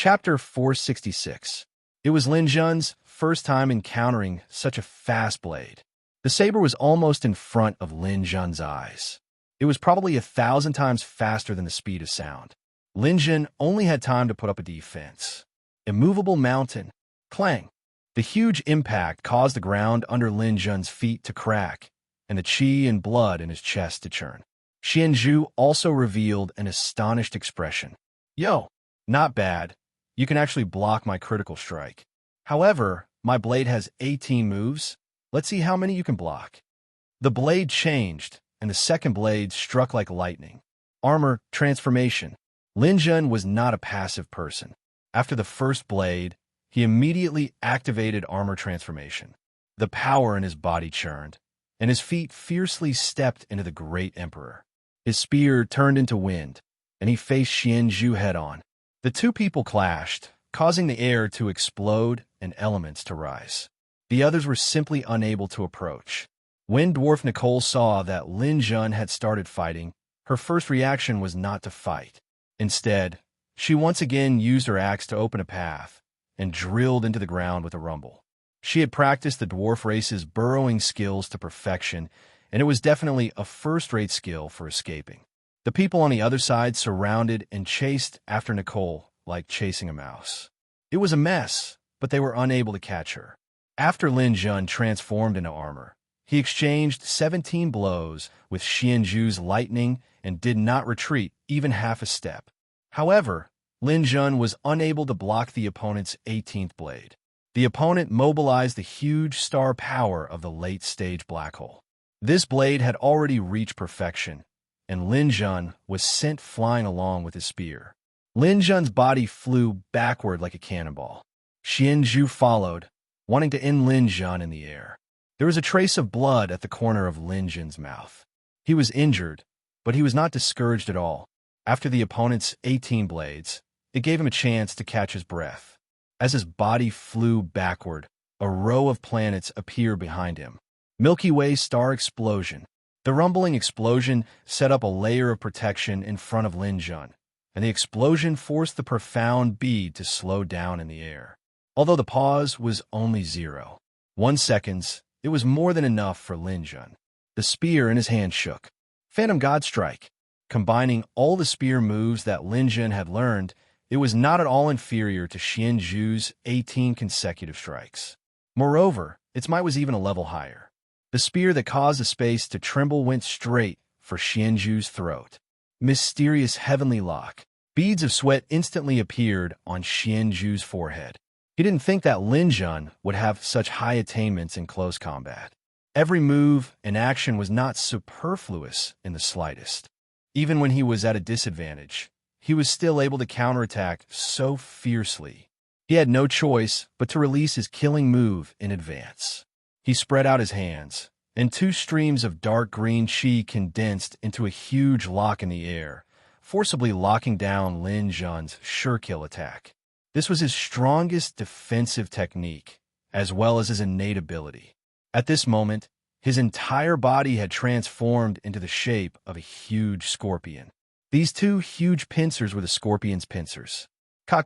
Chapter 466. It was Lin Jun's first time encountering such a fast blade. The saber was almost in front of Lin Jun's eyes. It was probably 1,000 times faster than the speed of sound. Lin Jun only had time to put up a defense. Immovable mountain. Clang. The huge impact caused the ground under Lin Jun's feet to crack, and the qi and blood in his chest to churn. Xianzhu also revealed an astonished expression. Yo, not bad. You can actually block my critical strike. However, my blade has 18 moves. Let's see how many you can block. The blade changed, and the second blade struck like lightning. Armor transformation. Lin Jun was not a passive person. After the first blade, he immediately activated armor transformation. The power in his body churned, and his feet fiercely stepped into the great emperor. His spear turned into wind, and he faced Xianzhu head-on. The two people clashed, causing the air to explode and elements to rise. The others were simply unable to approach. When Dwarf Nicole saw that Lin Jun had started fighting, her first reaction was not to fight. Instead, she once again used her axe to open a path and drilled into the ground with a rumble. She had practiced the dwarf race's burrowing skills to perfection, and it was definitely a first-rate skill for escaping. The people on the other side surrounded and chased after Nicole like chasing a mouse. It was a mess, but they were unable to catch her. After Lin Jun transformed into armor, he exchanged 17 blows with Xianzhu's lightning and did not retreat even half a step. However, Lin Jun was unable to block the opponent's 18th blade. The opponent mobilized the huge star power of the late-stage black hole. This blade had already reached perfection, and Lin Jun was sent flying along with his spear. Lin Jun's body flew backward like a cannonball. Xianzhu followed, wanting to end Lin Jun in the air. There was a trace of blood at the corner of Lin Jun's mouth. He was injured, but he was not discouraged at all. After the opponent's 18 blades, it gave him a chance to catch his breath. As his body flew backward, a row of planets appeared behind him. Milky Way star explosion. The rumbling explosion set up a layer of protection in front of Lin Jun, and the explosion forced the profound bead to slow down in the air. Although the pause was only 0.1 seconds, it was more than enough for Lin Jun. The spear in his hand shook. Phantom God Strike. Combining all the spear moves that Lin Jun had learned, it was not at all inferior to Xianzhu's 18 consecutive strikes. Moreover, its might was even a level higher. The spear that caused the space to tremble went straight for Xianzhu's throat. Mysterious heavenly lock. Beads of sweat instantly appeared on Xianzhu's forehead. He didn't think that Lin Jun would have such high attainments in close combat. Every move and action was not superfluous in the slightest. Even when he was at a disadvantage, he was still able to counterattack so fiercely. He had no choice but to release his killing move in advance. He spread out his hands, and two streams of dark green qi condensed into a huge lock in the air, forcibly locking down Lin Jun's sure-kill attack. This was his strongest defensive technique, as well as his innate ability. At this moment, his entire body had transformed into the shape of a huge scorpion. These two huge pincers were the scorpion's pincers. Ka.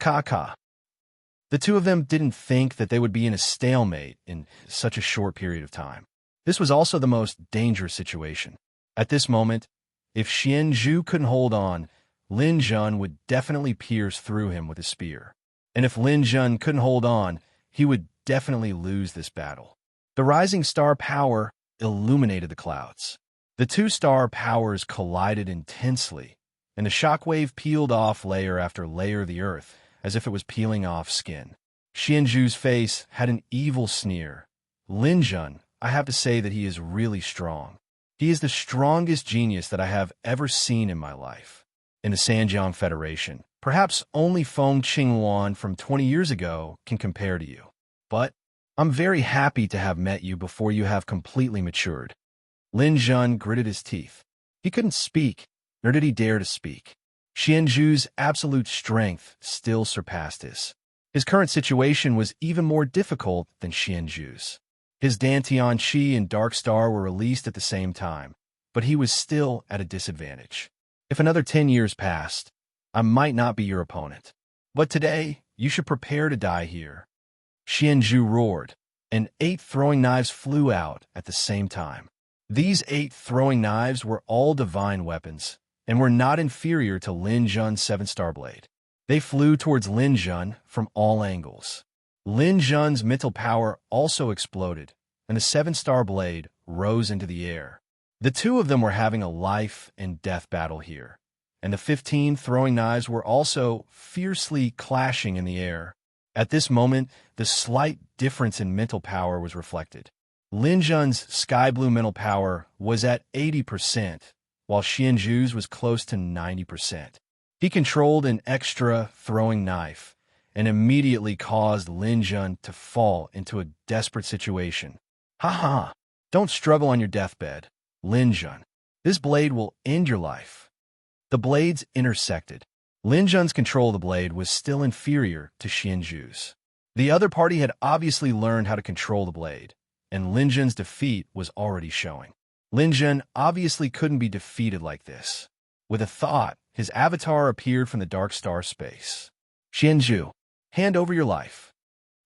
The two of them didn't think that they would be in a stalemate in such a short period of time. This was also the most dangerous situation. At this moment, if Xianzhu couldn't hold on, Lin Jun would definitely pierce through him with his spear. And if Lin Jun couldn't hold on, he would definitely lose this battle. The rising star power illuminated the clouds. The two star powers collided intensely, and the shockwave peeled off layer after layer of the earth, as if it was peeling off skin. Xianzhu's face had an evil sneer. Lin Jun, I have to say that he is really strong. He is the strongest genius that I have ever seen in my life. In the Sanjiang Federation, perhaps only Feng Qingwan from 20 years ago can compare to you. But I'm very happy to have met you before you have completely matured. Lin Jun gritted his teeth. He couldn't speak, nor did he dare to speak. Xianzhu's absolute strength still surpassed his. His current situation was even more difficult than Xianzhu's. His Dantian Qi and Dark Star were released at the same time, but he was still at a disadvantage. If another 10 years passed, I might not be your opponent. But today, you should prepare to die here." Xianzhu roared, and 8 throwing knives flew out at the same time. These 8 throwing knives were all divine weapons, and were not inferior to Lin Zhun's 7-star blade. They flew towards Lin Zhun from all angles. Lin Zhun's mental power also exploded, and the 7-star blade rose into the air. The two of them were having a life and death battle here, and the 15 throwing knives were also fiercely clashing in the air. At this moment, the slight difference in mental power was reflected. Lin Zhun's sky blue mental power was at 80%, while Xianzhu's was close to 90%. He controlled an extra throwing knife and immediately caused Lin Zhun to fall into a desperate situation. "Ha ha! Don't struggle on your deathbed, Lin Zhun. This blade will end your life." The blades intersected. Lin Zhun's control of the blade was still inferior to Xianzhu's. The other party had obviously learned how to control the blade, and Lin Zhun's defeat was already showing. Lin Zhun obviously couldn't be defeated like this. With a thought, his avatar appeared from the dark star space. "Xianzhu, hand over your life."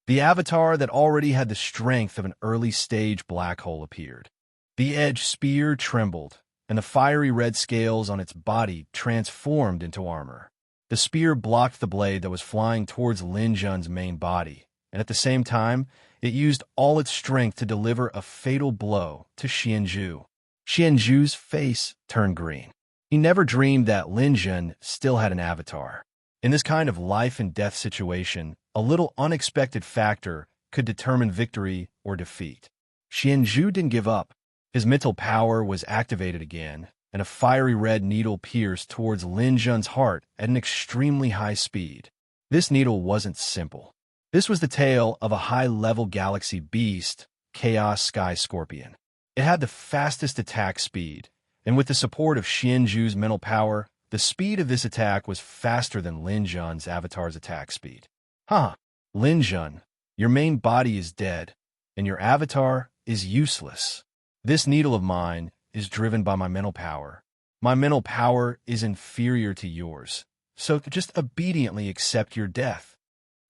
The avatar that already had the strength of an early-stage black hole appeared. The edged spear trembled, and the fiery red scales on its body transformed into armor. The spear blocked the blade that was flying towards Lin Zhun's main body, and at the same time, it used all its strength to deliver a fatal blow to Xianzhu. Xianzhu's face turned green. He never dreamed that Lin Zhun still had an avatar. In this kind of life and death situation, a little unexpected factor could determine victory or defeat. Xianzhu didn't give up. His mental power was activated again, and a fiery red needle pierced towards Lin Zhun's heart at an extremely high speed. This needle wasn't simple. This was the tail of a high-level galaxy beast, Chaos Sky Scorpion. It had the fastest attack speed, and with the support of Xianzhu's mental power, the speed of this attack was faster than Lin Zhun's avatar's attack speed. "Huh, Lin Zhun, your main body is dead, and your avatar is useless. This needle of mine is driven by my mental power. My mental power is inferior to yours, so just obediently accept your death."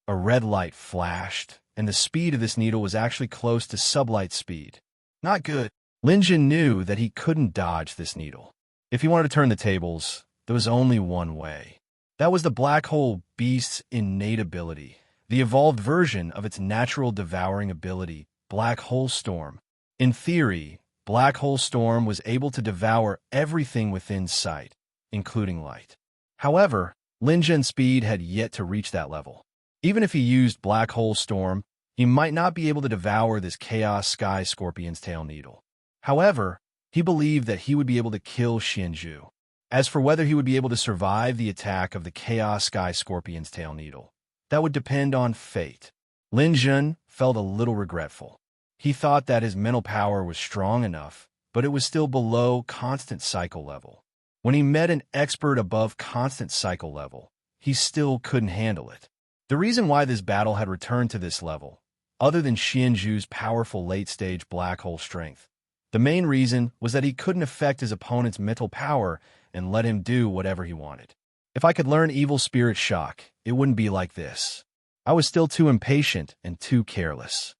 A red light flashed, and the speed of this needle was actually close to sublight speed. Not good. Lin Zhun knew that he couldn't dodge this needle. If he wanted to turn the tables, there was only one way. That was the black hole beast's innate ability, the evolved version of its natural devouring ability, Black Hole Storm. In theory, Black Hole Storm was able to devour everything within sight, including light. However, Lin Zhun's speed had yet to reach that level. Even if he used Black Hole Storm, he might not be able to devour this Chaos Sky Scorpion's tail needle. However, he believed that he would be able to kill Xianzhu. As for whether he would be able to survive the attack of the Chaos Sky Scorpion's tail needle, that would depend on fate. Lin Zhun felt a little regretful. He thought that his mental power was strong enough, but it was still below constant cycle level. When he met an expert above constant cycle level, he still couldn't handle it. The reason why this battle had returned to this level, other than Xianzhu's powerful late-stage black hole strength, the main reason was that he couldn't affect his opponent's mental power and let him do whatever he wanted. If I could learn Evil Spirit Shock, it wouldn't be like this. I was still too impatient and too careless.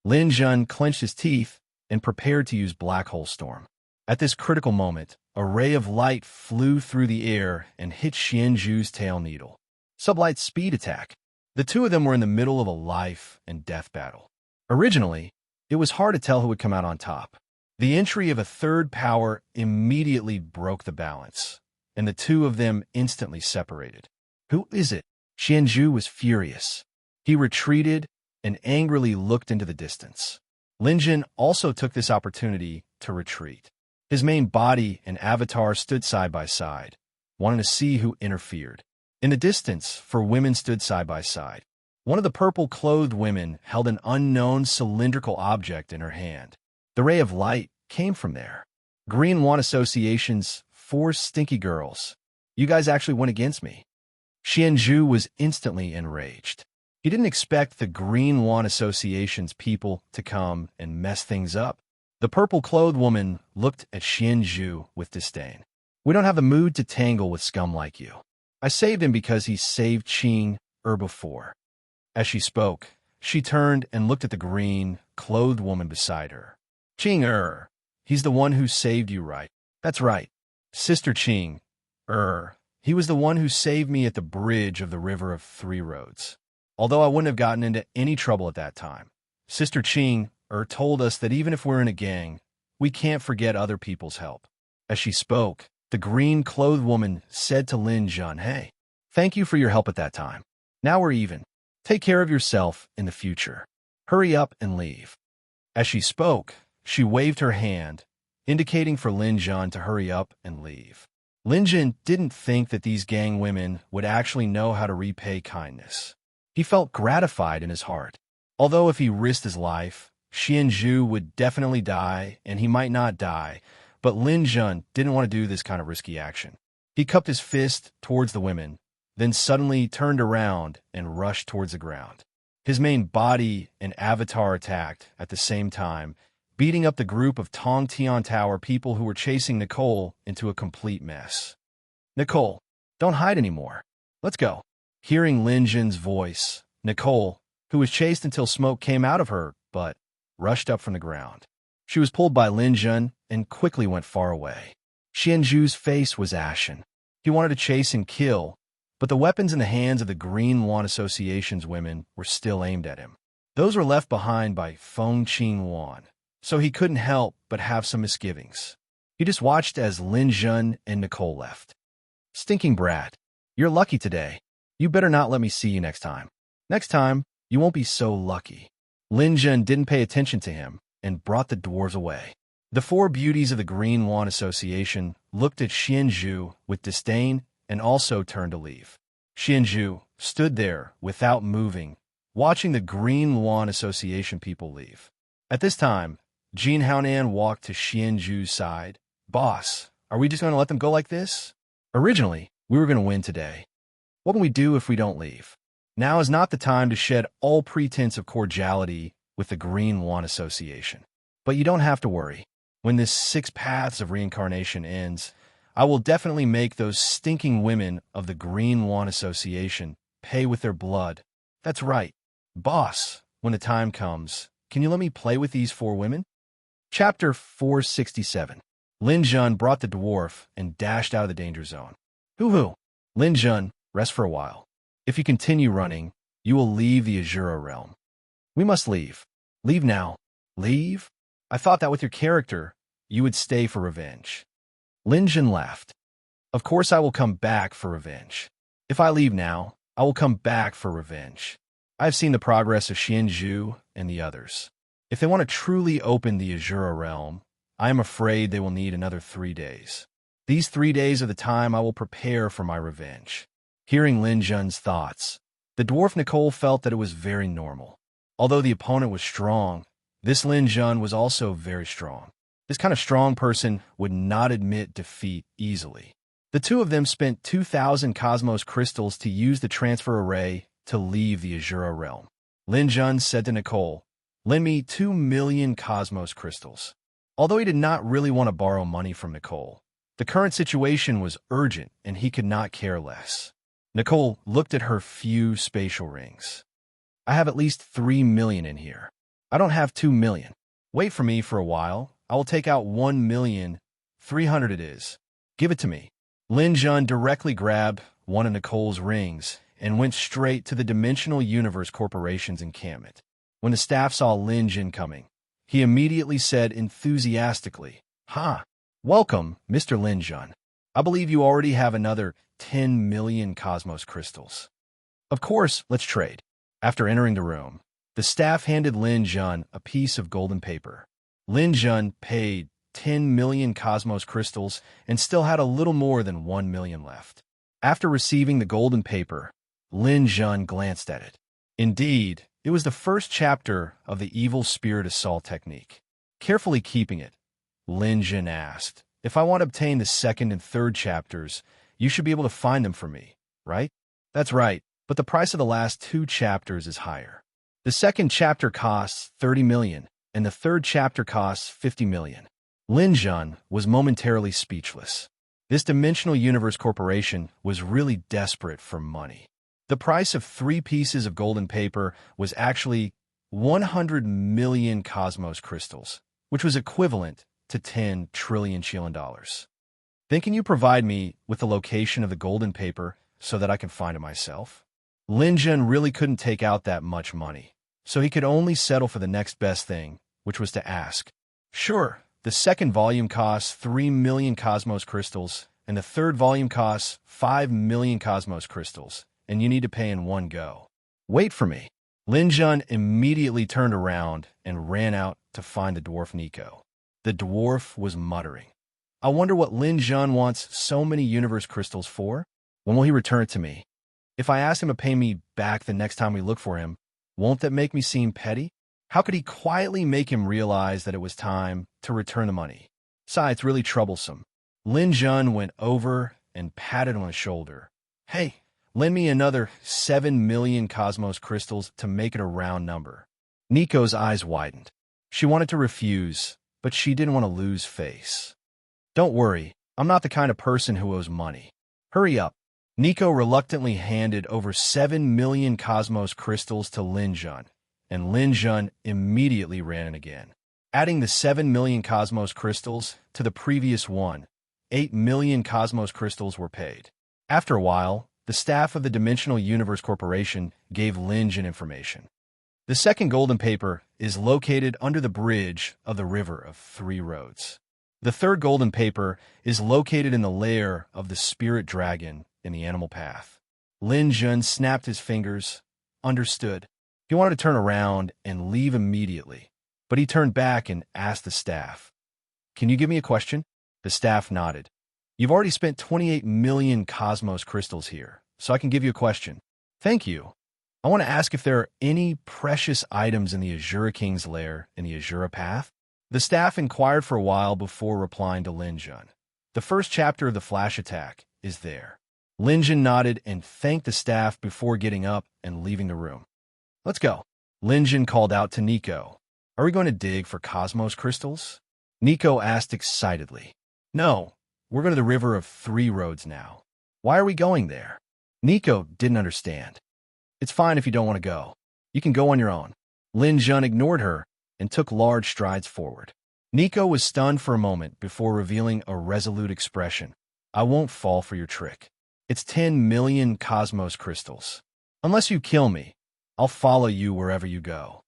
Lin Zhun clenched his teeth and prepared to use Black Hole Storm. At this critical moment, a ray of light flew through the air and hit Xianzhu's tail needle. Sublight speed attack. The two of them were in the middle of a life and death battle. Originally, it was hard to tell who would come out on top. The entry of a third power immediately broke the balance, and the two of them instantly separated. "Who is it?" Xianzhu was furious. He retreated and angrily looked into the distance. Lin Zhun also took this opportunity to retreat. His main body and avatar stood side by side, wanting to see who interfered. In the distance, 4 women stood side by side. One of the purple-clothed women held an unknown cylindrical object in her hand. The ray of light came from there. Green One Association's 4 stinky girls. You guys actually went against me. Xianzhu was instantly enraged. He didn't expect the Green One Association's people to come and mess things up. The purple-clothed woman looked at Xianzhu with disdain. "We don't have the mood to tangle with scum like you. I saved him because he saved Qing before. As she spoke, she turned and looked at the green, clothed woman beside her. Ching, he's the one who saved you, right? That's right. Sister Ching, he was the one who saved me at the bridge of the River of Three Roads. Although I wouldn't have gotten into any trouble at that time, Sister Ching, told us that even if we're in a gang, we can't forget other people's help. As she spoke, the green-clothed woman said to Lin Jun, hey, thank you for your help at that time. Now we're even. Take care of yourself in the future. Hurry up and leave. As she spoke, she waved her hand, indicating for Lin Jun to hurry up and leave. Lin Jun didn't think that these gang women would actually know how to repay kindness. He felt gratified in his heart. Although if he risked his life, Xianzhu would definitely die, and he might not die, but Lin Jun didn't want to do this kind of risky action. He cupped his fist towards the women, then suddenly turned around and rushed towards the ground. His main body and avatar attacked at the same time, beating up the group of Tong Tian Tower people who were chasing Nicole into a complete mess. Nicole, don't hide anymore. Let's go. Hearing Lin Jun's voice, Nicole, who was chased until smoke came out of her, but rushed up from the ground. She was pulled by Lin Jun and quickly went far away. Xianzhu's face was ashen. He wanted to chase and kill, but the weapons in the hands of the Green Yuan Association's women were still aimed at him. Those were left behind by Feng Qingyuan, so he couldn't help but have some misgivings. He just watched as Lin Jun and Nicole left. Stinking brat, you're lucky today. You better not let me see you next time. Next time, you won't be so lucky. Lin Jun didn't pay attention to him and brought the dwarves away. The four beauties of the Green Yuan Association looked at Xianzhu with disdain and also turned to leave. Xianzhu stood there without moving, watching the Green Yuan Association people leave. At this time, Jin Haonan walked to Xianzhu's side. Boss, are we just going to let them go like this? Originally, we were going to win today. What can we do if we don't leave? Now is not the time to shed all pretense of cordiality with the Green Yuan Association. But you don't have to worry. When this 6 paths of reincarnation ends, I will definitely make those stinking women of the Green Yuan Association pay with their blood. That's right. Boss, when the time comes, can you let me play with these 4 women? Chapter 467. Lin Jun brought the dwarf and dashed out of the danger zone. Hoo-hoo. Lin Jun, rest for a while. If you continue running, you will leave the Azura realm. We must leave. Leave now. Leave? I thought that with your character, you would stay for revenge. Lin Jun laughed. Of course I will come back for revenge. If I leave now, I will come back for revenge. I have seen the progress of Xianzhu and the others. If they want to truly open the Azura realm, I am afraid they will need another 3 days. These 3 days are the time I will prepare for my revenge. Hearing Lin Jun's thoughts, the dwarf Nicole felt that it was very normal. Although the opponent was strong, this Lin Jun was also very strong. This kind of strong person would not admit defeat easily. The two of them spent 2,000 cosmos crystals to use the transfer array to leave the Azura realm. Lin Jun said to Nicole, "Lend me 2 million cosmos crystals." Although he did not really want to borrow money from Nicole, the current situation was urgent and he could not care less. Nicole looked at her few spatial rings. I have at least 3 million in here. I don't have 2 million. Wait for me for a while. I will take out 1,300,000 it is. Give it to me. Lin Jun directly grabbed one of Nicole's rings and went straight to the Dimensional Universe Corporation's encampment. When the staff saw Lin Jun coming, he immediately said enthusiastically, Welcome, Mr. Lin Jun. I believe you already have another 10 million cosmos crystals. Of course, let's trade. After entering the room, the staff handed Lin Jun a piece of golden paper. Lin Jun paid 10 million cosmos crystals and still had a little more than 1 million left. After receiving the golden paper, Lin Jun glanced at it. Indeed, it was the first chapter of the Evil Spirit Assault technique. Carefully keeping it, Lin Jun asked, "If I want to obtain the 2nd and 3rd chapters, you should be able to find them for me, right?" "That's right, but the price of the last 2 chapters is higher. The 2nd chapter costs 30 million, and the 3rd chapter costs 50 million. Lin Jun was momentarily speechless. This Dimensional Universe Corporation was really desperate for money. The price of 3 pieces of golden paper was actually 100 million cosmos crystals, which was equivalent to 10 trillion shilling dollars. Then can you provide me with the location of the golden paper so that I can find it myself? Lin Jun really couldn't take out that much money, so he could only settle for the next best thing, which was to ask. Sure, the second volume costs 3 million cosmos crystals, and the third volume costs 5 million cosmos crystals, and you need to pay in one go. Wait for me. Lin Jun immediately turned around and ran out to find the dwarf Nico. The dwarf was muttering. I wonder what Lin Jun wants so many universe crystals for? When will he return it to me? If I ask him to pay me back the next time we look for him, won't that make me seem petty? How could he quietly make him realize that it was time to return the money? Besides, it's really troublesome. Lin Jun went over and patted him on the shoulder. Hey, lend me another 7 million cosmos crystals to make it a round number. Nico's eyes widened. She wanted to refuse, but she didn't want to lose face. Don't worry, I'm not the kind of person who owes money. Hurry up. Nico reluctantly handed over 7 million cosmos crystals to Lin Jun, and Lin Jun immediately ran in again. Adding the 7 million cosmos crystals to the previous one, 8 million cosmos crystals were paid. After a while, the staff of the Dimensional Universe Corporation gave Lin Jun information. The second golden paper is located under the bridge of the River of 3 Roads. The third golden paper is located in the lair of the spirit dragon in the animal path. Lin Jun snapped his fingers, understood. He wanted to turn around and leave immediately, but he turned back and asked the staff, "Can you give me a question?" The staff nodded. "You've already spent 28 million cosmos crystals here, so I can give you a question." "Thank you. I want to ask if there are any precious items in the Azura King's lair in the Azura Path." The staff inquired for a while before replying to Lin Jun. "The first chapter of the Flash Attack is there." Lin Jun nodded and thanked the staff before getting up and leaving the room. "Let's go." Lin Jun called out to Nico. "Are we going to dig for cosmos crystals?" Nico asked excitedly. "No, we're going to the River of 3 Roads now." "Why are we going there?" Nico didn't understand. "It's fine if you don't want to go. You can go on your own." Lin Jun ignored her and took large strides forward. Nico was stunned for a moment before revealing a resolute expression. "I won't fall for your trick. It's 10 million cosmos crystals. Unless you kill me, I'll follow you wherever you go."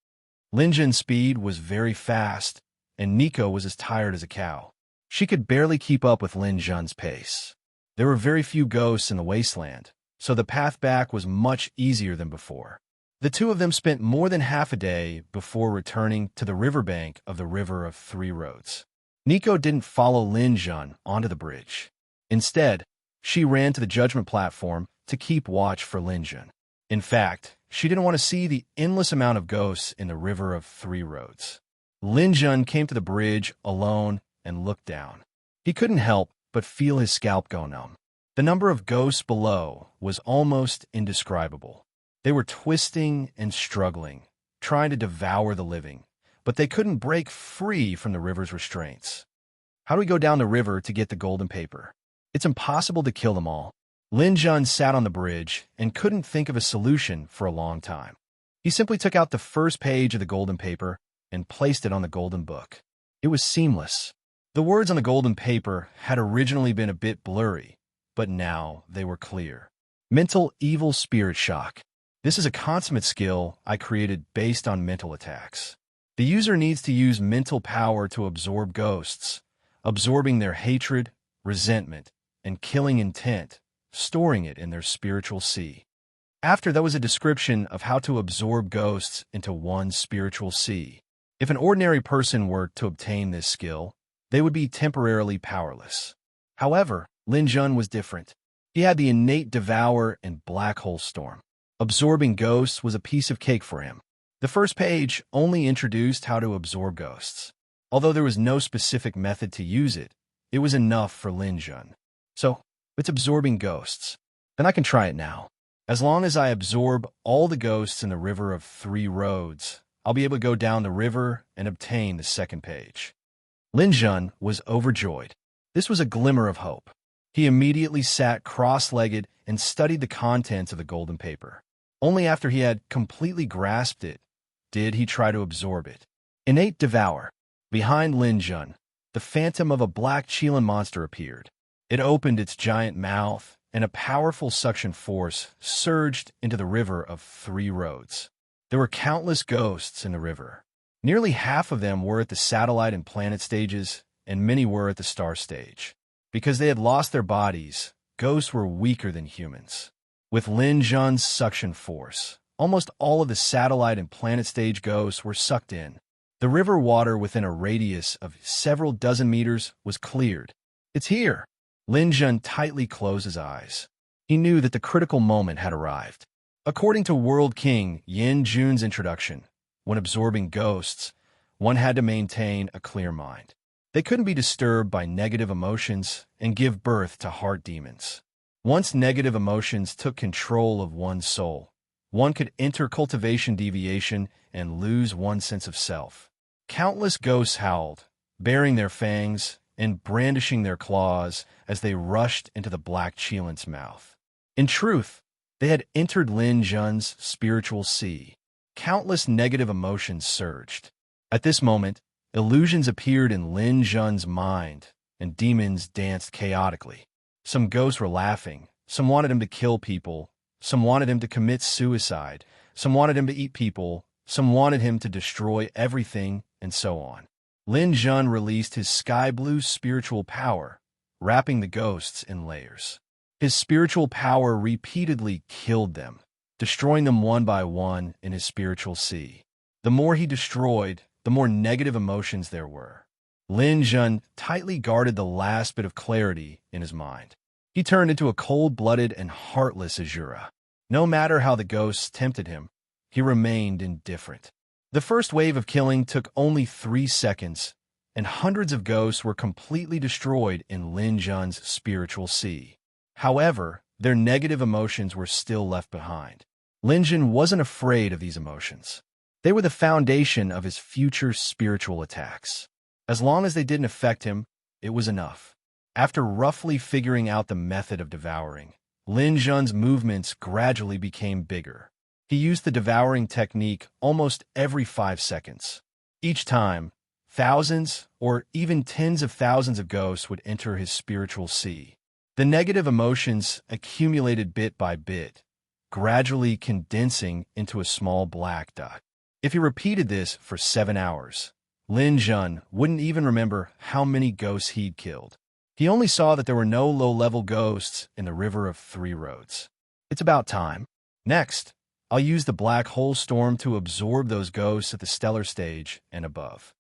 Lin Jun's speed was very fast, and Nico was as tired as a cow. She could barely keep up with Lin Jun's pace. There were very few ghosts in the wasteland, so the path back was much easier than before. The two of them spent more than half a day before returning to the riverbank of the River of 3 Roads. Nico didn't follow Lin Jun onto the bridge. Instead, she ran to the judgment platform to keep watch for Lin Jun. In fact, she didn't want to see the endless amount of ghosts in the River of 3 Roads. Lin Jun came to the bridge alone and looked down. He couldn't help but feel his scalp go numb. The number of ghosts below was almost indescribable. They were twisting and struggling, trying to devour the living, but they couldn't break free from the river's restraints. How do we go down the river to get the golden paper? It's impossible to kill them all. Lin Jun sat on the bridge and couldn't think of a solution for a long time. He simply took out the first page of the golden paper and placed it on the golden book. It was seamless. The words on the golden paper had originally been a bit blurry, but now they were clear. Mental evil spirit shock. This is a consummate skill I created based on mental attacks. The user needs to use mental power to absorb ghosts, absorbing their hatred, resentment, and killing intent, storing it in their spiritual sea. After that was a description of how to absorb ghosts into one's spiritual sea. If an ordinary person were to obtain this skill, they would be temporarily powerless. However, Lin Jun was different. He had the innate devour and black hole storm. Absorbing ghosts was a piece of cake for him. The first page only introduced how to absorb ghosts. Although there was no specific method to use it, it was enough for Lin Jun. So, it's absorbing ghosts. Then I can try it now. As long as I absorb all the ghosts in the River of 3 Roads, I'll be able to go down the river and obtain the second page. Lin Jun was overjoyed. This was a glimmer of hope. He immediately sat cross-legged and studied the contents of the golden paper. Only after he had completely grasped it did he try to absorb it. Innate devour. Behind Lin Jun, the phantom of a black Qilin monster appeared. It opened its giant mouth, and a powerful suction force surged into the river of 3 roads. There were countless ghosts in the river. Nearly half of them were at the satellite and planet stages, and many were at the star stage. Because they had lost their bodies, ghosts were weaker than humans. With Lin Jun's suction force, almost all of the satellite and planet stage ghosts were sucked in. The river water within a radius of several dozen meters was cleared. It's here. Lin Jun tightly closed his eyes. He knew that the critical moment had arrived. According to World King Yin Jun's introduction, when absorbing ghosts, one had to maintain a clear mind. They couldn't be disturbed by negative emotions and give birth to heart demons. Once negative emotions took control of one's soul, one could enter cultivation deviation and lose one's sense of self. Countless ghosts howled, baring their fangs and brandishing their claws as they rushed into the black Qilin's mouth. In truth, they had entered Lin Jun's spiritual sea. Countless negative emotions surged. At this moment, illusions appeared in Lin Jun's mind, and demons danced chaotically. Some ghosts were laughing, some wanted him to kill people, some wanted him to commit suicide, some wanted him to eat people, some wanted him to destroy everything, and so on. Lin Jun released his sky-blue spiritual power, wrapping the ghosts in layers. His spiritual power repeatedly killed them, destroying them one by one in his spiritual sea. The more he destroyed, the more negative emotions there were. Lin Jun tightly guarded the last bit of clarity in his mind. He turned into a cold-blooded and heartless Azura. No matter how the ghosts tempted him, he remained indifferent. The first wave of killing took only 3 seconds, and hundreds of ghosts were completely destroyed in Lin Jun's spiritual sea. However, their negative emotions were still left behind. Lin Jun wasn't afraid of these emotions. They were the foundation of his future spiritual attacks. As long as they didn't affect him, it was enough. After roughly figuring out the method of devouring, Lin Jun's movements gradually became bigger. He used the devouring technique almost every 5 seconds. Each time, thousands or even tens of thousands of ghosts would enter his spiritual sea. The negative emotions accumulated bit by bit, gradually condensing into a small black dot. If he repeated this for 7 hours, Lin Jun wouldn't even remember how many ghosts he'd killed. He only saw that there were no low-level ghosts in the river of 3 roads. It's about time. Next, I'll use the black hole storm to absorb those ghosts at the stellar stage and above.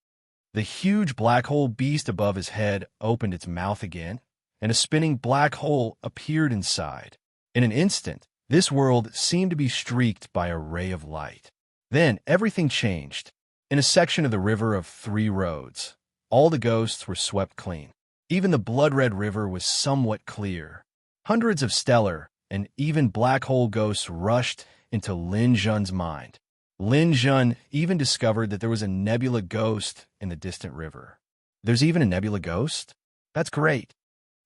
The huge black hole beast above his head opened its mouth again, and a spinning black hole appeared inside. In an instant, this world seemed to be streaked by a ray of light. Then everything changed. In a section of the river of 3 roads, all the ghosts were swept clean. Even the blood-red river was somewhat clear. Hundreds of stellar and even black hole ghosts rushed into Lin Jun's mind. Lin Jun even discovered that there was a nebula ghost in the distant river. There's even a nebula ghost? That's great.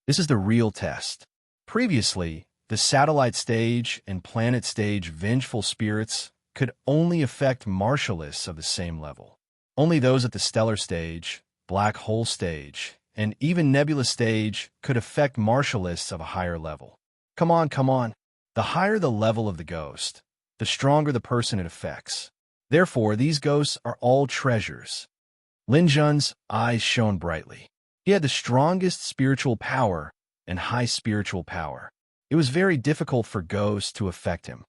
This is the real test. Previously, the satellite stage and planet stage vengeful spirits could only affect martialists of the same level. Only those at the stellar stage, black hole stage, and even nebula stage could affect martialists of a higher level. Come on, come on. The higher the level of the ghost, the stronger the person it affects. Therefore, these ghosts are all treasures. Lin Jun's eyes shone brightly. He had the strongest spiritual power and high spiritual power. It was very difficult for ghosts to affect him.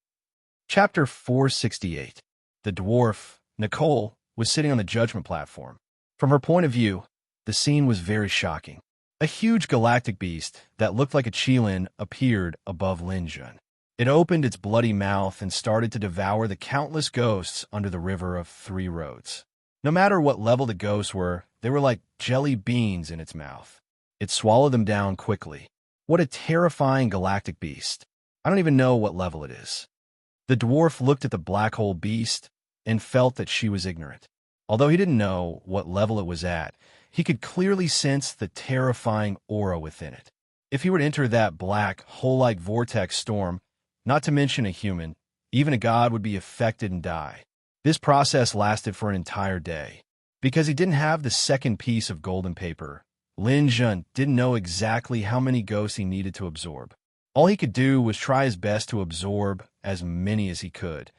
Chapter 468. The dwarf, Nicole, was sitting on the judgment platform. From her point of view, the scene was very shocking. A huge galactic beast that looked like a Qilin appeared above Lin Jun. It opened its bloody mouth and started to devour the countless ghosts under the river of 3 roads. No matter what level the ghosts were, they were like jelly beans in its mouth. It swallowed them down quickly. What a terrifying galactic beast. I don't even know what level it is. The dwarf looked at the black hole beast and felt that she was ignorant. Although he didn't know what level it was at, he could clearly sense the terrifying aura within it. If he were to enter that black, hole-like vortex storm, not to mention a human, even a god would be affected and die. This process lasted for an entire day. Because he didn't have the second piece of golden paper, Lin Jun didn't know exactly how many ghosts he needed to absorb. All he could do was try his best to absorb as many as he could,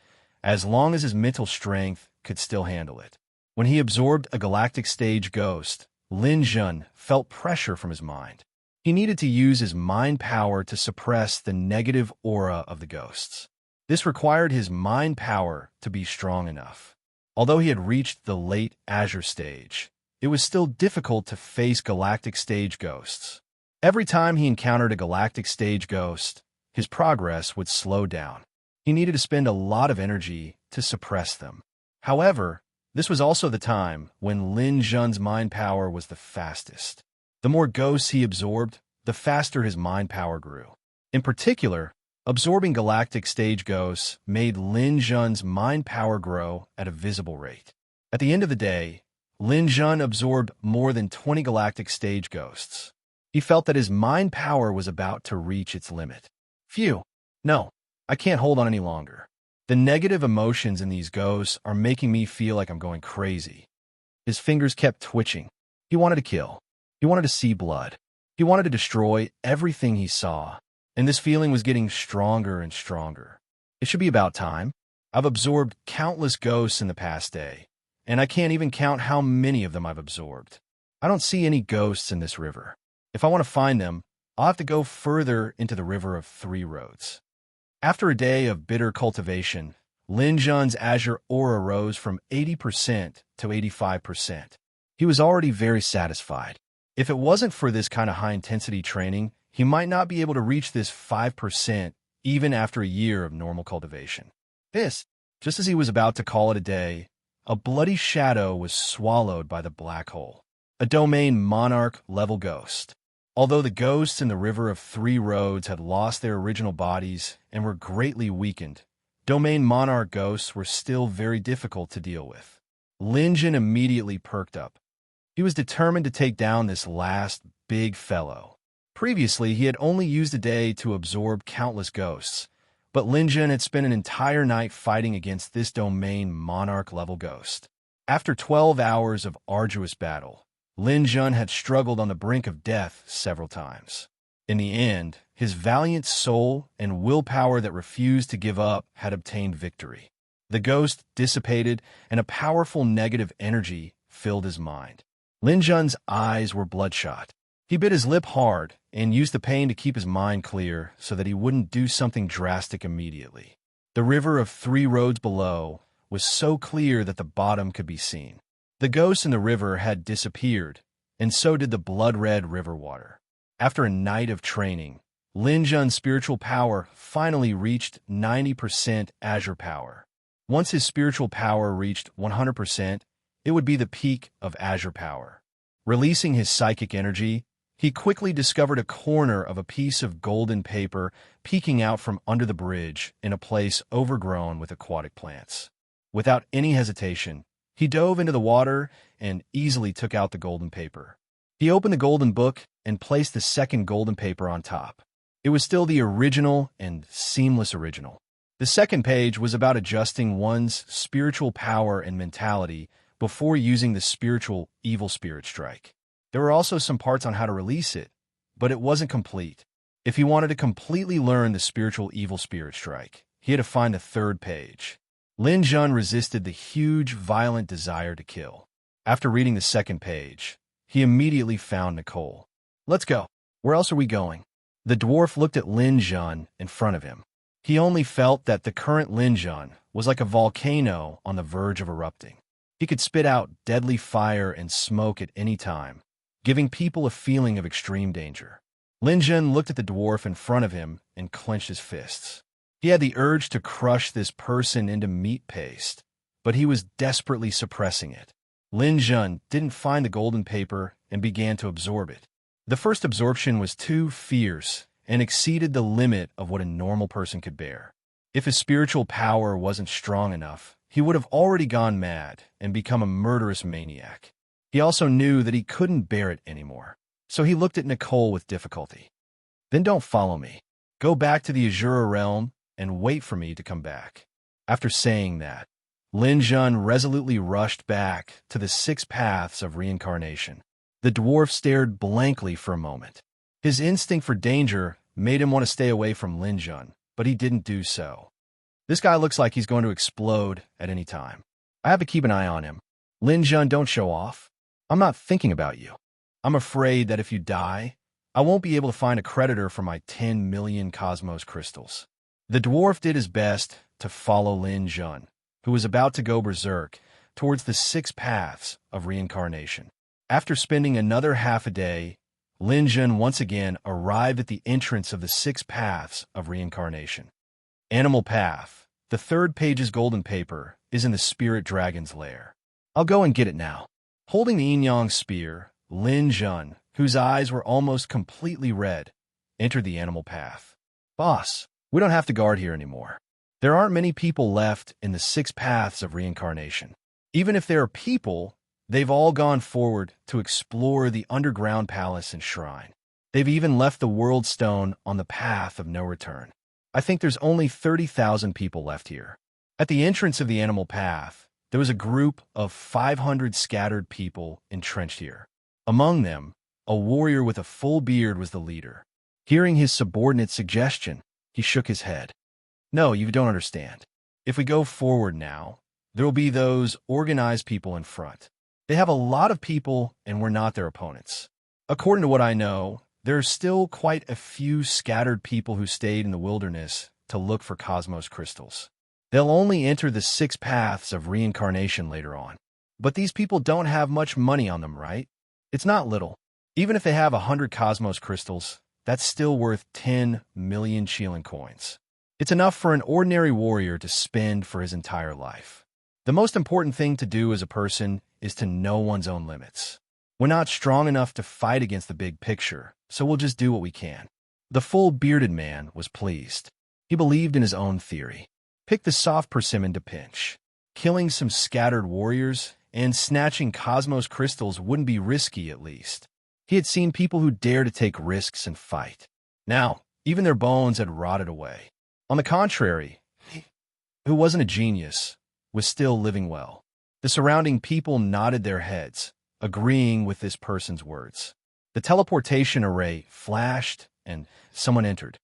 as long as his mental strength could still handle it. When he absorbed a galactic stage ghost, Lin Jun felt pressure from his mind. He needed to use his mind power to suppress the negative aura of the ghosts. This required his mind power to be strong enough. Although he had reached the late Azure stage, it was still difficult to face galactic stage ghosts. Every time he encountered a galactic stage ghost, his progress would slow down. He needed to spend a lot of energy to suppress them. However, this was also the time when Lin Jun's mind power was the fastest. The more ghosts he absorbed, the faster his mind power grew. In particular, absorbing galactic stage ghosts made Lin Jun's mind power grow at a visible rate. At the end of the day, Lin Jun absorbed more than 20 galactic stage ghosts. He felt that his mind power was about to reach its limit. Phew, no, I can't hold on any longer. The negative emotions in these ghosts are making me feel like I'm going crazy. His fingers kept twitching. He wanted to kill. He wanted to see blood. He wanted to destroy everything he saw. And this feeling was getting stronger and stronger. It should be about time. I've absorbed countless ghosts in the past day, and I can't even count how many of them I've absorbed. I don't see any ghosts in this river. If I want to find them, I'll have to go further into the River of Three Roads. After a day of bitter cultivation, Lin Jun's Azure aura rose from 80% to 85%. He was already very satisfied. If it wasn't for this kind of high-intensity training, he might not be able to reach this 5% even after a year of normal cultivation. Just as he was about to call it a day, a bloody shadow was swallowed by the black hole, a domain monarch-level ghost. Although the ghosts in the River of Three Roads had lost their original bodies and were greatly weakened, domain monarch ghosts were still very difficult to deal with. Lin Jun immediately perked up. He was determined to take down this last big fellow. Previously, he had only used a day to absorb countless ghosts, but Lin Jun had spent an entire night fighting against this domain monarch-level ghost. After 12 hours of arduous battle, Lin Jun had struggled on the brink of death several times. In the end, his valiant soul and willpower that refused to give up had obtained victory. The ghost dissipated, and a powerful negative energy filled his mind. Lin Jun's eyes were bloodshot. He bit his lip hard and used the pain to keep his mind clear so that he wouldn't do something drastic immediately. The River of Three Roads below was so clear that the bottom could be seen. The ghosts in the river had disappeared, and so did the blood-red river water. After a night of training, Lin Jun's spiritual power finally reached 90% Azure power. Once his spiritual power reached 100%, it would be the peak of Azure power. Releasing his psychic energy, he quickly discovered a corner of a piece of golden paper peeking out from under the bridge in a place overgrown with aquatic plants. Without any hesitation, he dove into the water and easily took out the golden paper. He opened the golden book and placed the second golden paper on top. It was still the original and seamless original. The second page was about adjusting one's spiritual power and mentality before using the spiritual evil spirit strike. There were also some parts on how to release it, but it wasn't complete. If he wanted to completely learn the spiritual evil spirit strike, he had to find the third page. Lin Jun resisted the huge, violent desire to kill. After reading the second page, he immediately found Nicole. "Let's go. Where else are we going?" The dwarf looked at Lin Jun in front of him. He only felt that the current Lin Jun was like a volcano on the verge of erupting. He could spit out deadly fire and smoke at any time, giving people a feeling of extreme danger. Lin Jun looked at the dwarf in front of him and clenched his fists. He had the urge to crush this person into meat paste, but he was desperately suppressing it. Lin Jun didn't find the golden paper and began to absorb it. The first absorption was too fierce and exceeded the limit of what a normal person could bear. If his spiritual power wasn't strong enough, he would have already gone mad and become a murderous maniac. He also knew that he couldn't bear it anymore, so he looked at Nicole with difficulty. Then don't follow me. Go back to the Azura realm and wait for me to come back. After saying that, Lin Jun resolutely rushed back to the 6 paths of reincarnation. The dwarf stared blankly for a moment. His instinct for danger made him want to stay away from Lin Jun, but he didn't do so. This guy looks like he's going to explode at any time. I have to keep an eye on him. Lin Jun, don't show off. I'm not thinking about you. I'm afraid that if you die, I won't be able to find a creditor for my 10 million cosmos crystals. The dwarf did his best to follow Lin Jun, who was about to go berserk, towards the 6 paths of reincarnation. After spending another half a day, Lin Jun once again arrived at the entrance of the 6 paths of reincarnation. Animal path. The 3rd page's golden paper is in the spirit dragon's lair. I'll go and get it now. Holding the yin-yang spear, Lin Jun, whose eyes were almost completely red, entered the animal path. Boss, we don't have to guard here anymore. There aren't many people left in the 6 paths of reincarnation. Even if there are people, they've all gone forward to explore the underground palace and shrine. They've even left the world stone on the path of no return. I think there's only 30,000 people left here. At the entrance of the animal path, there was a group of 500 scattered people entrenched here. Among them, a warrior with a full beard was the leader. Hearing his subordinate's suggestion, he shook his head. No, you don't understand. If we go forward now, there will be those organized people in front. They have a lot of people, and we're not their opponents. According to what I know, there are still quite a few scattered people who stayed in the wilderness to look for cosmos crystals. They'll only enter the 6 paths of reincarnation later on. But these people don't have much money on them, right? It's not little. Even if they have 100 cosmos crystals, that's still worth 10 million shilling coins. It's enough for an ordinary warrior to spend for his entire life. The most important thing to do as a person is to know one's own limits. We're not strong enough to fight against the big picture, so we'll just do what we can. The full bearded man was pleased. He believed in his own theory. Pick the soft persimmon to pinch. Killing some scattered warriors and snatching cosmos crystals wouldn't be risky, at least. He had seen people who dare to take risks and fight. Now, even their bones had rotted away. On the contrary, who wasn't a genius, was still living well. The surrounding people nodded their heads, agreeing with this person's words. The teleportation array flashed, and someone entered.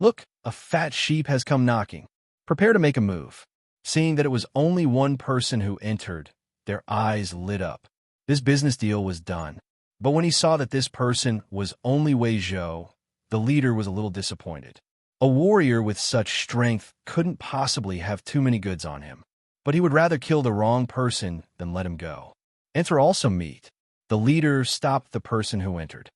Look, a fat sheep has come knocking. Prepare to make a move. Seeing that it was only one person who entered, their eyes lit up. This business deal was done. But when he saw that this person was only Wei Zhou, the leader was a little disappointed. A warrior with such strength couldn't possibly have too many goods on him. But he would rather kill the wrong person than let him go. Enter also meet. The leader stopped the person who entered.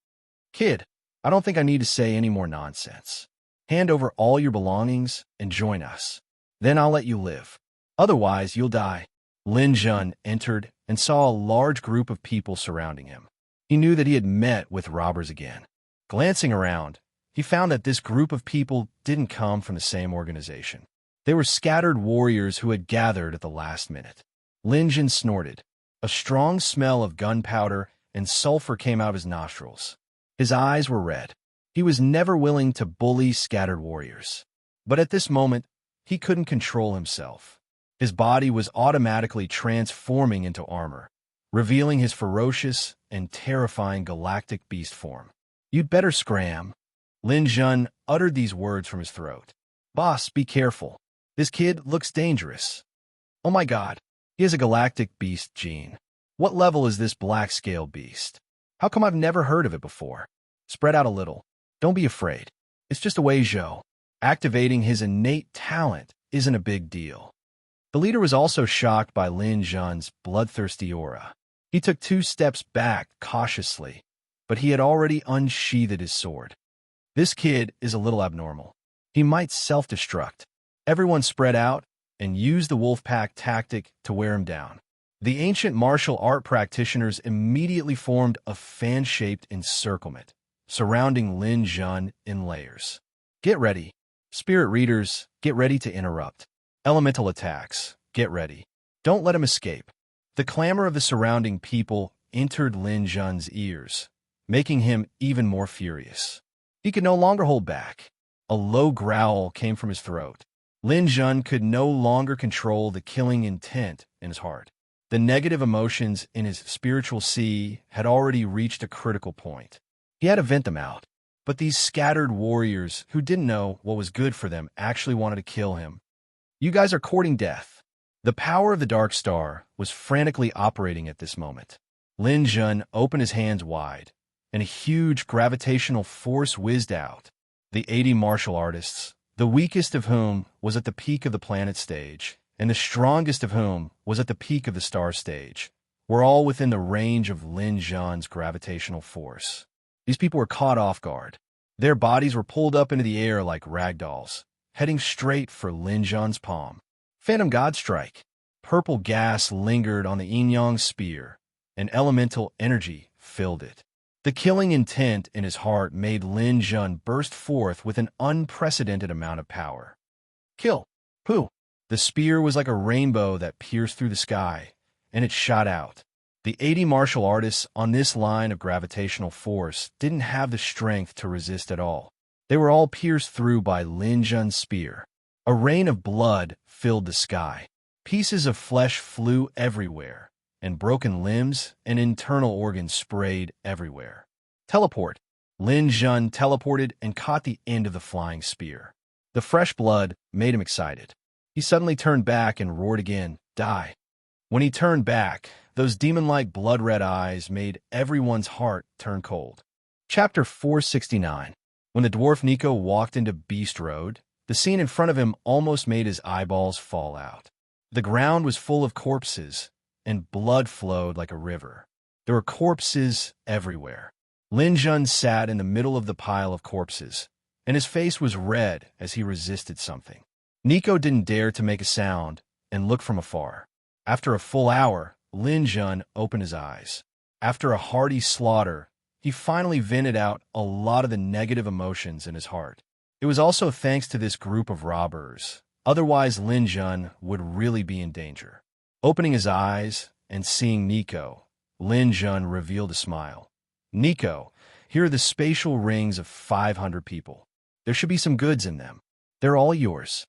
Kid, I don't think I need to say any more nonsense. Hand over all your belongings and join us. Then I'll let you live. Otherwise, you'll die. Lin Jun entered and saw a large group of people surrounding him. He knew that he had met with robbers again. Glancing around, he found that this group of people didn't come from the same organization. They were scattered warriors who had gathered at the last minute. Lin Jun snorted. A strong smell of gunpowder and sulfur came out of his nostrils. His eyes were red. He was never willing to bully scattered warriors. But at this moment, he couldn't control himself. His body was automatically transforming into armor, revealing his ferocious and terrifying galactic beast form. You'd better scram. Lin Jun uttered these words from his throat. Boss, be careful. This kid looks dangerous. Oh my god, he has a galactic beast gene. What level is this black scale beast? How come I've never heard of it before? Spread out a little. Don't be afraid. It's just a Wei Zhou. Activating his innate talent isn't a big deal. The leader was also shocked by Lin Jun's bloodthirsty aura. He took 2 steps back cautiously, but he had already unsheathed his sword. This kid is a little abnormal. He might self-destruct. Everyone spread out and used the wolf pack tactic to wear him down. The ancient martial art practitioners immediately formed a fan-shaped encirclement, surrounding Lin Jun in layers. Get ready. Spirit readers, get ready to interrupt. Elemental attacks, get ready. Don't let him escape. The clamor of the surrounding people entered Lin Jun's ears, making him even more furious. He could no longer hold back. A low growl came from his throat. Lin Jun could no longer control the killing intent in his heart. The negative emotions in his spiritual sea had already reached a critical point. He had to vent them out. But these scattered warriors who didn't know what was good for them actually wanted to kill him. You guys are courting death. The power of the Dark Star was frantically operating at this moment. Lin Jun opened his hands wide, and a huge gravitational force whizzed out. The 80 martial artists, the weakest of whom was at the peak of the planet stage, and the strongest of whom was at the peak of the star stage, were all within the range of Lin Jun's gravitational force. These people were caught off guard. Their bodies were pulled up into the air like ragdolls, heading straight for Lin Jun's palm. Phantom God Strike. Purple gas lingered on the yin-yang spear, and elemental energy filled it. The killing intent in his heart made Lin Jun burst forth with an unprecedented amount of power. Kill. Who? The spear was like a rainbow that pierced through the sky, and it shot out. The 80 martial artists on this line of gravitational force didn't have the strength to resist at all. They were all pierced through by Lin Jun's spear. A rain of blood filled the sky. Pieces of flesh flew everywhere, and broken limbs and internal organs sprayed everywhere. Teleport. Lin Jun teleported and caught the end of the flying spear. The fresh blood made him excited. He suddenly turned back and roared again, "Die!" When he turned back, those demon-like blood-red eyes made everyone's heart turn cold. Chapter 469. When the dwarf Nico walked into Beast Road, the scene in front of him almost made his eyeballs fall out. The ground was full of corpses, and blood flowed like a river. There were corpses everywhere. Lin Jun sat in the middle of the pile of corpses, and his face was red as he resisted something. Nico didn't dare to make a sound and looked from afar. After a full hour, Lin Jun opened his eyes. After a hearty slaughter, he finally vented out a lot of the negative emotions in his heart. It was also thanks to this group of robbers. Otherwise, Lin Jun would really be in danger. Opening his eyes and seeing Nico, Lin Jun revealed a smile. "Nico, here are the spatial rings of 500 people. There should be some goods in them. They're all yours."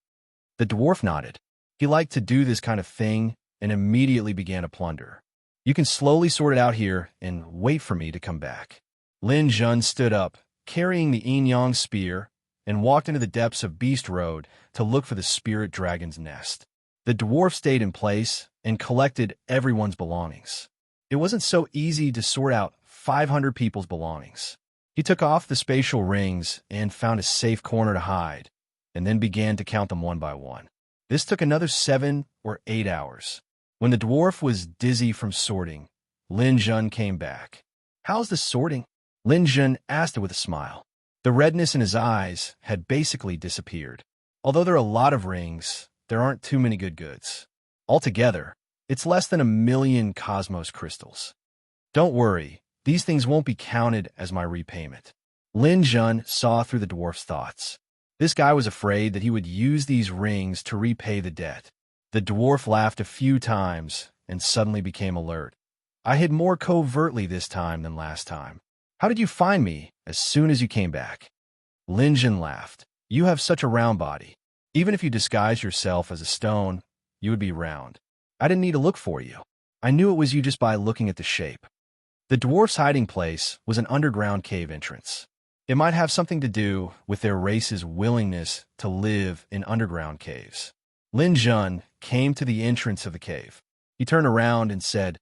The dwarf nodded. He liked to do this kind of thing and immediately began to plunder. "You can slowly sort it out here and wait for me to come back." Lin Jun stood up, carrying the yin-yang spear, and walked into the depths of Beast Road to look for the spirit dragon's nest. The dwarf stayed in place and collected everyone's belongings. It wasn't so easy to sort out 500 people's belongings. He took off the spatial rings and found a safe corner to hide, and then began to count them one by one. This took another 7 or 8 hours. When the dwarf was dizzy from sorting, Lin Jun came back. "How's the sorting?" Lin Jun asked it with a smile. The redness in his eyes had basically disappeared. Although there are a lot of rings, there aren't too many good goods. Altogether, it's less than 1,000,000 cosmos crystals. "Don't worry, these things won't be counted as my repayment." Lin Jun saw through the dwarf's thoughts. This guy was afraid that he would use these rings to repay the debt. The dwarf laughed a few times and suddenly became alert. "I hid more covertly this time than last time. How did you find me as soon as you came back?" Lin Jun laughed. "You have such a round body. Even if you disguised yourself as a stone, you would be round. I didn't need to look for you. I knew it was you just by looking at the shape." The dwarf's hiding place was an underground cave entrance. It might have something to do with their race's willingness to live in underground caves. Lin Jun came to the entrance of the cave. He turned around and said,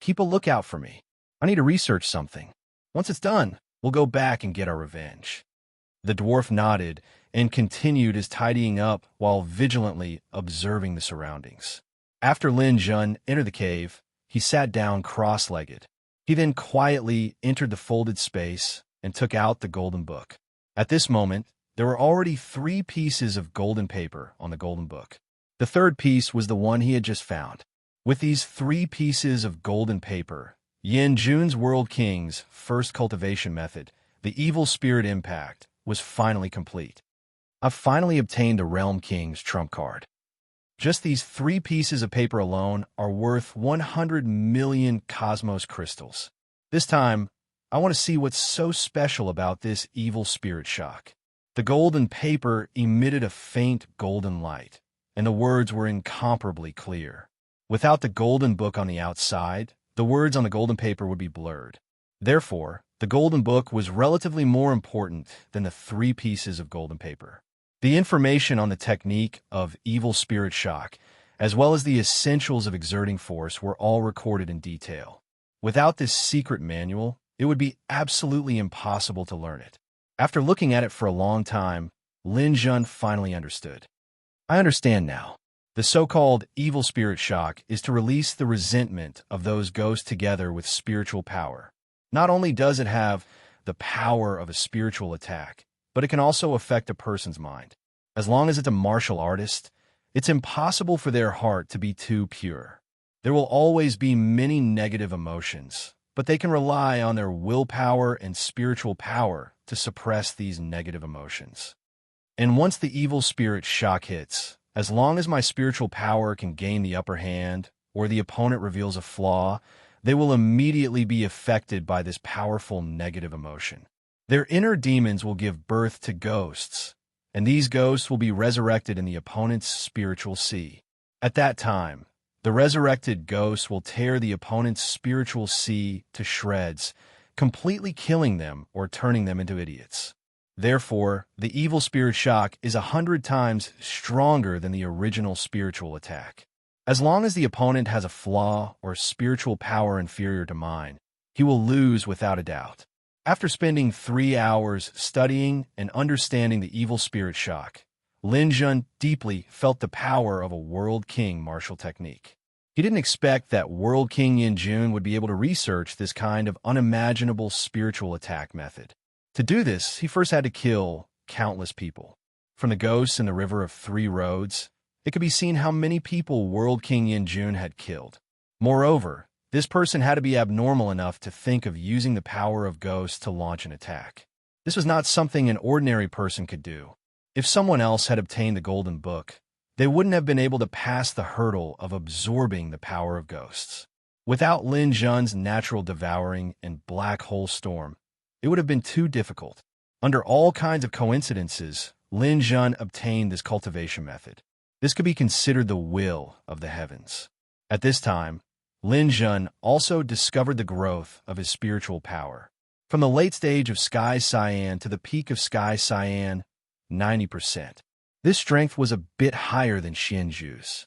"Keep a lookout for me. I need to research something. Once it's done, we'll go back and get our revenge." The dwarf nodded and continued his tidying up while vigilantly observing the surroundings. After Lin Jun entered the cave, he sat down cross-legged. He then quietly entered the folded space and took out the golden book. At this moment, there were already 3 pieces of golden paper on the golden book. The third piece was the one he had just found. With these 3 pieces of golden paper, Yin Jun's World King's first cultivation method, the Evil Spirit Impact, was finally complete. I've finally obtained the Realm King's trump card. Just these 3 pieces of paper alone are worth 100 million cosmos crystals. This time, I want to see what's so special about this evil spirit shock. The golden paper emitted a faint golden light, and the words were incomparably clear. Without the golden book on the outside, the words on the golden paper would be blurred. Therefore, the golden book was relatively more important than the 3 pieces of golden paper. The information on the technique of evil spirit shock, as well as the essentials of exerting force, were all recorded in detail. Without this secret manual, it would be absolutely impossible to learn it. After looking at it for a long time, Lin Jun finally understood. I understand now. The so-called evil spirit shock is to release the resentment of those ghosts together with spiritual power. Not only does it have the power of a spiritual attack, but it can also affect a person's mind. As long as it's a martial artist, it's impossible for their heart to be too pure. There will always be many negative emotions, but they can rely on their willpower and spiritual power to suppress these negative emotions. And once the evil spirit shock hits, as long as my spiritual power can gain the upper hand, or the opponent reveals a flaw, they will immediately be affected by this powerful negative emotion. Their inner demons will give birth to ghosts, and these ghosts will be resurrected in the opponent's spiritual sea. At that time, the resurrected ghosts will tear the opponent's spiritual sea to shreds, completely killing them or turning them into idiots. Therefore, the evil spirit shock is 100 times stronger than the original spiritual attack. As long as the opponent has a flaw or spiritual power inferior to mine, he will lose without a doubt. After spending 3 hours studying and understanding the evil spirit shock, Lin Jun deeply felt the power of a World King martial technique. He didn't expect that World King Yin Jun would be able to research this kind of unimaginable spiritual attack method. To do this, he first had to kill countless people. From the ghosts in the River of 3 Roads, it could be seen how many people World King Yin Jun had killed. Moreover, this person had to be abnormal enough to think of using the power of ghosts to launch an attack. This was not something an ordinary person could do. If someone else had obtained the Golden Book, they wouldn't have been able to pass the hurdle of absorbing the power of ghosts. Without Lin Jun's natural devouring and black hole storm, it would have been too difficult. Under all kinds of coincidences, Lin Jun obtained this cultivation method. This could be considered the will of the heavens. At this time, Lin Jun also discovered the growth of his spiritual power. From the late stage of Sky Cyan to the peak of Sky Cyan, 90%. This strength was a bit higher than Xianju's.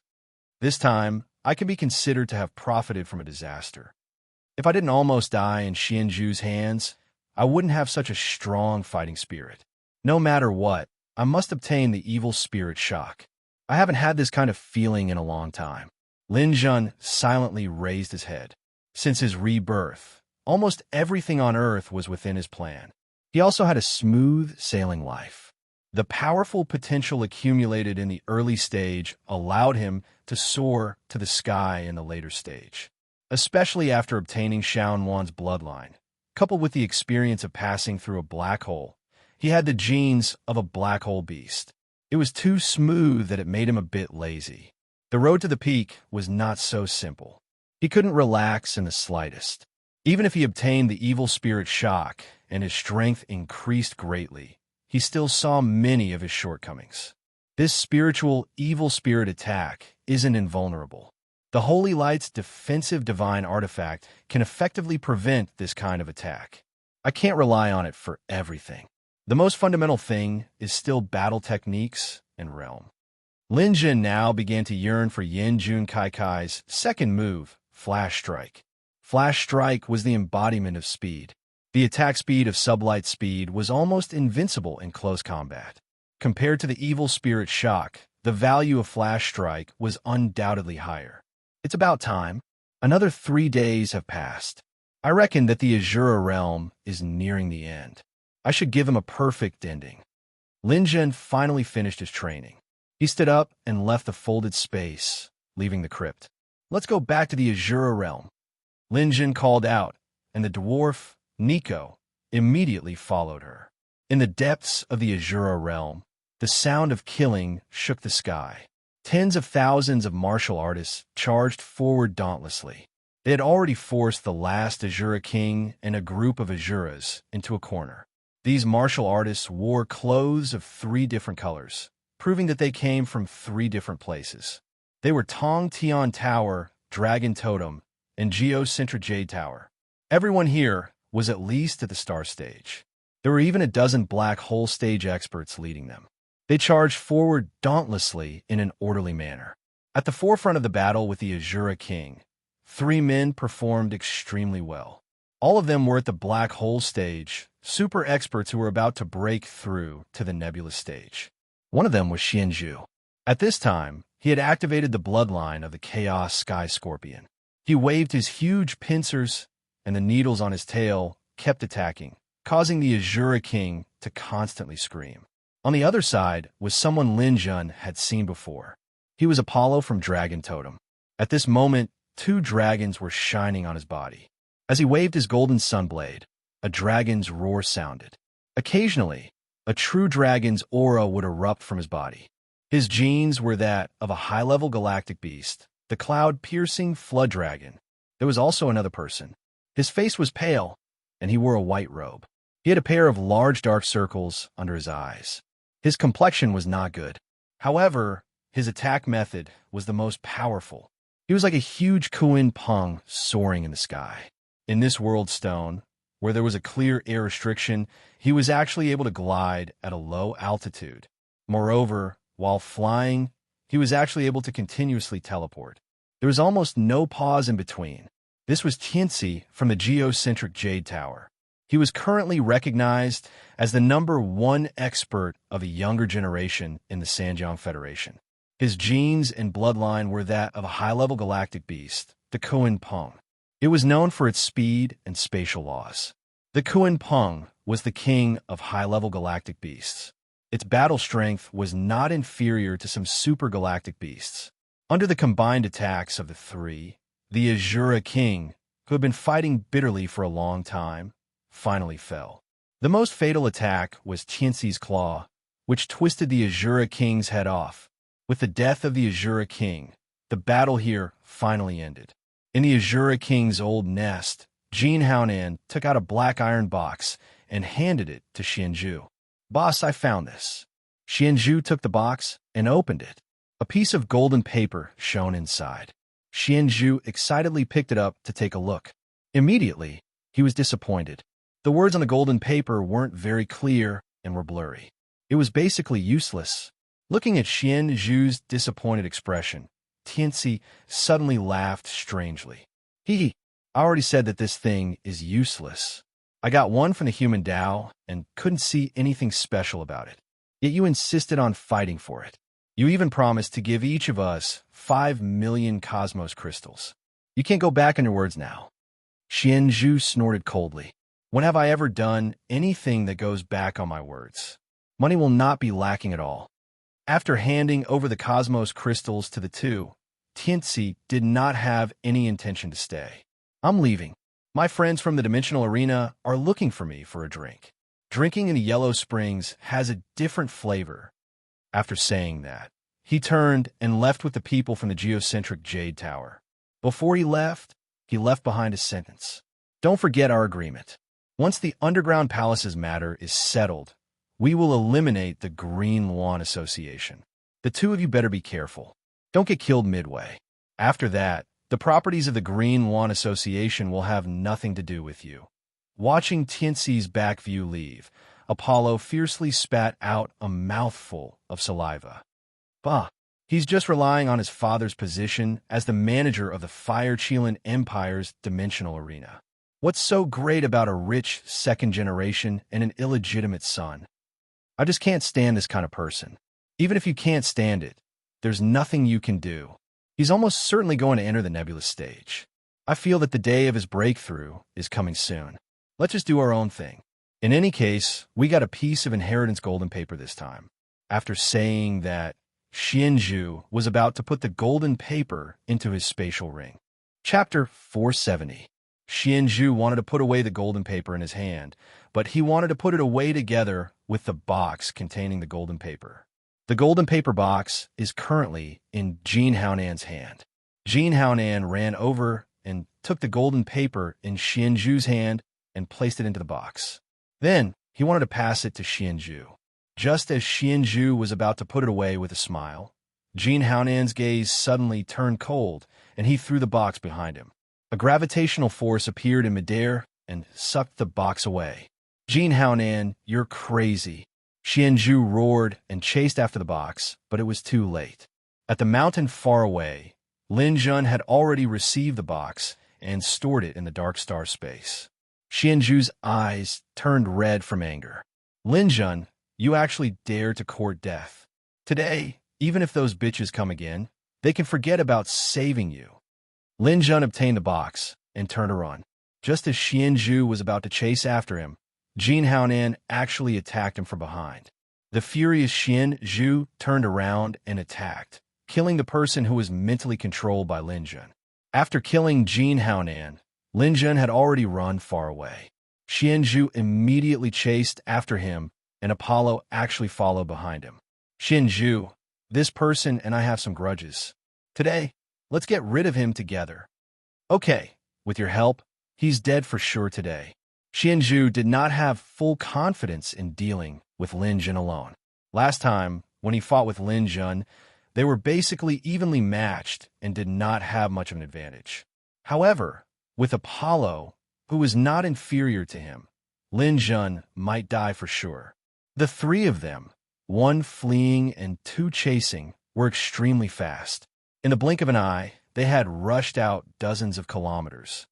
This time, I can be considered to have profited from a disaster. If I didn't almost die in Xianju's hands, I wouldn't have such a strong fighting spirit. No matter what, I must obtain the evil spirit shock. I haven't had this kind of feeling in a long time. Lin Jun silently raised his head. Since his rebirth, almost everything on Earth was within his plan. He also had a smooth sailing life. The powerful potential accumulated in the early stage allowed him to soar to the sky in the later stage. Especially after obtaining Shaowan's bloodline, coupled with the experience of passing through a black hole, he had the genes of a black hole beast. It was too smooth that it made him a bit lazy. The road to the peak was not so simple. He couldn't relax in the slightest. Even if he obtained the evil spirit shock and his strength increased greatly, he still saw many of his shortcomings. This spiritual evil spirit attack isn't invulnerable. The Holy Light's defensive divine artifact can effectively prevent this kind of attack. I can't rely on it for everything. The most fundamental thing is still battle techniques and realm. Lin Jun now began to yearn for Yin Jun Kai's second move, Flash Strike. Flash Strike was the embodiment of speed. The attack speed of sublight speed was almost invincible in close combat. Compared to the evil spirit shock, the value of Flash Strike was undoubtedly higher. It's about time. Another 3 days have passed. I reckon that the Azura realm is nearing the end. I should give him a perfect ending. Lin Jun finally finished his training. He stood up and left the folded space, leaving the crypt. Let's go back to the Azura realm. Lin Jun called out, and the dwarf, Nico, immediately followed her. In the depths of the Azura realm, the sound of killing shook the sky. Tens of thousands of martial artists charged forward dauntlessly. They had already forced the last Azura king and a group of Azuras into a corner. These martial artists wore clothes of 3 different colors, proving that they came from 3 different places. They were Tong Tian Tower, Dragon Totem, and Geocentric Jade Tower. Everyone here was at least at the star stage. There were even a dozen black hole stage experts leading them. They charged forward dauntlessly in an orderly manner. At the forefront of the battle with the Azura king, 3 men performed extremely well. All of them were at the black hole stage, super experts who were about to break through to the nebulous stage. One of them was Xianzhu. At this time, he had activated the bloodline of the Chaos Sky Scorpion. He waved his huge pincers, and the needles on his tail kept attacking, causing the Azura king to constantly scream. On the other side was someone Lin Jun had seen before. He was Apollo from Dragon Totem. At this moment, 2 dragons were shining on his body. As he waved his golden sunblade, a dragon's roar sounded. Occasionally, a true dragon's aura would erupt from his body. His genes were that of a high-level galactic beast, the cloud-piercing flood dragon. There was also another person. His face was pale, and he wore a white robe. He had a pair of large dark circles under his eyes. His complexion was not good. However, his attack method was the most powerful. He was like a huge Kuin Peng soaring in the sky. In this world stone, where there was a clear air restriction, he was actually able to glide at a low altitude. Moreover, while flying, he was actually able to continuously teleport. There was almost no pause in between. This was Tianxi from the Geocentric Jade Tower. He was currently recognized as the #1 expert of a younger generation in the Sanjiang Federation. His genes and bloodline were that of a high-level galactic beast, the Kuin Peng. It was known for its speed and spatial laws. The Kuin Peng was the king of high-level galactic beasts. Its battle strength was not inferior to some super-galactic beasts. Under the combined attacks of the 3, the Azura king, who had been fighting bitterly for a long time, finally fell. The most fatal attack was Tianxi's claw, which twisted the Azura king's head off. With the death of the Azura king, the battle here finally ended. In the Azura king's old nest, Jin Haonan took out a black iron box and handed it to Xianzhu. "Boss, I found this." Xianzhu took the box and opened it. A piece of golden paper shone inside. Xianzhu excitedly picked it up to take a look. Immediately, he was disappointed. The words on the golden paper weren't very clear and were blurry. It was basically useless. Looking at Xianzhu's disappointed expression, Tianxi suddenly laughed strangely. I already said that this thing is useless. I got one from the human Tao and couldn't see anything special about it. Yet you insisted on fighting for it. You even promised to give each of us 5 million cosmos crystals. You can't go back on your words now." Xianzhu snorted coldly. "When have I ever done anything that goes back on my words? Money will not be lacking at all." After handing over the cosmos crystals to the 2, Tianxi did not have any intention to stay. "I'm leaving. My friends from the Dimensional Arena are looking for me for a drink. Drinking in the Yellow Springs has a different flavor." After saying that, he turned and left with the people from the Geocentric Jade Tower. Before he left behind a sentence. "Don't forget our agreement. Once the underground palace's matter is settled, we will eliminate the Green Lawn Association. The 2 of you better be careful. Don't get killed midway. After that, the properties of the Green Lawn Association will have nothing to do with you." Watching Tianxi's back view leave, Apollo fiercely spat out a mouthful of saliva. Bah, he's just relying on his father's position as the manager of the Fire Chelan Empire's dimensional arena. What's so great about a rich second generation and an illegitimate son? I just can't stand this kind of person. Even if you can't stand it, there's nothing you can do. He's almost certainly going to enter the nebulous stage. I feel that the day of his breakthrough is coming soon. Let's just do our own thing. In any case, we got a piece of inheritance golden paper this time. After saying that, Xianzhu was about to put the golden paper into his spatial ring. Chapter 470. Xianzhu wanted to put away the golden paper in his hand, but he wanted to put it away together with the box containing the golden paper. The golden paper box is currently in Jin Haonan's hand. Jin Haonan ran over and took the golden paper in Xianzhu's hand and placed it into the box. Then, he wanted to pass it to Xianzhu. Just as Xianzhu was about to put it away with a smile, Jin Haonan's gaze suddenly turned cold, and he threw the box behind him. A gravitational force appeared in midair and sucked the box away. Jin Haonan, you're crazy. Xianzhu roared and chased after the box, but it was too late. At the mountain far away, Lin Jun had already received the box and stored it in the dark star space. Xianzhu's eyes turned red from anger. Lin Jun, you actually dare to court death. Today, even if those bitches come again, they can forget about saving you. Lin Jun obtained the box and turned to run. Just as Xianzhu was about to chase after him, Jin Haonan actually attacked him from behind. The furious Xianzhu turned around and attacked, killing the person who was mentally controlled by Lin Jun. After killing Jin Haonan, Lin Jun had already run far away. Xianzhu immediately chased after him, and Apollo actually followed behind him. Xianzhu, this person and I have some grudges. Today, let's get rid of him together. Okay, with your help, he's dead for sure today. Xianzhu did not have full confidence in dealing with Lin Jun alone. Last time, when he fought with Lin Jun, they were basically evenly matched and did not have much of an advantage. However, with Apollo, who was not inferior to him, Lin Jun might die for sure. The three of them, one fleeing and two chasing, were extremely fast. In the blink of an eye, they had rushed out dozens of kilometers.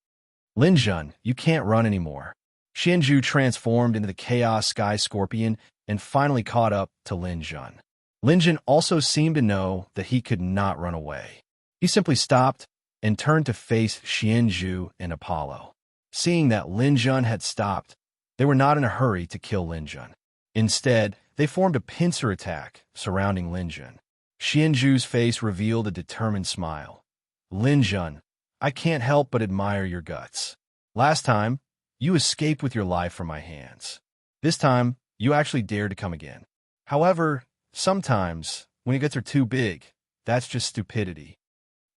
Lin Jun, you can't run anymore. Xianzhu transformed into the Chaos Sky Scorpion and finally caught up to Lin Jun. Lin Jun also seemed to know that he could not run away. He simply stopped and turned to face Xianzhu and Apollo. Seeing that Lin Jun had stopped, they were not in a hurry to kill Lin Jun. Instead, they formed a pincer attack surrounding Lin Jun. Xianzhu's face revealed a determined smile. Lin Jun, I can't help but admire your guts. Last time, you escaped with your life from my hands. This time, you actually dared to come again. However, sometimes, when your guts are too big, that's just stupidity.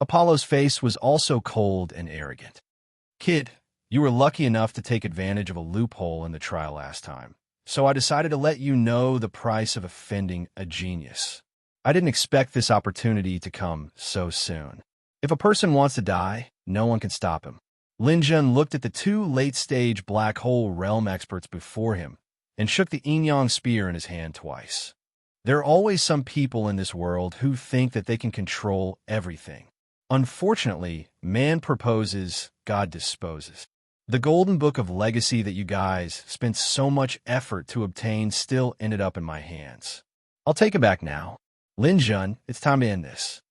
Apollo's face was also cold and arrogant. Kid, you were lucky enough to take advantage of a loophole in the trial last time, so I decided to let you know the price of offending a genius. I didn't expect this opportunity to come so soon. If a person wants to die, no one can stop him. Lin Jun looked at the two late-stage black hole realm experts before him and shook the yin-yang spear in his hand twice. There are always some people in this world who think that they can control everything. Unfortunately, man proposes, God disposes. The golden book of legacy that you guys spent so much effort to obtain still ended up in my hands. I'll take it back now. Lin Jun, it's time to end this.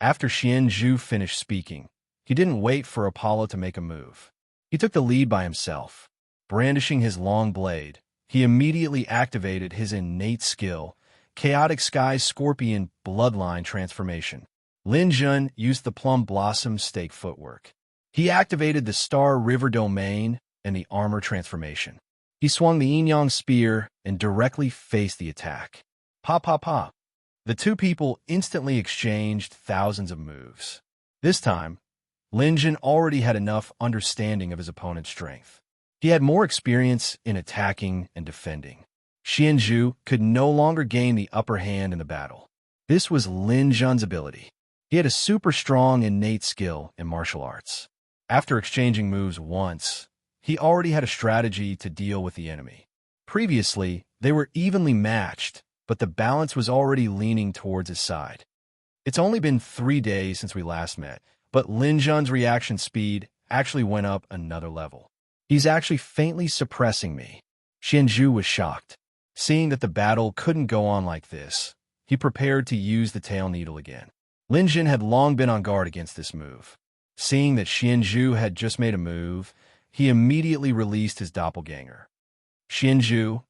After Xianzhu finished speaking, he didn't wait for Apollo to make a move. He took the lead by himself. Brandishing his long blade, he immediately activated his innate skill, Chaotic Sky Scorpion Bloodline Transformation. Lin Jun used the Plum Blossom Stake footwork. He activated the Star River Domain and the Armor Transformation. He swung the yin-yang spear and directly faced the attack. Pa pa pa. The two people instantly exchanged thousands of moves. This time, Lin Jun already had enough understanding of his opponent's strength. He had more experience in attacking and defending. Xianzhu could no longer gain the upper hand in the battle. This was Lin Jun's ability. He had a super strong innate skill in martial arts. After exchanging moves once, he already had a strategy to deal with the enemy. Previously, they were evenly matched, but the balance was already leaning towards his side. It's only been 3 days since we last met, but Lin Jun's reaction speed actually went up another level. He's actually faintly suppressing me. Xianzhu was shocked. Seeing that the battle couldn't go on like this, he prepared to use the tail needle again. Lin Jun had long been on guard against this move. Seeing that Xianzhu had just made a move, he immediately released his doppelganger. Xianzhu,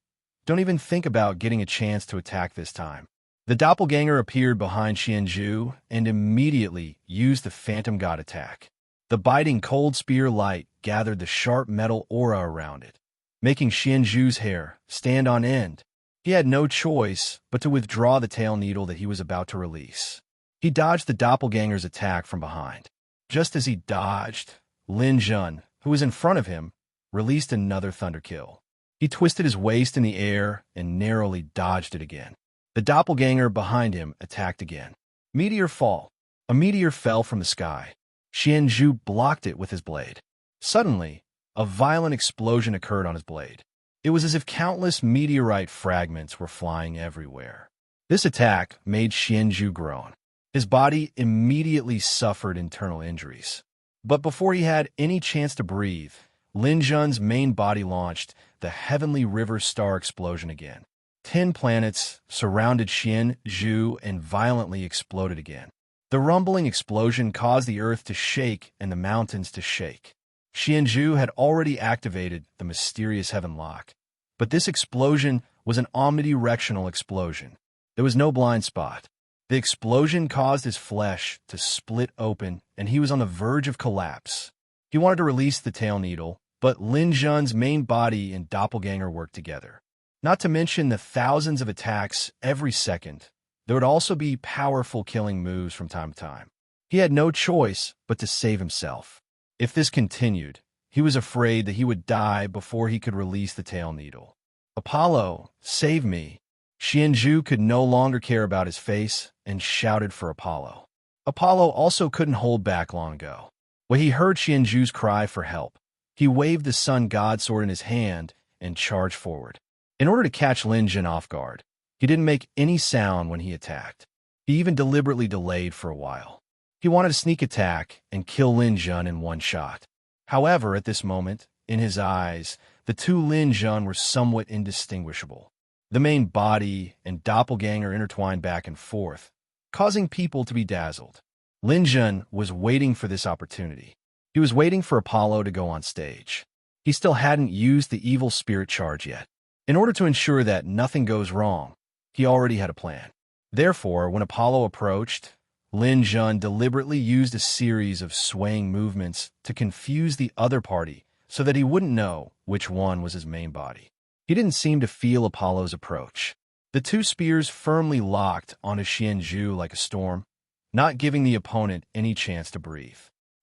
don't even think about getting a chance to attack this time. The doppelganger appeared behind Xianzhu and immediately used the Phantom God attack. The biting cold spear light gathered the sharp metal aura around it, making Xianzhu's hair stand on end. He had no choice but to withdraw the tail needle that he was about to release. He dodged the doppelganger's attack from behind. Just as he dodged, Lin Jun, who was in front of him, released another thunder kill. He twisted his waist in the air and narrowly dodged it again. The doppelganger behind him attacked again. Meteor fall. A meteor fell from the sky. Xianzhu blocked it with his blade. Suddenly, a violent explosion occurred on his blade. It was as if countless meteorite fragments were flying everywhere. This attack made Xianzhu groan. His body immediately suffered internal injuries. But before he had any chance to breathe, Lin Jun's main body launched the heavenly river star explosion again. 10 planets surrounded Xianzhu and violently exploded again. The rumbling explosion caused the earth to shake and the mountains to shake. Xianzhu had already activated the mysterious heaven lock, but this explosion was an omnidirectional explosion. There was no blind spot. The explosion caused his flesh to split open, and he was on the verge of collapse. He wanted to release the tail needle, but Lin Jun's main body and doppelganger worked together. Not to mention the thousands of attacks every second. There would also be powerful killing moves from time to time. He had no choice but to save himself. If this continued, he was afraid that he would die before he could release the tail needle. "Apollo, save me!" Xianzhu could no longer care about his face and shouted for Apollo. Apollo also couldn't hold back long ago. When he heard Xianzhu's cry for help, he waved the sun god sword in his hand and charged forward. In order to catch Lin Jun off guard, he didn't make any sound when he attacked. He even deliberately delayed for a while. He wanted to sneak attack and kill Lin Jun in one shot. However, at this moment, in his eyes, the two Lin Jun were somewhat indistinguishable. The main body and doppelganger intertwined back and forth, causing people to be dazzled. Lin Jun was waiting for this opportunity. He was waiting for Apollo to go on stage. He still hadn't used the evil spirit charge yet. In order to ensure that nothing goes wrong, he already had a plan. Therefore, when Apollo approached, Lin Jun deliberately used a series of swaying movements to confuse the other party so that he wouldn't know which one was his main body. He didn't seem to feel Apollo's approach. The two spears firmly locked onto Xianzhu like a storm, not giving the opponent any chance to breathe.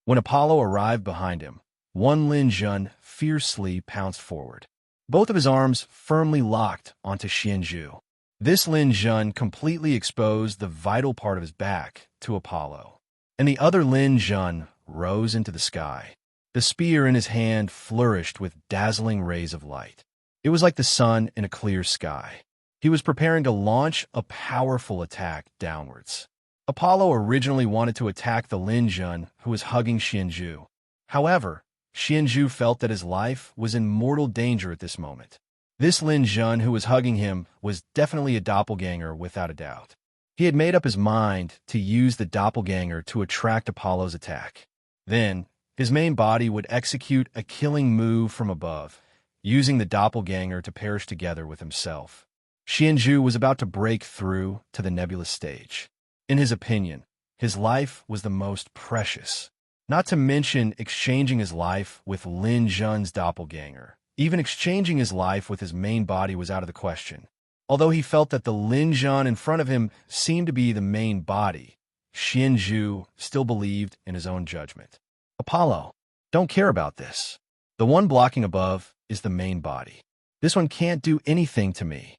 When Apollo arrived behind him, one Lin Jun fiercely pounced forward. Both of his arms firmly locked onto Xianzhu. This Lin Jun completely exposed the vital part of his back to Apollo, and the other Lin Jun rose into the sky. The spear in his hand flourished with dazzling rays of light. It was like the sun in a clear sky. He was preparing to launch a powerful attack downwards. Apollo originally wanted to attack the Lin Jun who was hugging Xianzhu. However, Xianzhu felt that his life was in mortal danger at this moment. This Lin Jun who was hugging him was definitely a doppelganger without a doubt. He had made up his mind to use the doppelganger to attract Apollo's attack. Then, his main body would execute a killing move from above, using the doppelganger to perish together with himself. Xianzhu was about to break through to the nebulous stage. In his opinion, his life was the most precious. Not to mention exchanging his life with Lin Jun's doppelganger. Even exchanging his life with his main body was out of the question. Although he felt that the Lin Jun in front of him seemed to be the main body, Xianzhu still believed in his own judgment. Apollo, don't care about this. The one blocking above is the main body. This one can't do anything to me.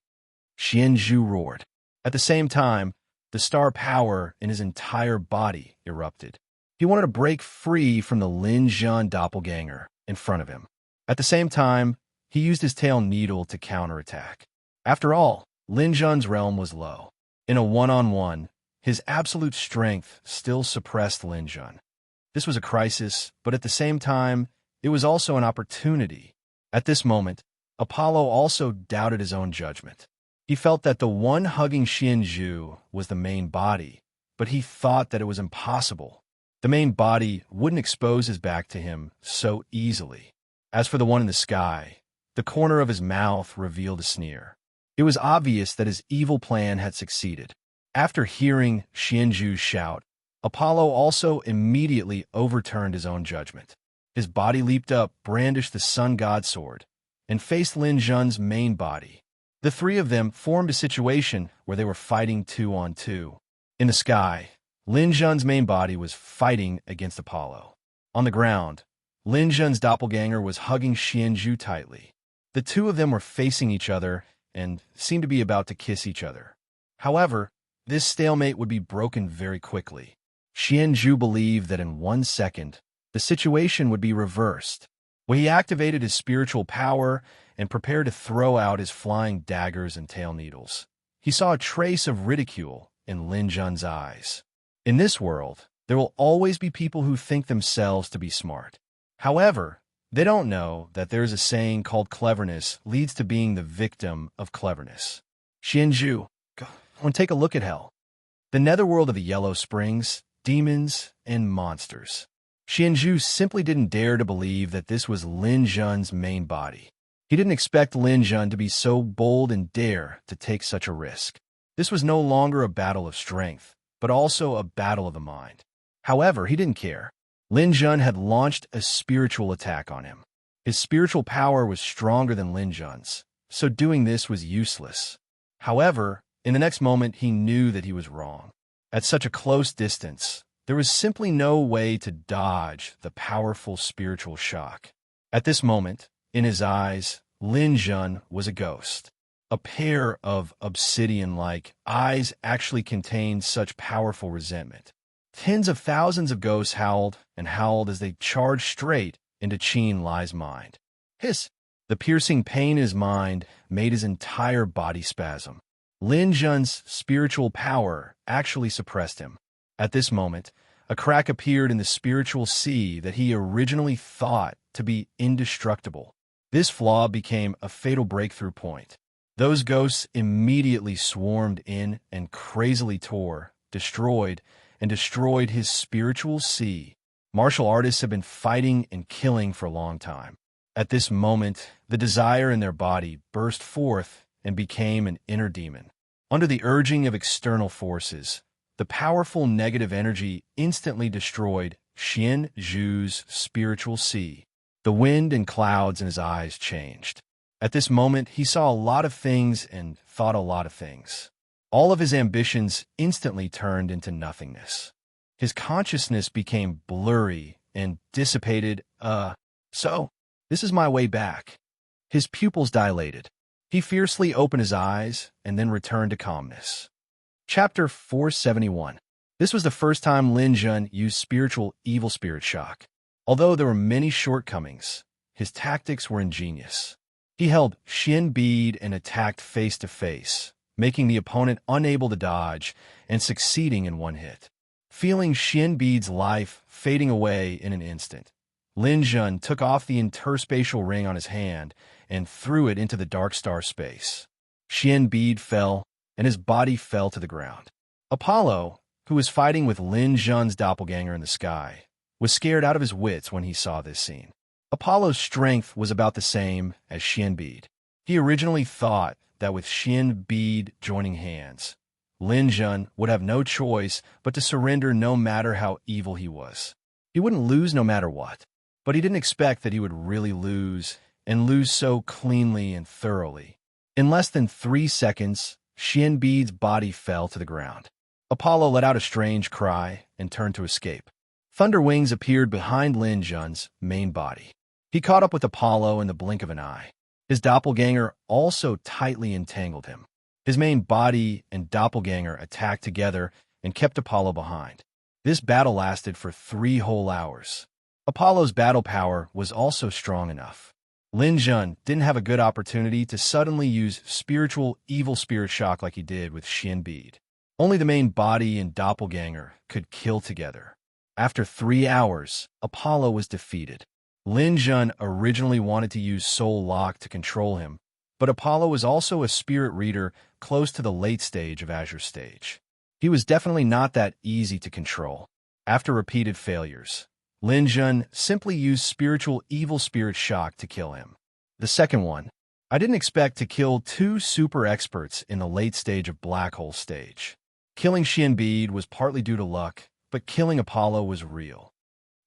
Xianzhu roared. At the same time, the star power in his entire body erupted. He wanted to break free from the Lin Jun doppelganger in front of him. At the same time, he used his tail needle to counterattack. After all, Lin Jun's realm was low. In a one-on-one, his absolute strength still suppressed Lin Jun. This was a crisis, but at the same time, it was also an opportunity. At this moment, Apollo also doubted his own judgment. He felt that the one hugging Xianzhu was the main body, but he thought that it was impossible. The main body wouldn't expose his back to him so easily. As for the one in the sky, the corner of his mouth revealed a sneer. It was obvious that his evil plan had succeeded. After hearing Xianzhu's shout, Apollo also immediately overturned his own judgment. His body leaped up, brandished the sun god sword, and faced Lin Jun's main body. The three of them formed a situation where they were fighting 2-on-2. In the sky, Lin Jun's main body was fighting against Apollo. On the ground, Lin Jun's doppelganger was hugging Xianzhu tightly. The two of them were facing each other and seemed to be about to kiss each other. However, this stalemate would be broken very quickly. Xianzhu believed that in 1 second, the situation would be reversed. When he activated his spiritual power and prepared to throw out his flying daggers and tail needles, he saw a trace of ridicule in Lin Jun's eyes. In this world, there will always be people who think themselves to be smart. However, they don't know that there is a saying called cleverness leads to being the victim of cleverness. Xianzhu, go and take a look at hell. The netherworld of the Yellow Springs, demons, and monsters. Xianzhu simply didn't dare to believe that this was Lin Jun's main body. He didn't expect Lin Jun to be so bold and dare to take such a risk. This was no longer a battle of strength, but also a battle of the mind. However, he didn't care. Lin Jun had launched a spiritual attack on him. His spiritual power was stronger than Lin Jun's, so doing this was useless. However, in the next moment, he knew that he was wrong. At such a close distance, there was simply no way to dodge the powerful spiritual shock. At this moment, in his eyes, Lin Jun was a ghost. A pair of obsidian-like eyes actually contained such powerful resentment. Tens of thousands of ghosts howled and howled as they charged straight into Qin Lai's mind. Hiss! The piercing pain in his mind made his entire body spasm. Lin Jun's spiritual power actually suppressed him. At this moment, a crack appeared in the spiritual sea that he originally thought to be indestructible. This flaw became a fatal breakthrough point. Those ghosts immediately swarmed in and crazily tore, destroyed his spiritual sea. Martial artists have been fighting and killing for a long time. At this moment, the desire in their body burst forth and became an inner demon. Under the urging of external forces, the powerful negative energy instantly destroyed Xianzhu's spiritual sea. The wind and clouds in his eyes changed. At this moment, he saw a lot of things and thought a lot of things. All of his ambitions instantly turned into nothingness. His consciousness became blurry and dissipated. So, this is my way back. His pupils dilated. He fiercely opened his eyes and then returned to calmness. Chapter 471. This was the first time Lin Jun used spiritual evil spirit shock. Although there were many shortcomings, his tactics were ingenious. He held Xian Bead and attacked face to face, making the opponent unable to dodge and succeeding in one hit. Feeling Xian Bead's life fading away in an instant, Lin Jun took off the interspatial ring on his hand and threw it into the dark star space. Xian Bead fell, and his body fell to the ground. Apollo, who was fighting with Lin Jun's doppelganger in the sky, was scared out of his wits when he saw this scene. Apollo's strength was about the same as Xian Bead. He originally thought that with Xian Bead joining hands, Lin Jun would have no choice but to surrender no matter how evil he was. He wouldn't lose no matter what, but he didn't expect that he would really lose, and lose so cleanly and thoroughly. In less than 3 seconds, Xian Bead's body fell to the ground. Apollo let out a strange cry and turned to escape. Thunder wings appeared behind Lin Jun's main body. He caught up with Apollo in the blink of an eye. His doppelganger also tightly entangled him. His main body and doppelganger attacked together and kept Apollo behind. This battle lasted for 3 whole hours. Apollo's battle power was also strong enough. Lin Jun didn't have a good opportunity to suddenly use spiritual evil spirit shock like he did with Xian Bead. Only the main body and doppelganger could kill together. After 3 hours, Apollo was defeated. Lin Jun originally wanted to use Soul Lock to control him, but Apollo was also a spirit reader close to the late stage of Azure Stage. He was definitely not that easy to control. After repeated failures, Lin Jun simply used spiritual evil spirit shock to kill him. The second one, I didn't expect to kill 2 super experts in the late stage of Black Hole Stage. Killing Xian Bead was partly due to luck, but killing Apollo was real.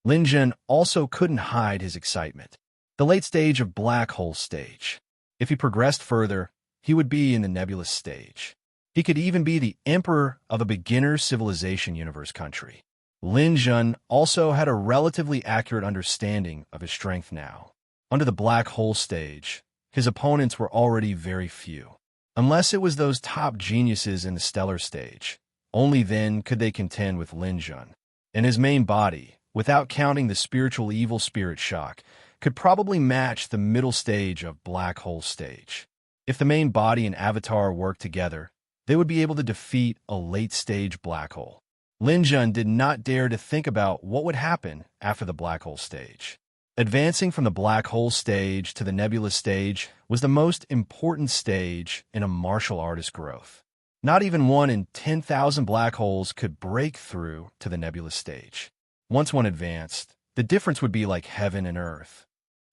Lin Jun also couldn't hide his excitement. The late stage of Black Hole Stage. If he progressed further, he would be in the nebulous stage. He could even be the emperor of a beginner civilization universe country. Lin Jun also had a relatively accurate understanding of his strength now. Under the black hole stage, his opponents were already very few. Unless it was those top geniuses in the stellar stage, only then could they contend with Lin Jun. And his main body, without counting the spiritual evil spirit shock, could probably match the middle stage of black hole stage. If the main body and avatar worked together, they would be able to defeat a late-stage black hole. Lin Jun did not dare to think about what would happen after the black hole stage. Advancing from the black hole stage to the nebula stage was the most important stage in a martial artist's growth. Not even 1 in 10,000 black holes could break through to the nebula stage. Once one advanced, the difference would be like heaven and earth.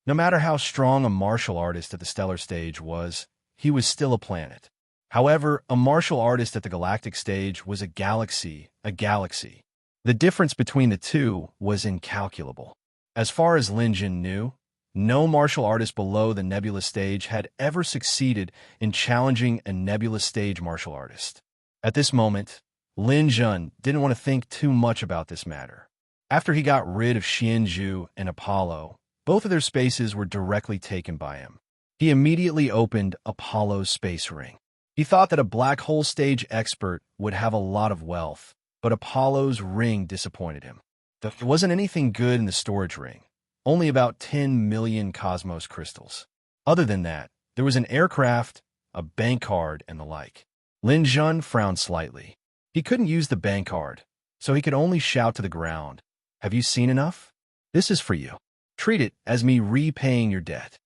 No matter how strong a martial artist at the stellar stage was, he was still a planet. However, a martial artist at the galactic stage was a galaxy. The difference between the two was incalculable. As far as Lin Jun knew, no martial artist below the nebula stage had ever succeeded in challenging a nebula stage martial artist. At this moment, Lin Jun didn't want to think too much about this matter. After he got rid of Xianzhu and Apollo, both of their spaces were directly taken by him. He immediately opened Apollo's space ring. He thought that a black hole stage expert would have a lot of wealth, but Apollo's ring disappointed him. There wasn't anything good in the storage ring, only about 10 million cosmos crystals. Other than that, there was an aircraft, a bank card, and the like. Lin Jun frowned slightly. He couldn't use the bank card, so he could only shout to the ground, "Have you seen enough? This is for you. Treat it as me repaying your debt."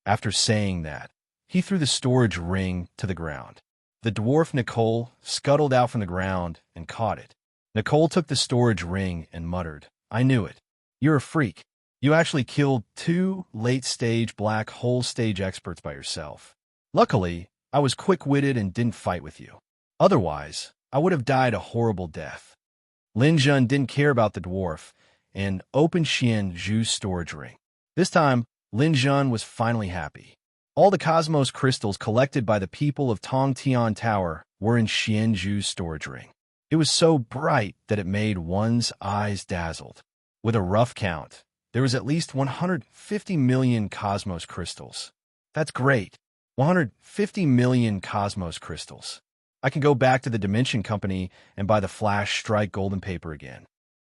After saying that, he threw the storage ring to the ground. The dwarf Nicole scuttled out from the ground and caught it. Nicole took the storage ring and muttered, "I knew it. You're a freak. You actually killed 2 late-stage black hole stage experts by yourself. Luckily, I was quick-witted and didn't fight with you. Otherwise, I would have died a horrible death." Lin Jun didn't care about the dwarf and opened Xianzhu's storage ring. This time, Lin Jun was finally happy. All the cosmos crystals collected by the people of Tongtian Tower were in Xianzhu's storage ring. It was so bright that it made one's eyes dazzled. With a rough count, there was at least 150 million cosmos crystals. That's great. 150 million cosmos crystals. I can go back to the Dimension Company and buy the Flash Strike golden paper again.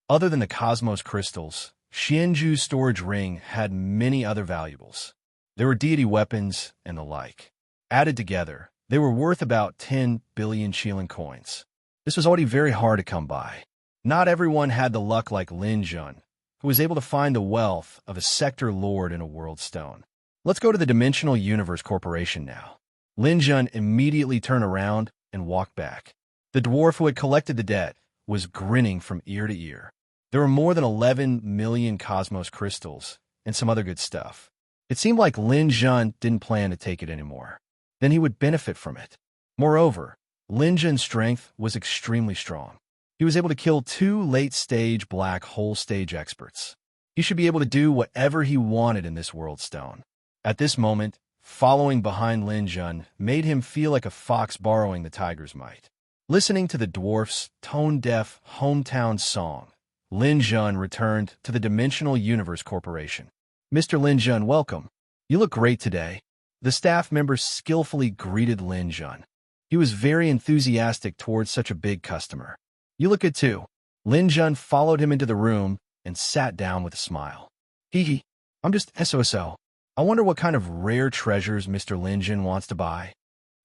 Other than the cosmos crystals, Xianzhu's storage ring had many other valuables. There were deity weapons and the like. Added together, they were worth about 10 billion shilling coins. This was already very hard to come by. Not everyone had the luck like Lin Jun, who was able to find the wealth of a sector lord in a world stone. Let's go to the Dimensional Universe Corporation now. Lin Jun immediately turned around and walked back. The dwarf who had collected the debt was grinning from ear to ear. There were more than 11 million cosmos crystals and some other good stuff. It seemed like Lin Jun didn't plan to take it anymore. Then he would benefit from it. Moreover, Lin Jun's strength was extremely strong. He was able to kill 2 late-stage black hole stage experts. He should be able to do whatever he wanted in this world stone. At this moment, following behind Lin Jun made him feel like a fox borrowing the tiger's might. Listening to the dwarf's tone-deaf hometown song, Lin Jun returned to the Dimensional Universe Corporation. "Mr. Lin Jun, welcome. You look great today." The staff member skillfully greeted Lin Jun. He was very enthusiastic towards such a big customer. "You look good too." Lin Jun followed him into the room and sat down with a smile. "Hee, I'm just SOSO. I wonder what kind of rare treasures Mr. Lin Jun wants to buy."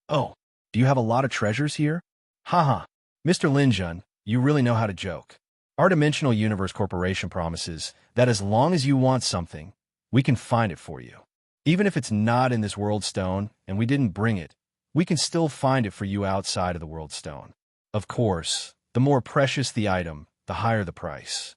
"Oh, do you have a lot of treasures here?" "Haha, Mr. Lin Jun, you really know how to joke. Our Dimensional Universe Corporation promises that as long as you want something, we can find it for you. Even if it's not in this world stone and we didn't bring it, we can still find it for you outside of the world stone. Of course, the more precious the item, the higher the price."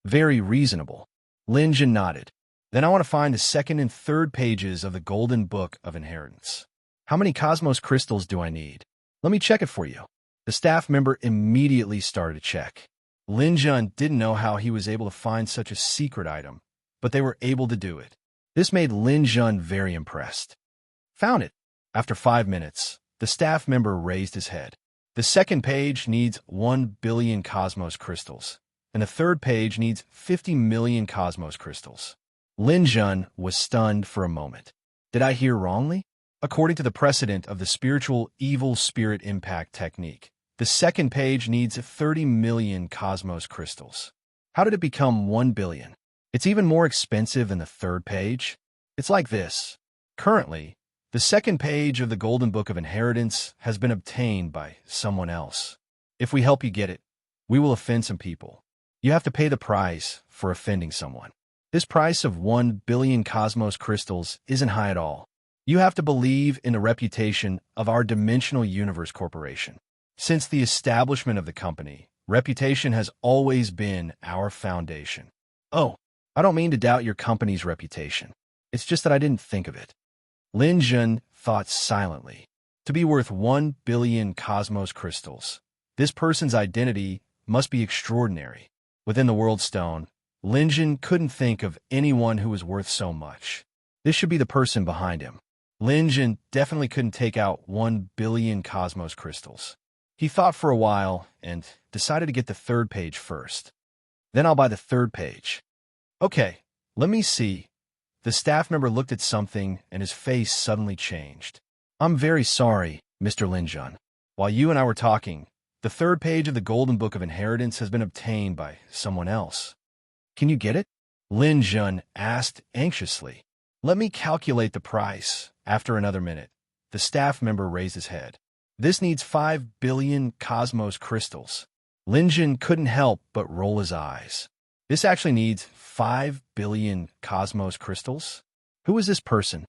"Very reasonable." Lin Jun nodded. "Then I want to find the 2nd and 3rd pages of the Golden Book of Inheritance. How many cosmos crystals do I need? Let me check it for you." The staff member immediately started to check. Lin Jun didn't know how he was able to find such a secret item, but they were able to do it. This made Lin Jun very impressed. "Found it." After 5 minutes, the staff member raised his head. "The 2nd page needs 1 billion cosmos crystals, and the third page needs 50 million cosmos crystals. Lin Jun was stunned for a moment. Did I hear wrongly? According to the precedent of the spiritual evil spirit impact technique, the second page needs 30 million cosmos crystals. How did it become 1 billion? It's even more expensive than the third page. It's like this. Currently, the second page of the Golden Book of Inheritance has been obtained by someone else. If we help you get it, we will offend some people. You have to pay the price for offending someone. This price of 1 billion cosmos crystals isn't high at all. You have to believe in the reputation of our Dimensional Universe Corporation. Since the establishment of the company, reputation has always been our foundation. Oh, I don't mean to doubt your company's reputation. It's just that I didn't think of it. Lin Jun thought silently. To be worth 1 billion cosmos crystals, this person's identity must be extraordinary. Within the World Stone, Lin Jun couldn't think of anyone who was worth so much. This should be the person behind him. Lin Jun definitely couldn't take out 1 billion cosmos crystals. He thought for a while and decided to get the third page first. Then I'll buy the third page. Okay, let me see. The staff member looked at something and his face suddenly changed. I'm very sorry, Mr. Lin Jun. While you and I were talking, the third page of the Golden Book of Inheritance has been obtained by someone else. Can you get it? Lin Jun asked anxiously. Let me calculate the price. After another minute, the staff member raised his head. This needs 5 billion cosmos crystals. Lin Jun couldn't help but roll his eyes. This actually needs 5 billion cosmos crystals? Who is this person?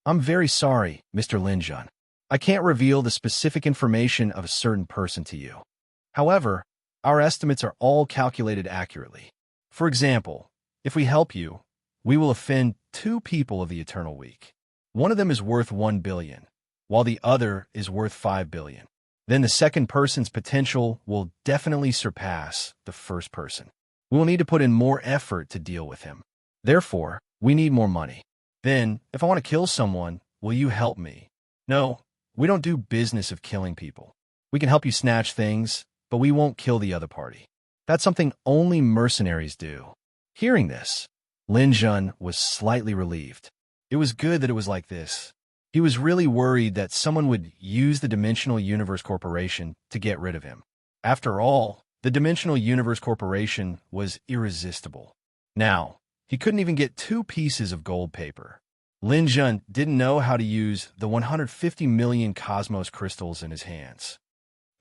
I'm very sorry, Mr. Lin Jun. I can't reveal the specific information of a certain person to you. However, our estimates are all calculated accurately. For example, if we help you, we will offend 2 people of the Eternal Week. One of them is worth 1 billion, while the other is worth 5 billion. Then the second person's potential will definitely surpass the first person. We will need to put in more effort to deal with him. Therefore, we need more money. Then, if I want to kill someone, will you help me? No, we don't do business of killing people. We can help you snatch things, but we won't kill the other party. That's something only mercenaries do. Hearing this, Lin Jun was slightly relieved. It was good that it was like this. He was really worried that someone would use the Dimensional Universe Corporation to get rid of him. After all, the Dimensional Universe Corporation was irresistible. Now, he couldn't even get 2 pieces of gold paper. Lin Jun didn't know how to use the 150 million cosmos crystals in his hands.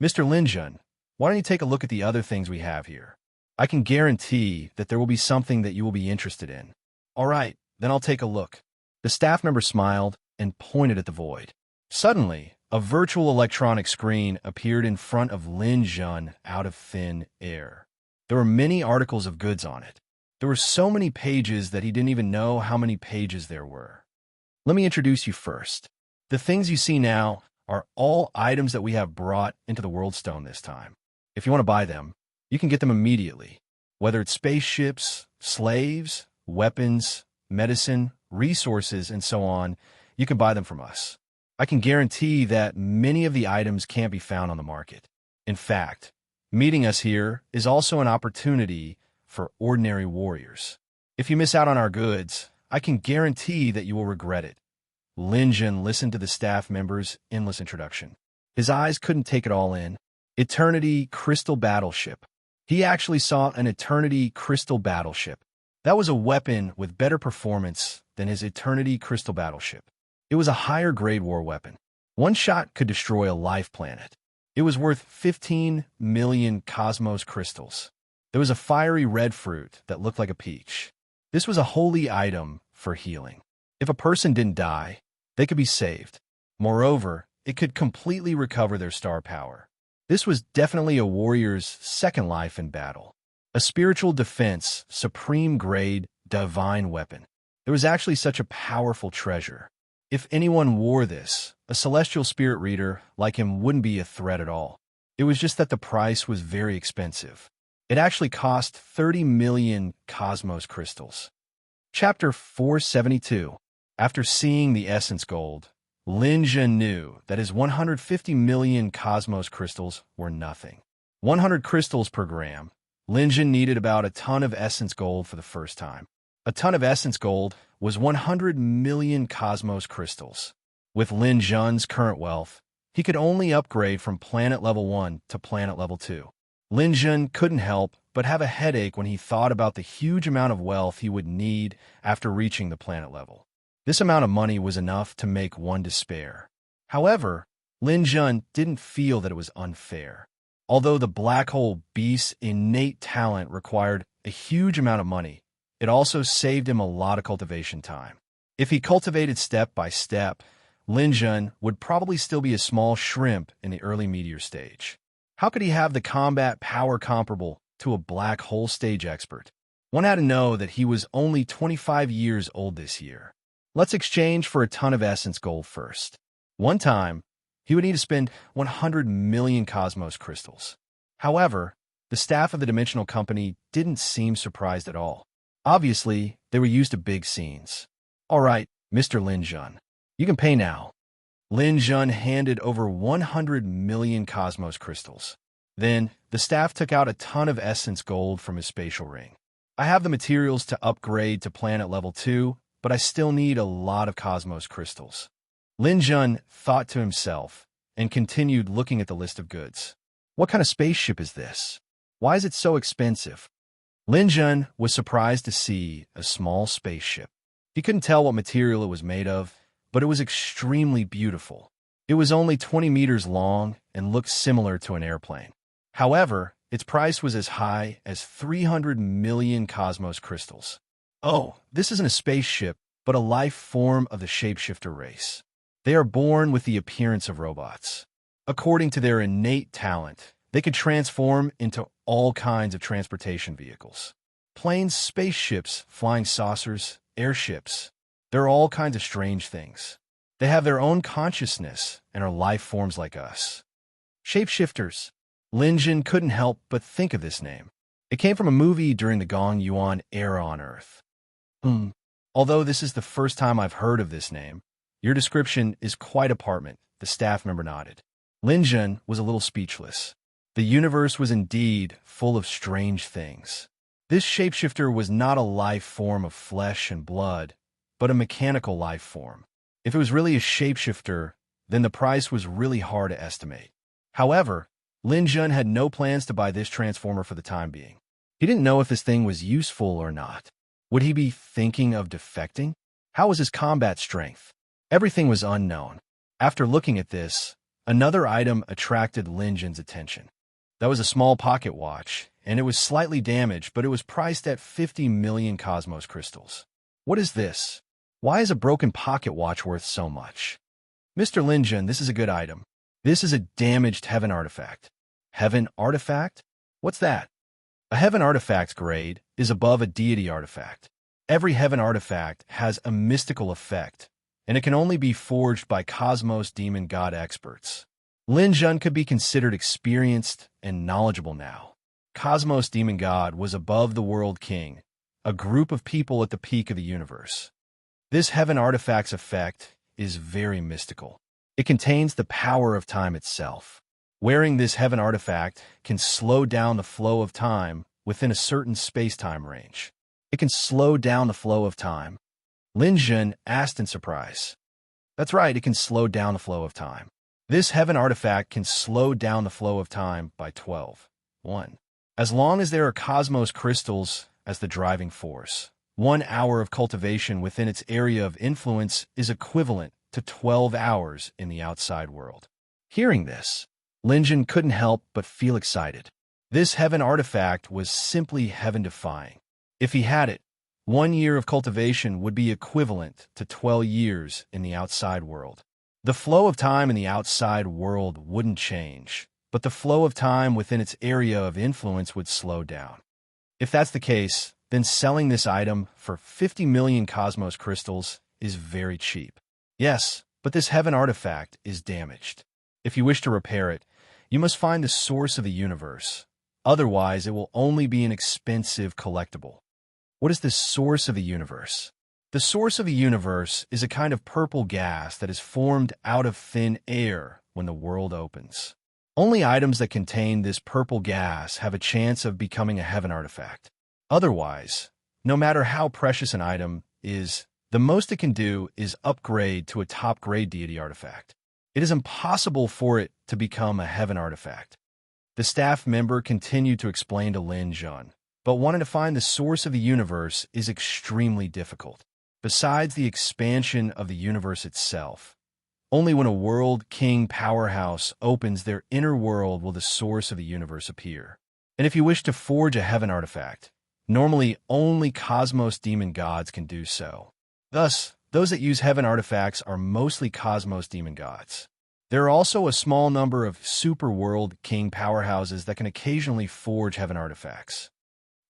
Mr. Lin Jun, why don't you take a look at the other things we have here? I can guarantee that there will be something that you will be interested in. All right, then I'll take a look. The staff member smiled and pointed at the void. Suddenly, a virtual electronic screen appeared in front of Lin Jun out of thin air. There were many articles of goods on it. There were so many pages that he didn't even know how many pages there were. Let me introduce you first. The things you see now are all items that we have brought into the World Stone this time. If you want to buy them, you can get them immediately. Whether it's spaceships, slaves, weapons, medicine, resources, and so on, you can buy them from us. I can guarantee that many of the items can't be found on the market. In fact, meeting us here is also an opportunity for ordinary warriors. If you miss out on our goods, I can guarantee that you will regret it. Lin Jun listened to the staff member's endless introduction. His eyes couldn't take it all in. Eternity Crystal Battleship. He actually saw an Eternity Crystal Battleship. That was a weapon with better performance than his Eternity Crystal Battleship. It was a higher grade war weapon. One shot could destroy a life planet. It was worth 15 million cosmos crystals. There was a fiery red fruit that looked like a peach. This was a holy item for healing. If a person didn't die, they could be saved. Moreover, it could completely recover their star power. This was definitely a warrior's second life in battle. A spiritual defense, supreme grade, divine weapon. There was actually such a powerful treasure. If anyone wore this, a celestial spirit reader like him wouldn't be a threat at all. It was just that the price was very expensive. It actually cost 30 million cosmos crystals. Chapter 472. After seeing the essence gold, Lin Jun knew that his 150 million cosmos crystals were nothing. 100 crystals per gram. Lin Jun needed about a ton of essence gold for the first time. A ton of essence gold was 100 million cosmos crystals. With Lin Jun's current wealth, he could only upgrade from planet level 1 to planet level 2. Lin Jun couldn't help but have a headache when he thought about the huge amount of wealth he would need after reaching the planet level. This amount of money was enough to make one despair. However, Lin Jun didn't feel that it was unfair. Although the black hole beast's innate talent required a huge amount of money, it also saved him a lot of cultivation time. If he cultivated step by step, Lin Jun would probably still be a small shrimp in the early meteor stage. How could he have the combat power comparable to a black hole stage expert? One had to know that he was only 25 years old this year. Let's exchange for a ton of essence gold first. One time, he would need to spend 100 million cosmos crystals. However, the staff of the Dimensional Company didn't seem surprised at all. Obviously, they were used to big scenes. All right, Mr. Lin Jun, you can pay now. Lin Jun handed over 100 million cosmos crystals. Then, the staff took out a ton of essence gold from his spatial ring. I have the materials to upgrade to planet level 2, but I still need a lot of cosmos crystals. Lin Jun thought to himself and continued looking at the list of goods. What kind of spaceship is this? Why is it so expensive? Lin Jun was surprised to see a small spaceship. He couldn't tell what material it was made of, but it was extremely beautiful. It was only 20 meters long and looked similar to an airplane. However, its price was as high as 300 million cosmos crystals. Oh, this isn't a spaceship, but a life form of the shapeshifter race. They are born with the appearance of robots. According to their innate talent, they could transform into all kinds of transportation vehicles. Planes, spaceships, flying saucers, airships. They're all kinds of strange things. They have their own consciousness and are life forms like us. Shapeshifters. Lin Jun couldn't help but think of this name. It came from a movie during the Gong Yuan era on Earth. Although this is the first time I've heard of this name, your description is quite apartment, the staff member nodded. Lin Jun was a little speechless. The universe was indeed full of strange things. This shapeshifter was not a life form of flesh and blood, but a mechanical life form. If it was really a shapeshifter, then the price was really hard to estimate. However, Lin Jun had no plans to buy this transformer for the time being. He didn't know if this thing was useful or not. Would he be thinking of defecting? How was his combat strength? Everything was unknown. After looking at this, another item attracted Lin Jun's attention. That was a small pocket watch, and it was slightly damaged, but it was priced at 50 million cosmos crystals. What is this? Why is a broken pocket watch worth so much? Mr. Lin Jun, this is a good item. This is a damaged heaven artifact. Heaven artifact? What's that? A heaven artifact's grade is above a deity artifact. Every heaven artifact has a mystical effect, and it can only be forged by cosmos demon god experts. Lin Jun could be considered experienced and knowledgeable now. Cosmos demon god was above the world king, a group of people at the peak of the universe. This heaven artifact's effect is very mystical. It contains the power of time itself. Wearing this heaven artifact can slow down the flow of time within a certain space-time range. It can slow down the flow of time. Lin Jun asked in surprise. That's right, it can slow down the flow of time. This heaven artifact can slow down the flow of time by 12:1. As long as there are cosmos crystals as the driving force, 1 hour of cultivation within its area of influence is equivalent to 12 hours in the outside world. Hearing this, Lin Jun couldn't help but feel excited. This heaven artifact was simply heaven-defying. If he had it, 1 year of cultivation would be equivalent to 12 years in the outside world. The flow of time in the outside world wouldn't change, but the flow of time within its area of influence would slow down. If that's the case, then selling this item for 50 million cosmos crystals is very cheap. Yes, but this heaven artifact is damaged. If you wish to repair it, you must find the source of the universe. Otherwise, it will only be an expensive collectible. What is the source of the universe? The source of the universe is a kind of purple gas that is formed out of thin air when the world opens. Only items that contain this purple gas have a chance of becoming a heaven artifact. Otherwise, no matter how precious an item is, the most it can do is upgrade to a top-grade deity artifact. It is impossible for it to become a heaven artifact. The staff member continued to explain to Lin Jun, but wanting to find the source of the universe is extremely difficult. Besides the expansion of the universe itself, only when a world king powerhouse opens their inner world will the source of the universe appear. And if you wish to forge a heaven artifact, normally only cosmos demon gods can do so. Thus, those that use heaven artifacts are mostly cosmos demon gods. There are also a small number of super world king powerhouses that can occasionally forge heaven artifacts.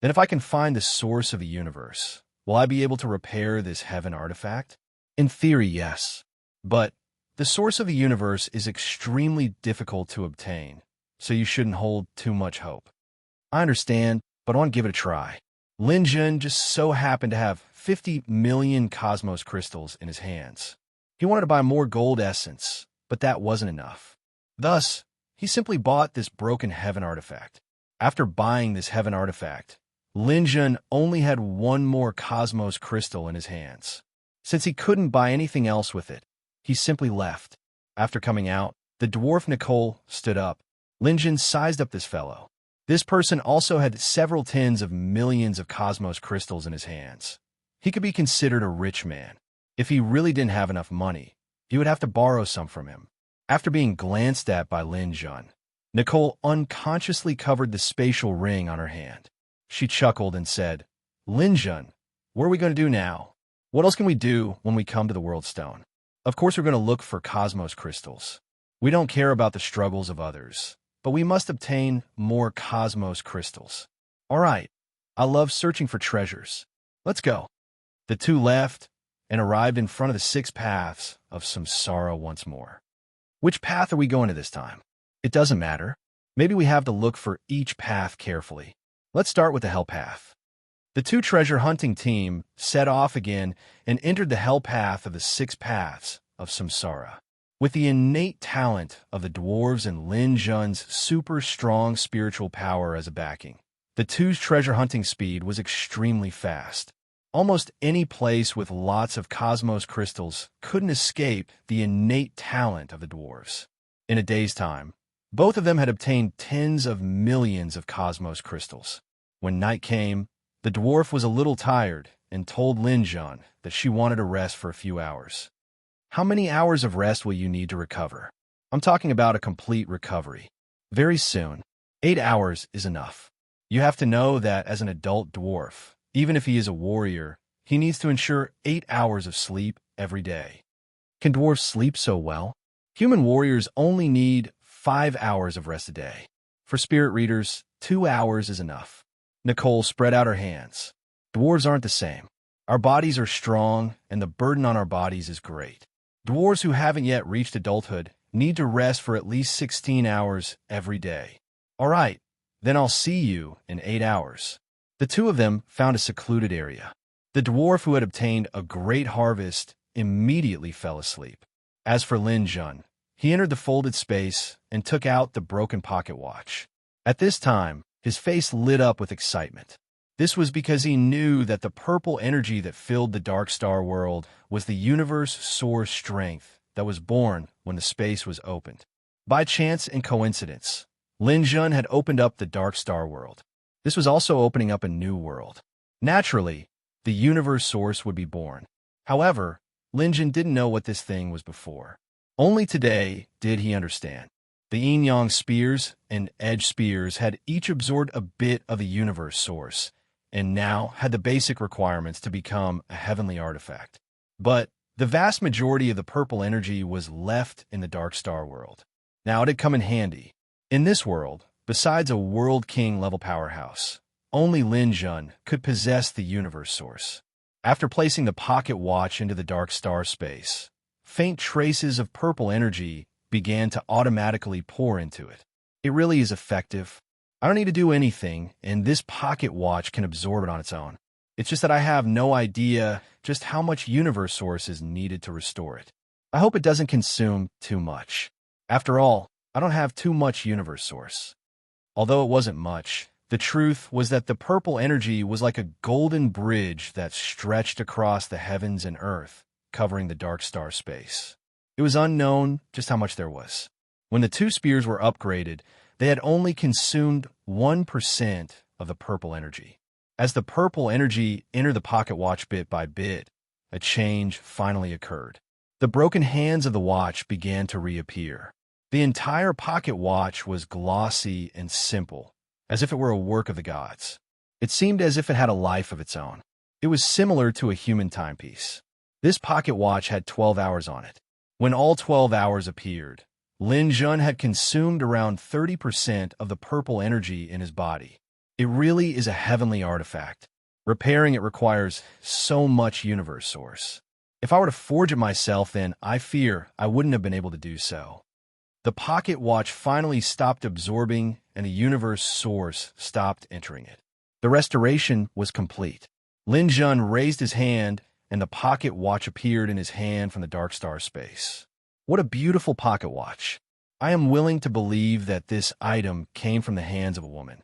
Then if I can find the source of the universe, will I be able to repair this heaven artifact? In theory, yes. But the source of the universe is extremely difficult to obtain, so you shouldn't hold too much hope. I understand, but I want to give it a try. Lin Jun just so happened to have 50 million cosmos crystals in his hands. He wanted to buy more gold essence, but that wasn't enough. Thus, he simply bought this broken heaven artifact. After buying this heaven artifact, Lin Jun only had one more cosmos crystal in his hands. Since he couldn't buy anything else with it, he simply left. After coming out, the dwarf Nicole stood up. Lin Jun sized up this fellow. This person also had several tens of millions of cosmos crystals in his hands. He could be considered a rich man. If he really didn't have enough money, he would have to borrow some from him. After being glanced at by Lin Jun, Nicole unconsciously covered the spatial ring on her hand. She chuckled and said, "Lin Jun, what are we going to do now? What else can we do when we come to the World Stone? Of course we're going to look for cosmos crystals. We don't care about the struggles of others, but we must obtain more cosmos crystals. All right, I love searching for treasures. Let's go." The two left and arrived in front of the 6 paths of samsara once more. Which path are we going to this time? It doesn't matter. Maybe we have to look for each path carefully. Let's start with the hell path. The 2 treasure hunting team set off again and entered the hell path of the 6 paths of samsara. With the innate talent of the dwarves and Lin Jun's super strong spiritual power as a backing, the 2's treasure hunting speed was extremely fast. Almost any place with lots of cosmos crystals couldn't escape the innate talent of the dwarves. In a day's time, both of them had obtained tens of millions of cosmos crystals. When night came, the dwarf was a little tired and told Lin Jun that she wanted to rest for a few hours. How many hours of rest will you need to recover? I'm talking about a complete recovery. Very soon. 8 hours is enough. You have to know that as an adult dwarf, even if he is a warrior, he needs to ensure 8 hours of sleep every day. Can dwarves sleep so well? Human warriors only need 5 hours of rest a day. For spirit readers, 2 hours is enough. Nicole spread out her hands. Dwarves aren't the same. Our bodies are strong, and the burden on our bodies is great. Dwarves who haven't yet reached adulthood need to rest for at least 16 hours every day. All right, then I'll see you in 8 hours. The 2 of them found a secluded area. The dwarf who had obtained a great harvest immediately fell asleep. As for Lin Jun, he entered the folded space and took out the broken pocket watch. At this time, his face lit up with excitement. This was because he knew that the purple energy that filled the Dark Star world was the universe source strength that was born when the space was opened. By chance and coincidence, Lin Jun had opened up the Dark Star world. This was also opening up a new world. Naturally, the universe source would be born. However, Lin Jun didn't know what this thing was before. Only today did he understand. The yin-yang spears and edge spears had each absorbed a bit of the universe source, and now had the basic requirements to become a heavenly artifact. But the vast majority of the purple energy was left in the Dark Star world. Now it had come in handy. In this world, besides a World King level powerhouse, only Lin Jun could possess the universe source. After placing the pocket watch into the Dark Star space, faint traces of purple energy began to automatically pour into it. It really is effective. I don't need to do anything, and this pocket watch can absorb it on its own. It's just that I have no idea just how much universe source is needed to restore it. I hope it doesn't consume too much. After all, I don't have too much universe source. Although it wasn't much, the truth was that the purple energy was like a golden bridge that stretched across the heavens and earth, covering the dark star space. It was unknown just how much there was. When the two spears were upgraded, they had only consumed 1% of the purple energy. As the purple energy entered the pocket watch bit by bit, a change finally occurred. The broken hands of the watch began to reappear. The entire pocket watch was glossy and simple, as if it were a work of the gods. It seemed as if it had a life of its own. It was similar to a human timepiece. This pocket watch had 12 hours on it. When all 12 hours appeared, Lin Jun had consumed around 30% of the purple energy in his body. It really is a heavenly artifact. Repairing it requires so much universe source. If I were to forge it myself, then I fear I wouldn't have been able to do so. The pocket watch finally stopped absorbing, and the universe source stopped entering it. The restoration was complete. Lin Jun raised his hand, and the pocket watch appeared in his hand from the dark star space. What a beautiful pocket watch. I am willing to believe that this item came from the hands of a woman.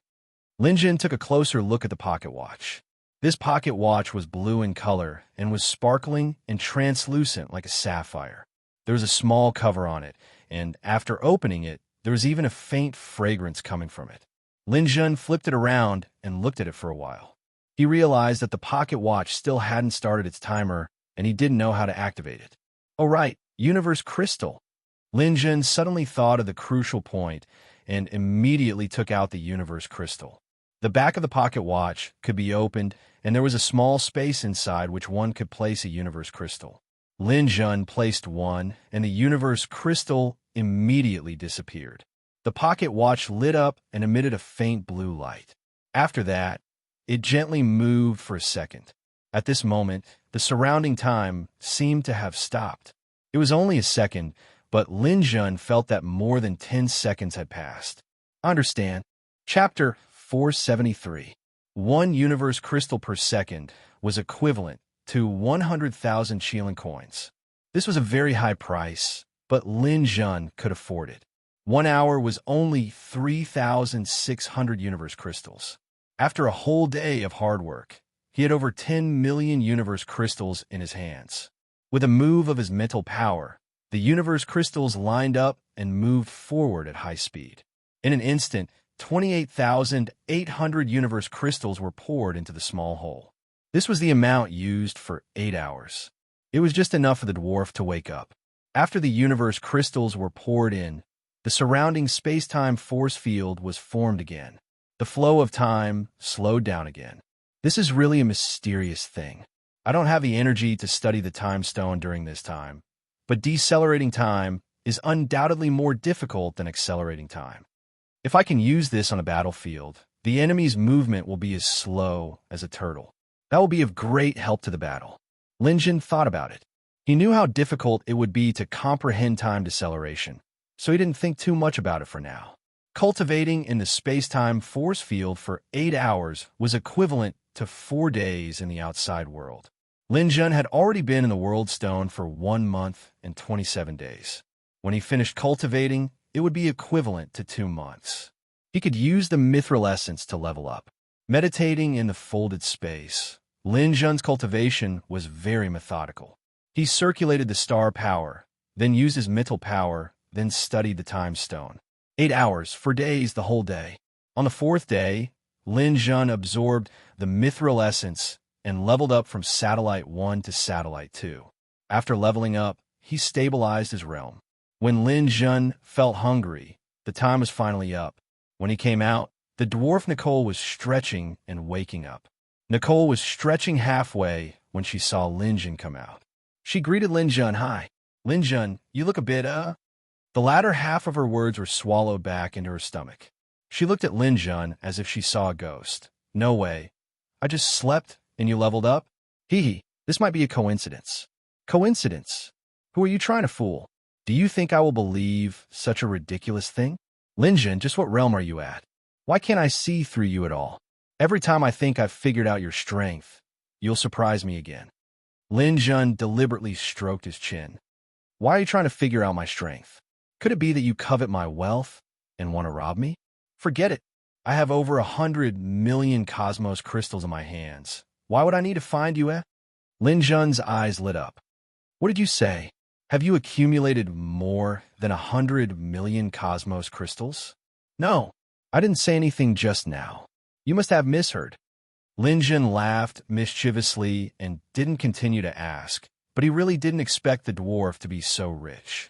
Lin Jun took a closer look at the pocket watch. This pocket watch was blue in color and was sparkling and translucent like a sapphire. There was a small cover on it, and after opening it, there was even a faint fragrance coming from it. Lin Jun flipped it around and looked at it for a while. He realized that the pocket watch still hadn't started its timer, and he didn't know how to activate it. Oh right, universe crystal. Lin Jun suddenly thought of the crucial point and immediately took out the universe crystal. The back of the pocket watch could be opened, and there was a small space inside which one could place a universe crystal. Lin Jun placed one, and the universe crystal immediately disappeared. The pocket watch lit up and emitted a faint blue light. After that, it gently moved for a second. At this moment, the surrounding time seemed to have stopped. It was only a second, but Lin Jun felt that more than 10 seconds had passed. Understand. Chapter 473. 1 universe crystal per second was equivalent to 100,000 shilling coins. This was a very high price, but Lin Jun could afford it. 1 hour was only 3,600 universe crystals. After a whole day of hard work, he had over 10 million universe crystals in his hands. With a move of his mental power, the universe crystals lined up and moved forward at high speed. In an instant, 28,800 universe crystals were poured into the small hole. This was the amount used for 8 hours. It was just enough for the dwarf to wake up. After the universe crystals were poured in, the surrounding space-time force field was formed again. The flow of time slowed down again. This is really a mysterious thing. I don't have the energy to study the time stone during this time, but decelerating time is undoubtedly more difficult than accelerating time. If I can use this on a battlefield, the enemy's movement will be as slow as a turtle. That will be of great help to the battle. Lin Jun thought about it. He knew how difficult it would be to comprehend time deceleration, so he didn't think too much about it for now. Cultivating in the space-time force field for 8 hours was equivalent to 4 days in the outside world. Lin Jun had already been in the World Stone for 1 month and 27 days. When he finished cultivating, it would be equivalent to 2 months. He could use the mithril essence to level up. Meditating in the folded space, Lin Jun's cultivation was very methodical. He circulated the star power, then used his mental power, then studied the time stone. 8 hours, for days, the whole day. On the 4th day, Lin Jun absorbed the mithril essence and leveled up from Satellite 1 to Satellite 2. After leveling up, he stabilized his realm. When Lin Jun felt hungry, the time was finally up. When he came out, the dwarf Nicole was stretching and waking up. Nicole was stretching halfway when she saw Lin Jun come out. She greeted Lin Jun, "Hi. Lin Jun, you look a bit, The latter half of her words were swallowed back into her stomach. She looked at Lin Jun as if she saw a ghost. "No way. I just slept and you leveled up? Hee hee, this might be a coincidence." "Coincidence? Who are you trying to fool? Do you think I will believe such a ridiculous thing? Lin Jun, just what realm are you at? Why can't I see through you at all? Every time I think I've figured out your strength, you'll surprise me again." Lin Jun deliberately stroked his chin. "Why are you trying to figure out my strength? Could it be that you covet my wealth and want to rob me? Forget it. I have over 100 million cosmos crystals in my hands. Why would I need to find you, eh? Lin Jun's eyes lit up. What did you say? Have you accumulated more than 100 million cosmos crystals? No, I didn't say anything just now. You must have misheard. Lin Jun laughed mischievously and didn't continue to ask, but he really didn't expect the dwarf to be so rich.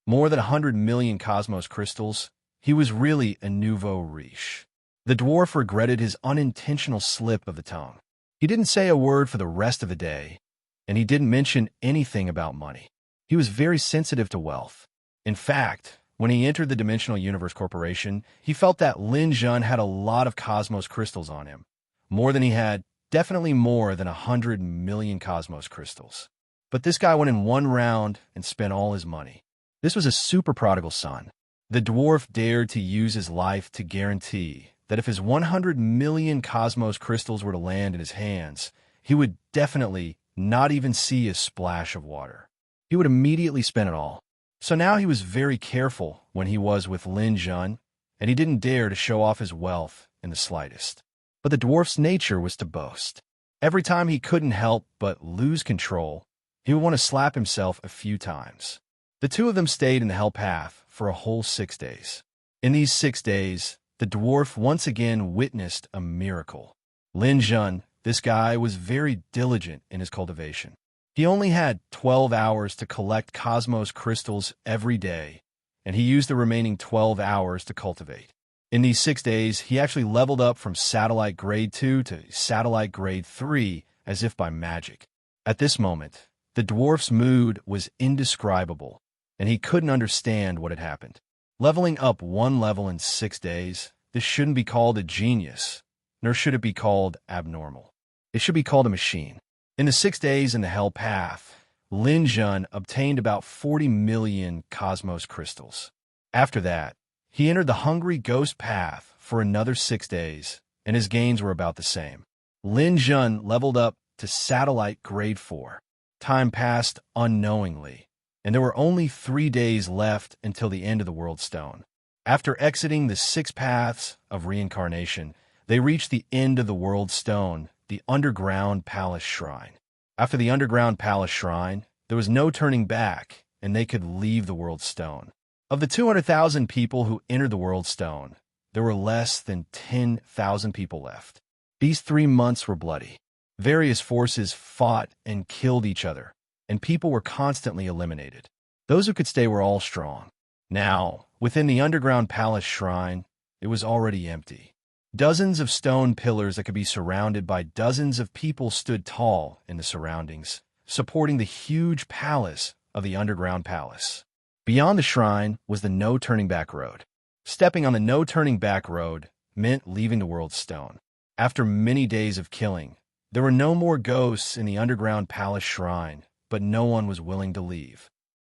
More than 100 million cosmos crystals, he was really a nouveau riche. The dwarf regretted his unintentional slip of the tongue. He didn't say a word for the rest of the day, and he didn't mention anything about money. He was very sensitive to wealth. In fact, when he entered the Dimensional Universe Corporation, he felt that Lin Jun had a lot of cosmos crystals on him. More than he had, definitely more than 100 million cosmos crystals. But this guy went in one round and spent all his money. This was a super prodigal son. The dwarf dared to use his life to guarantee that if his 100 million cosmos crystals were to land in his hands, he would definitely not even see a splash of water. He would immediately spend it all. So now he was very careful when he was with Lin Jun, and he didn't dare to show off his wealth in the slightest. But the dwarf's nature was to boast. Every time he couldn't help but lose control, he would want to slap himself a few times. The two of them stayed in the hell path for a whole 6 days. In these 6 days, the dwarf once again witnessed a miracle. Lin Jun, this guy, was very diligent in his cultivation. He only had 12 hours to collect cosmos crystals every day, and he used the remaining 12 hours to cultivate. In these 6 days, he actually leveled up from satellite grade 2 to satellite grade 3 as if by magic. At this moment, the dwarf's mood was indescribable, and he couldn't understand what had happened. Leveling up one level in 6 days, this shouldn't be called a genius, nor should it be called abnormal. It should be called a machine. In the 6 days in the hell path, Lin Jun obtained about 40 million cosmos crystals. After that, he entered the hungry ghost path for another 6 days, and his gains were about the same. Lin Jun leveled up to satellite grade 4. Time passed unknowingly, and there were only 3 days left until the end of the World Stone. After exiting the 6 paths of reincarnation, they reached the end of the World Stone, the underground palace shrine. After the underground palace shrine, there was no turning back, and they could leave the World Stone. Of the 200,000 people who entered the World Stone, there were less than 10,000 people left. These 3 months were bloody. Various forces fought and killed each other, and people were constantly eliminated. Those who could stay were all strong. Now, within the underground palace shrine, it was already empty. Dozens of stone pillars that could be surrounded by dozens of people stood tall in the surroundings, supporting the huge palace of the underground palace. Beyond the shrine was the no-turning-back road. Stepping on the no-turning-back road meant leaving the World Stone. After many days of killing, there were no more ghosts in the underground palace shrine, but no one was willing to leave.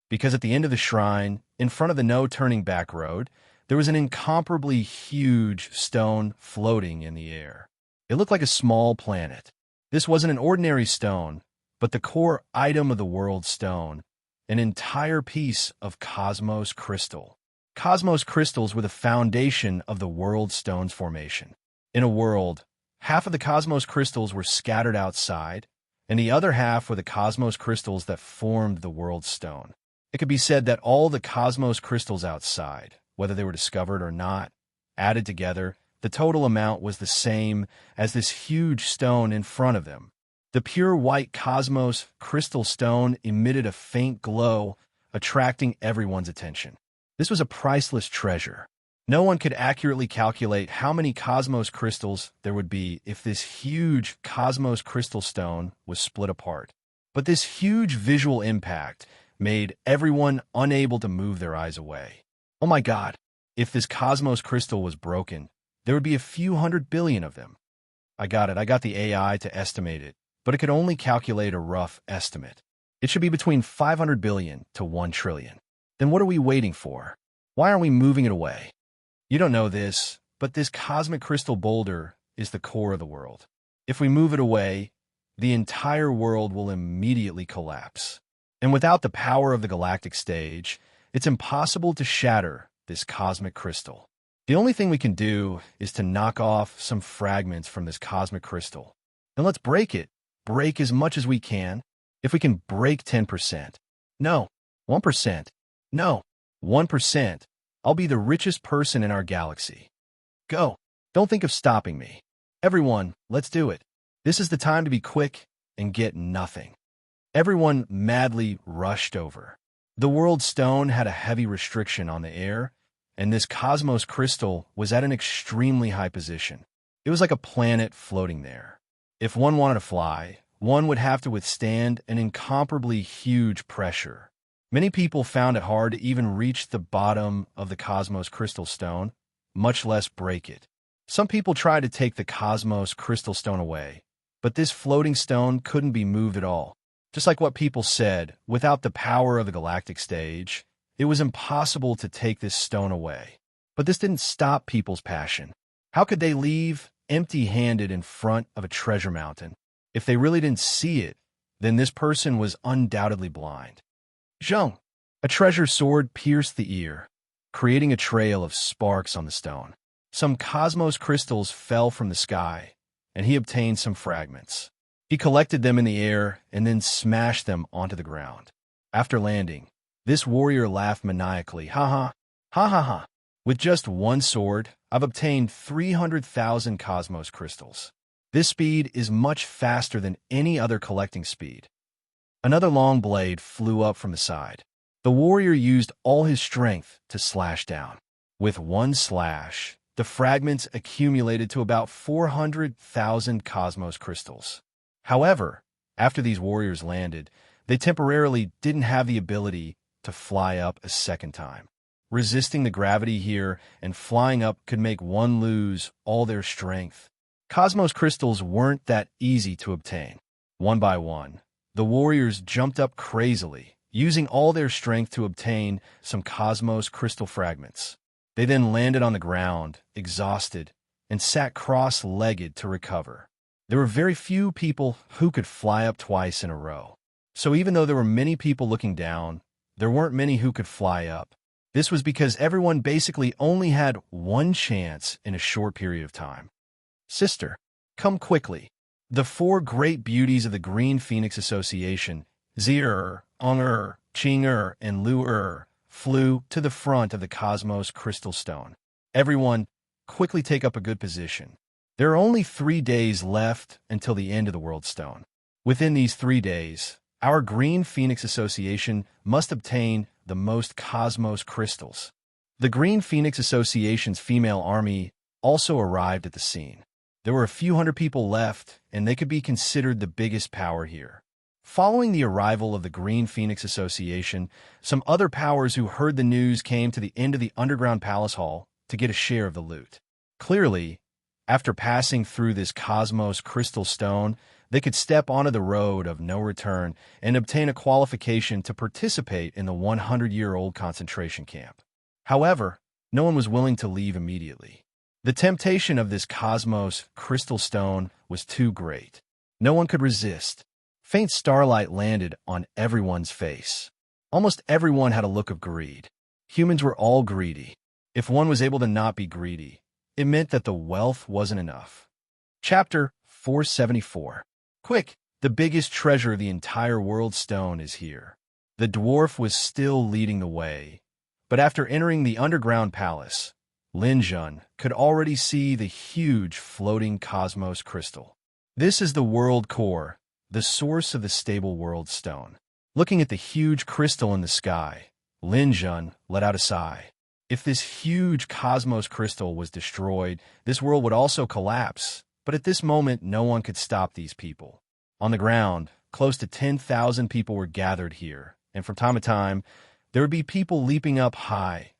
Because at the end of the shrine, in front of the no-turning-back road, there was an incomparably huge stone floating in the air. It looked like a small planet. This wasn't an ordinary stone, but the core item of the World Stone, an entire piece of cosmos crystal. Cosmos crystals were the foundation of the World Stone's formation. In a world, half of the cosmos crystals were scattered outside, and the other half were the cosmos crystals that formed the World Stone. It could be said that all the cosmos crystals outside, whether they were discovered or not, added together, the total amount was the same as this huge stone in front of them. The pure white cosmos crystal stone emitted a faint glow, attracting everyone's attention. This was a priceless treasure. No one could accurately calculate how many cosmos crystals there would be if this huge cosmos crystal stone was split apart. But this huge visual impact made everyone unable to move their eyes away. Oh my God, if this cosmos crystal was broken, there would be a few 100 billion of them. I got it. I got the AI to estimate it, but it could only calculate a rough estimate. It should be between 500 billion to 1 trillion. Then what are we waiting for? Why aren't we moving it away? You don't know this, but this cosmic crystal boulder is the core of the world. If we move it away, the entire world will immediately collapse. And without the power of the galactic stage, It's impossible to shatter this cosmic crystal. The only thing we can do is to knock off some fragments from this cosmic crystal. And let's break it. Break as much as we can. If we can break 10%. No. 1%. No. 1%. I'll be the richest person in our galaxy. Go. Don't think of stopping me. Everyone, let's do it. This is the time to be quick and get nothing. Everyone madly rushed over. The world stone had a heavy restriction on the air, and this cosmos crystal was at an extremely high position. It was like a planet floating there. If one wanted to fly, one would have to withstand an incomparably huge pressure. Many people found it hard to even reach the bottom of the cosmos crystal stone, much less break it. Some people tried to take the cosmos crystal stone away, but this floating stone couldn't be moved at all. Just like what people said, without the power of the galactic stage, it was impossible to take this stone away. But this didn't stop people's passion. How could they leave empty-handed in front of a treasure mountain? If they really didn't see it, then this person was undoubtedly blind. Zheng! A treasure sword pierced the ear, creating a trail of sparks on the stone. Some cosmos crystals fell from the sky, and he obtained some fragments. He collected them in the air and then smashed them onto the ground. After landing, this warrior laughed maniacally. Ha ha, ha ha ha. With just one sword, I've obtained 300,000 cosmos crystals. This speed is much faster than any other collecting speed. Another long blade flew up from the side. The warrior used all his strength to slash down. With one slash, the fragments accumulated to about 400,000 cosmos crystals. However, after these warriors landed, they temporarily didn't have the ability to fly up a second time. Resisting the gravity here and flying up could make one lose all their strength. Cosmos crystals weren't that easy to obtain. One by one, the warriors jumped up crazily, using all their strength to obtain some cosmos crystal fragments. They then landed on the ground, exhausted, and sat cross-legged to recover. There were very few people who could fly up twice in a row. So even though there were many people looking down, there weren't many who could fly up. This was because everyone basically only had one chance in a short period of time. Sister, come quickly. The four great beauties of the Green Phoenix Association, Zir, Ong-er, Ching-er, and Lu-er, flew to the front of the Cosmos Crystal Stone. Everyone, quickly take up a good position. There are only 3 days left until the end of the World Stone. Within these 3 days, our Green Phoenix Association must obtain the most Cosmos Crystals. The Green Phoenix Association's female army also arrived at the scene. There were a few hundred people left, and they could be considered the biggest power here. Following the arrival of the Green Phoenix Association, some other powers who heard the news came to the end of the underground palace hall to get a share of the loot. Clearly, after passing through this Cosmos Crystal Stone, they could step onto the road of no return and obtain a qualification to participate in the 100-year-old concentration camp. However, no one was willing to leave immediately. The temptation of this Cosmos Crystal Stone was too great. No one could resist. Faint starlight landed on everyone's face. Almost everyone had a look of greed. Humans were all greedy. If one was able to not be greedy, it meant that the wealth wasn't enough. Chapter 474. Quick, the biggest treasure of the entire world stone is here. The dwarf was still leading the way, but after entering the underground palace, Lin Jun could already see the huge floating cosmos crystal. This is the world core, the source of the stable world stone. Looking at the huge crystal in the sky, Lin Jun let out a sigh. If this huge cosmos crystal was destroyed, this world would also collapse. But at this moment, no one could stop these people. On the ground, close to 10,000 people were gathered here, and from time to time, there would be people leaping up high,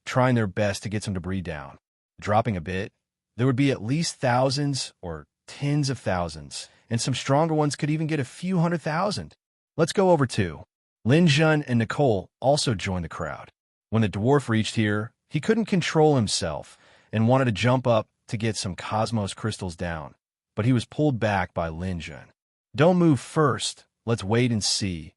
trying their best to get some debris down. Dropping a bit, there would be at least thousands or tens of thousands, and some stronger ones could even get a few 100,000. Let's go over too. Lin Jun and Nicole also joined the crowd. When the dwarf reached here, he couldn't control himself and wanted to jump up to get some cosmos crystals down, but he was pulled back by Lin Jun. Don't move first. Let's wait and see.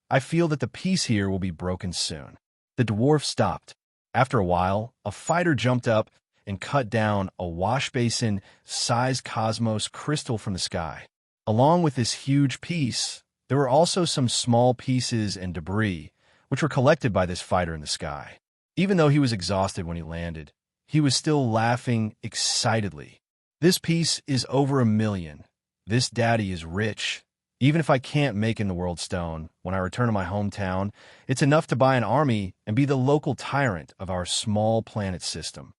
I feel that the peace here will be broken soon. The dwarf stopped. After a while, a fighter jumped up and cut down a wash-basin-sized cosmos crystal from the sky. Along with this huge piece, there were also some small pieces and debris, which were collected by this fighter in the sky. Even though he was exhausted when he landed, he was still laughing excitedly. This piece is over 1,000,000. This daddy is rich. Even if I can't make in the world stone, when I return to my hometown, it's enough to buy an army and be the local tyrant of our small planet system.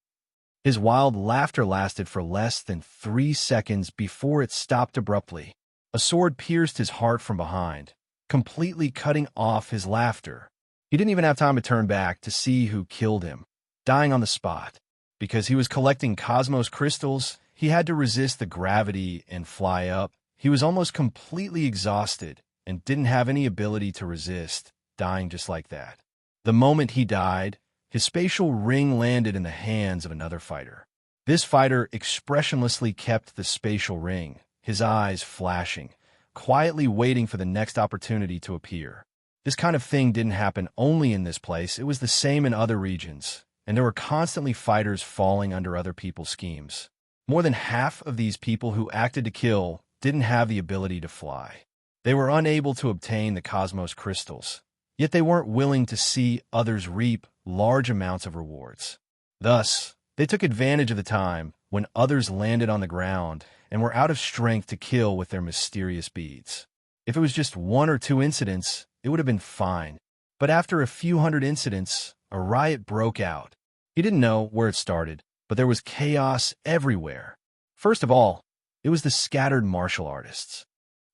His wild laughter lasted for less than 3 seconds before it stopped abruptly. A sword pierced his heart from behind, completely cutting off his laughter. He didn't even have time to turn back to see who killed him, dying on the spot. Because he was collecting cosmos crystals, he had to resist the gravity and fly up. He was almost completely exhausted and didn't have any ability to resist, dying just like that. The moment he died, his spatial ring landed in the hands of another fighter. This fighter expressionlessly kept the spatial ring, his eyes flashing, quietly waiting for the next opportunity to appear. This kind of thing didn't happen only in this place, it was the same in other regions, and there were constantly fighters falling under other people's schemes. More than half of these people who acted to kill didn't have the ability to fly. They were unable to obtain the cosmos crystals, yet they weren't willing to see others reap large amounts of rewards. Thus, they took advantage of the time when others landed on the ground and were out of strength to kill with their mysterious beads. If it was just 1 or 2 incidents, it would have been fine. But after a few hundred incidents, a riot broke out. He didn't know where it started, but there was chaos everywhere. First of all, it was the scattered martial artists.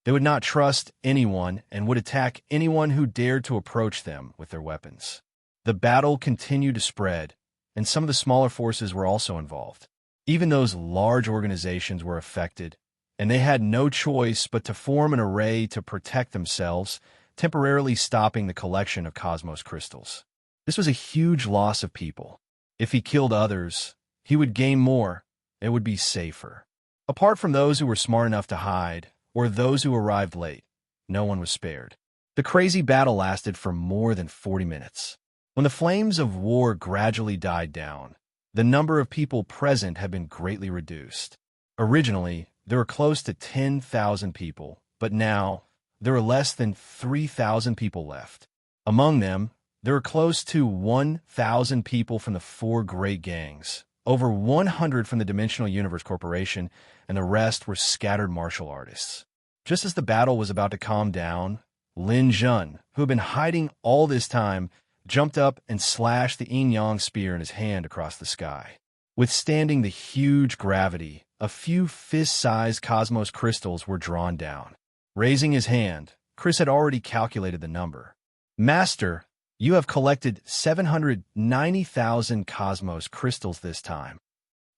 They would not trust anyone and would attack anyone who dared to approach them with their weapons. The battle continued to spread, and some of the smaller forces were also involved. Even those large organizations were affected, and they had no choice but to form an array to protect themselves, temporarily stopping the collection of cosmos crystals. This was a huge loss of people. If he killed others, he would gain more. It would be safer. Apart from those who were smart enough to hide, or those who arrived late, no one was spared. The crazy battle lasted for more than 40 minutes. When the flames of war gradually died down, the number of people present had been greatly reduced. Originally, there were close to 10,000 people, but now there are less than 3,000 people left. Among them, there are close to 1,000 people from the 4 great gangs, over 100 from the Dimensional Universe Corporation, and the rest were scattered martial artists. Just as the battle was about to calm down, Lin Jun, who had been hiding all this time, jumped up and slashed the yin-yang spear in his hand across the sky. Withstanding the huge gravity, a few fist-sized cosmos crystals were drawn down. Raising his hand, Chris had already calculated the number. "Master, you have collected 790,000 cosmos crystals this time."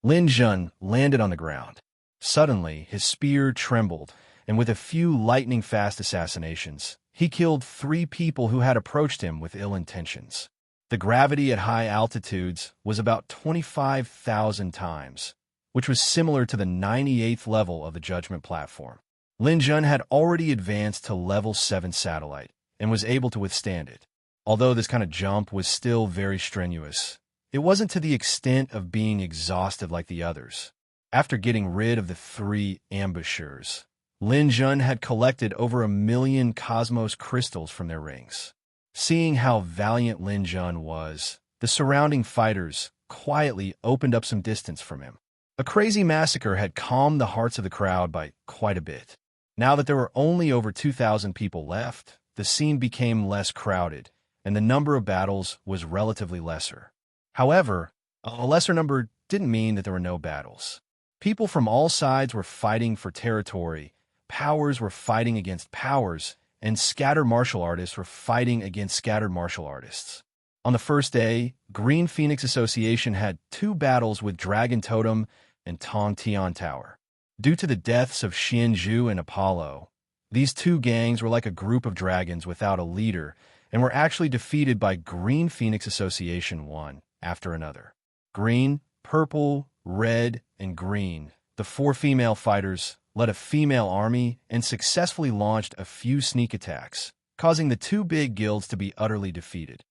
Lin Jun landed on the ground. Suddenly, his spear trembled, and with a few lightning-fast assassinations, he killed 3 people who had approached him with ill intentions. The gravity at high altitudes was about 25,000 times, which was similar to the 98th level of the Judgment Platform. Lin Jun had already advanced to level 7 satellite and was able to withstand it. Although this kind of jump was still very strenuous, it wasn't to the extent of being exhausted like the others. After getting rid of the 3 ambushers, Lin Jun had collected over 1,000,000 cosmos crystals from their rings. Seeing how valiant Lin Jun was, the surrounding fighters quietly opened up some distance from him. A crazy massacre had calmed the hearts of the crowd by quite a bit. Now that there were only over 2,000 people left, the scene became less crowded, and the number of battles was relatively lesser. However, a lesser number didn't mean that there were no battles. People from all sides were fighting for territory, powers were fighting against powers, and scattered martial artists were fighting against scattered martial artists. On the first day, Green Phoenix Association had 2 battles with Dragon Totem and Tong Tian Tower. Due to the deaths of Xianzhu and Apollo, these 2 gangs were like a group of dragons without a leader and were actually defeated by Green Phoenix Association one after another. Green, purple, red, and green, the 4 female fighters, led a female army and successfully launched a few sneak attacks, causing the 2 big guilds to be utterly defeated.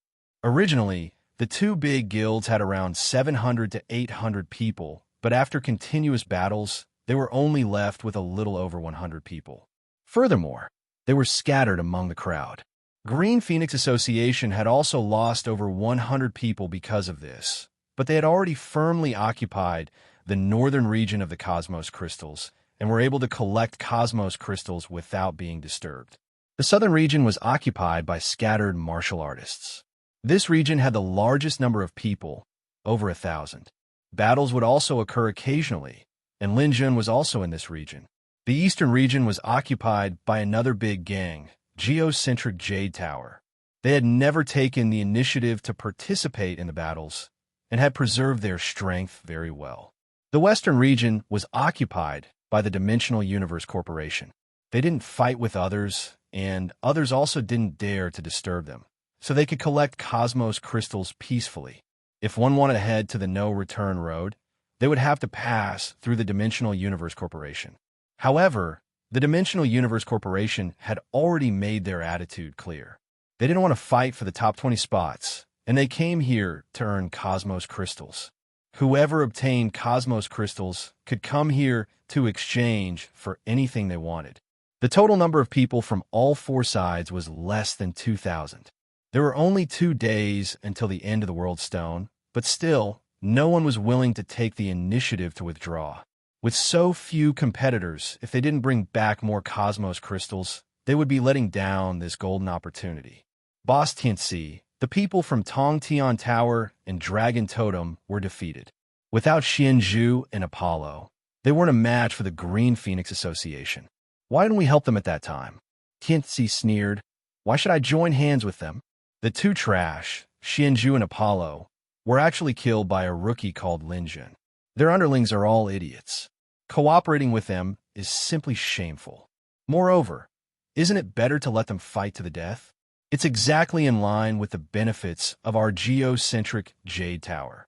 Originally, the two big guilds had around 700 to 800 people, but after continuous battles, they were only left with a little over 100 people. Furthermore, they were scattered among the crowd. Green Phoenix Association had also lost over 100 people because of this, but they had already firmly occupied the northern region of the Cosmos Crystals and were able to collect Cosmos Crystals without being disturbed. The southern region was occupied by scattered martial artists. This region had the largest number of people, over 1,000. Battles would also occur occasionally, and Linjun was also in this region. The eastern region was occupied by another big gang, Geocentric Jade Tower. They had never taken the initiative to participate in the battles and had preserved their strength very well. The western region was occupied by the Dimensional Universe Corporation. They didn't fight with others, and others also didn't dare to disturb them, so they could collect Cosmos Crystals peacefully. If one wanted to head to the no-return road, they would have to pass through the Dimensional Universe Corporation. However, the Dimensional Universe Corporation had already made their attitude clear. They didn't want to fight for the top 20 spots, and they came here to earn Cosmos Crystals. Whoever obtained Cosmos Crystals could come here to exchange for anything they wanted. The total number of people from all four sides was less than 2,000. There were only 2 days until the end of the World Stone, but still, no one was willing to take the initiative to withdraw. With so few competitors, if they didn't bring back more Cosmos Crystals, they would be letting down this golden opportunity. Boss Tianxi, the people from Tongtian Tower and Dragon Totem were defeated. Without Xianzhu and Apollo, they weren't a match for the Green Phoenix Association. Why didn't we help them at that time? Tianxi sneered. Why should I join hands with them? The two trash, Xianzhu and Apollo, were actually killed by a rookie called Linjun. Their underlings are all idiots. Cooperating with them is simply shameful. Moreover, isn't it better to let them fight to the death? It's exactly in line with the benefits of our geocentric Jade Tower.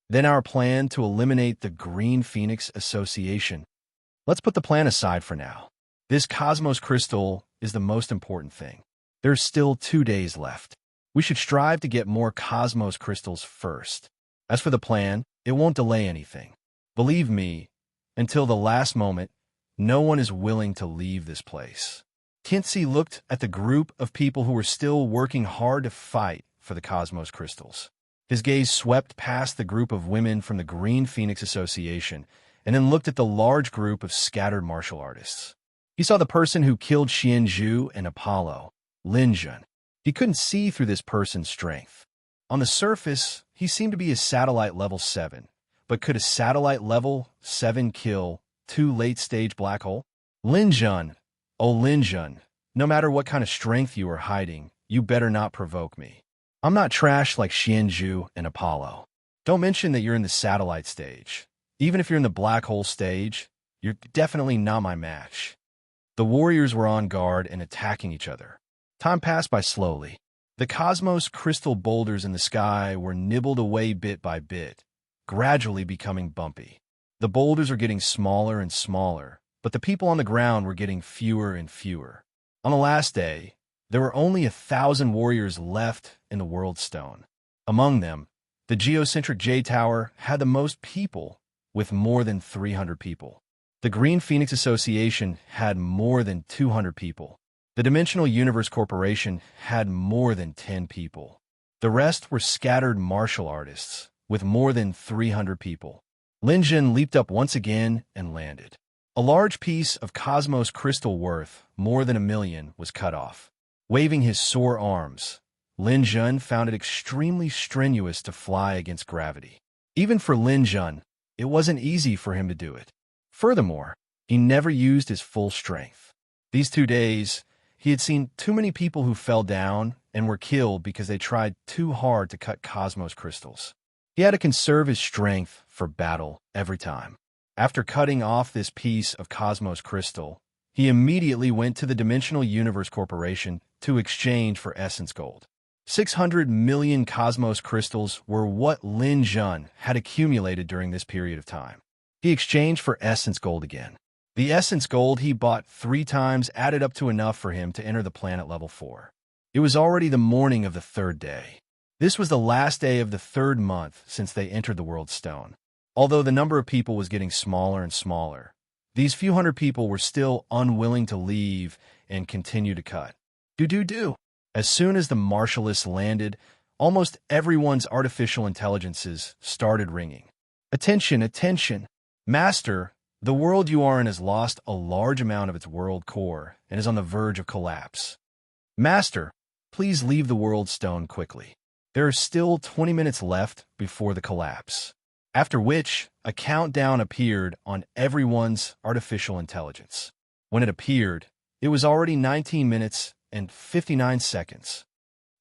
Then our plan to eliminate the Green Phoenix Association. Let's put the plan aside for now. This Cosmos Crystal is the most important thing. There's still 2 days left. We should strive to get more Cosmos Crystals first. As for the plan, it won't delay anything. Believe me, until the last moment, no one is willing to leave this place. Tianxi looked at the group of people who were still working hard to fight for the Cosmos Crystals. His gaze swept past the group of women from the Green Phoenix Association and then looked at the large group of scattered martial artists. He saw the person who killed Xianzhu and Apollo, Linjun. He couldn't see through this person's strength. On the surface, he seemed to be a satellite level 7, but could a satellite level 7 kill 2 late-stage black hole? Linjun, oh Linjun, no matter what kind of strength you are hiding, you better not provoke me. I'm not trash like Xianzhu and Apollo. Don't mention that you're in the satellite stage. Even if you're in the black hole stage, you're definitely not my match. The warriors were on guard and attacking each other. Time passed by slowly. The Cosmos crystal boulders in the sky were nibbled away bit by bit, gradually becoming bumpy. The boulders were getting smaller and smaller, but the people on the ground were getting fewer and fewer. On the last day, there were only 1,000 warriors left in the World Stone. Among them, the geocentric Jade Tower had the most people, with more than 300 people. The Green Phoenix Association had more than 200 people. The Dimensional Universe Corporation had more than 10 people. The rest were scattered martial artists, with more than 300 people. Linjun leaped up once again and landed. A large piece of Cosmos crystal worth more than 1 million was cut off. Waving his sore arms, Linjun found it extremely strenuous to fly against gravity. Even for Linjun, it wasn't easy for him to do it. Furthermore, he never used his full strength. These 2 days, he had seen too many people who fell down and were killed because they tried too hard to cut Cosmos crystals. He had to conserve his strength for battle every time. After cutting off this piece of Cosmos crystal, he immediately went to the Dimensional Universe Corporation to exchange for essence gold. 600 million Cosmos crystals were what Linjun had accumulated during this period of time. He exchanged for essence gold again. The essence gold he bought 3 times added up to enough for him to enter the planet level 4. It was already the morning of the 3rd day. This was the last day of the third month since they entered the World Stone. Although the number of people was getting smaller and smaller, these few hundred people were still unwilling to leave and continue to cut. Do. As soon as the Marshalless landed, almost everyone's artificial intelligences started ringing. Attention. Master, the world you are in has lost a large amount of its world core and is on the verge of collapse. Master, please leave the World Stone quickly. There are still 20 minutes left before the collapse. After which, a countdown appeared on everyone's artificial intelligence. When it appeared, it was already 19 minutes and 59 seconds.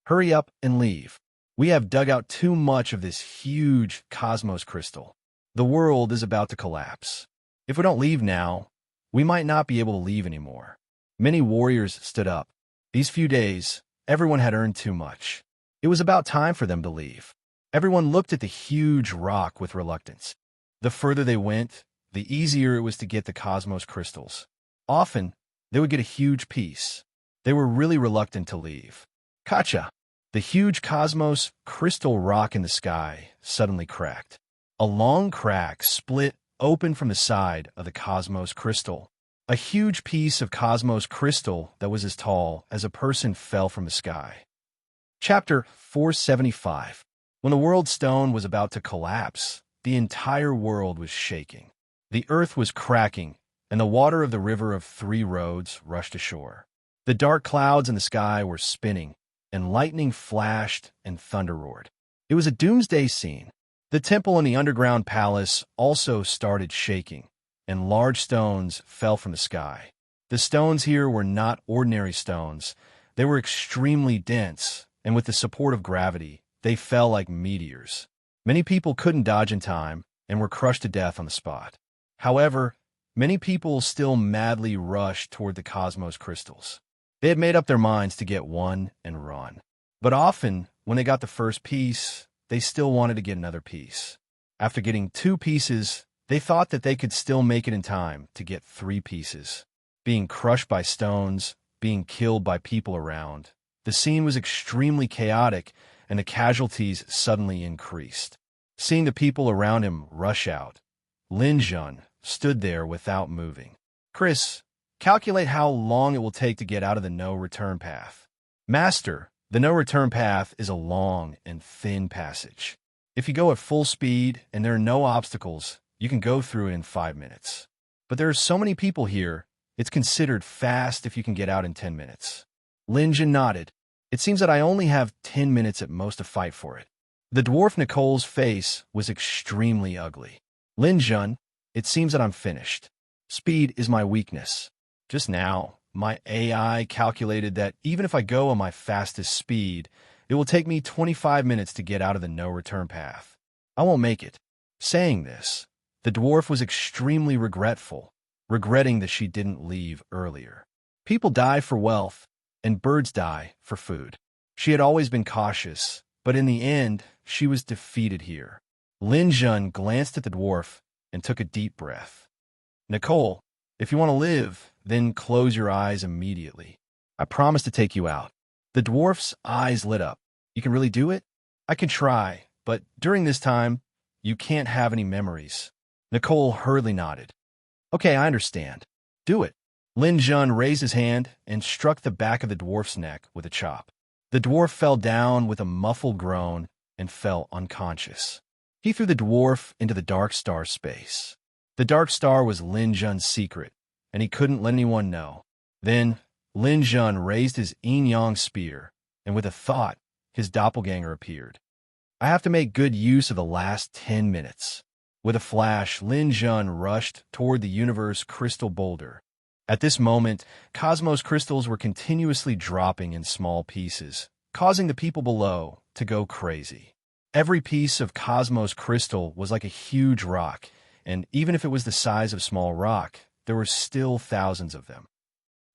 Hurry up and leave. We have dug out too much of this huge cosmos crystal. The world is about to collapse. If we don't leave now, we might not be able to leave anymore. Many warriors stood up. These few days, everyone had earned too much. It was about time for them to leave. Everyone looked at the huge rock with reluctance. The further they went, the easier it was to get the cosmos crystals. Often, they would get a huge piece. They were really reluctant to leave. Kacha! The huge cosmos crystal rock in the sky suddenly cracked. A long crack split open from the side of the cosmos crystal. A huge piece of cosmos crystal that was as tall as a person fell from the sky. Chapter 475. When the World Stone was about to collapse, the entire world was shaking. The earth was cracking, and the water of the River of Three Roads rushed ashore. The dark clouds in the sky were spinning, and lightning flashed and thunder roared. It was a doomsday scene. The temple in the underground palace also started shaking, and large stones fell from the sky. The stones here were not ordinary stones. They were extremely dense, and with the support of gravity, they fell like meteors. Many people couldn't dodge in time and were crushed to death on the spot. However, many people still madly rushed toward the cosmos crystals. They had made up their minds to get one and run. But often, when they got the first piece, they still wanted to get another piece. After getting 2 pieces, they thought that they could still make it in time to get 3 pieces. Being crushed by stones, being killed by people around, the scene was extremely chaotic, and the casualties suddenly increased. Seeing the people around him rush out, Lin Jun stood there without moving. Chris, calculate how long it will take to get out of the no-return path. Master, the no-return path is a long and thin passage. If you go at full speed and there are no obstacles, you can go through it in 5 minutes. But there are so many people here, it's considered fast if you can get out in 10 minutes. Lin Jun nodded. It seems that I only have 10 minutes at most to fight for it. The dwarf Nicole's face was extremely ugly. Lin Jun, it seems that I'm finished. Speed is my weakness. Just now, my AI calculated that even if I go on my fastest speed, it will take me 25 minutes to get out of the no-return path. I won't make it. Saying this, the dwarf was extremely regretful, regretting that she didn't leave earlier. People die for wealth, and birds die for food. She had always been cautious, but in the end, she was defeated here. Lin Jun glanced at the dwarf and took a deep breath. Nicole, if you want to live, then close your eyes immediately. I promise to take you out. The dwarf's eyes lit up. You can really do it? I can try, but during this time, you can't have any memories. Nicole hurriedly nodded. Okay, I understand. Do it. Lin Jun raised his hand and struck the back of the dwarf's neck with a chop. The dwarf fell down with a muffled groan and fell unconscious. He threw the dwarf into the dark star space. The dark star was Lin Jun's secret, and he couldn't let anyone know. Then, Lin Jun raised his yin-yang spear, and with a thought, his doppelganger appeared. I have to make good use of the last 10 minutes. With a flash, Lin Jun rushed toward the universe crystal boulder. At this moment, cosmos crystals were continuously dropping in small pieces, causing the people below to go crazy. Every piece of cosmos crystal was like a huge rock, and even if it was the size of small rock, there were still thousands of them.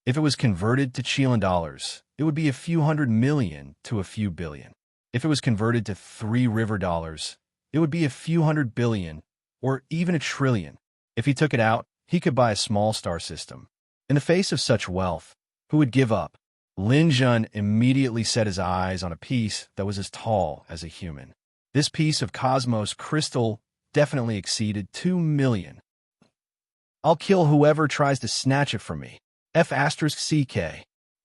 If it was converted to Chilean dollars, it would be a few hundred million to a few billion. If it was converted to 3 river dollars, it would be a few hundred billion, or even a trillion. If he took it out, he could buy a small star system. In the face of such wealth, who would give up? Lin Jun immediately set his eyes on a piece that was as tall as a human. This piece of cosmos crystal definitely exceeded 2 million. I'll kill whoever tries to snatch it from me. F*CK.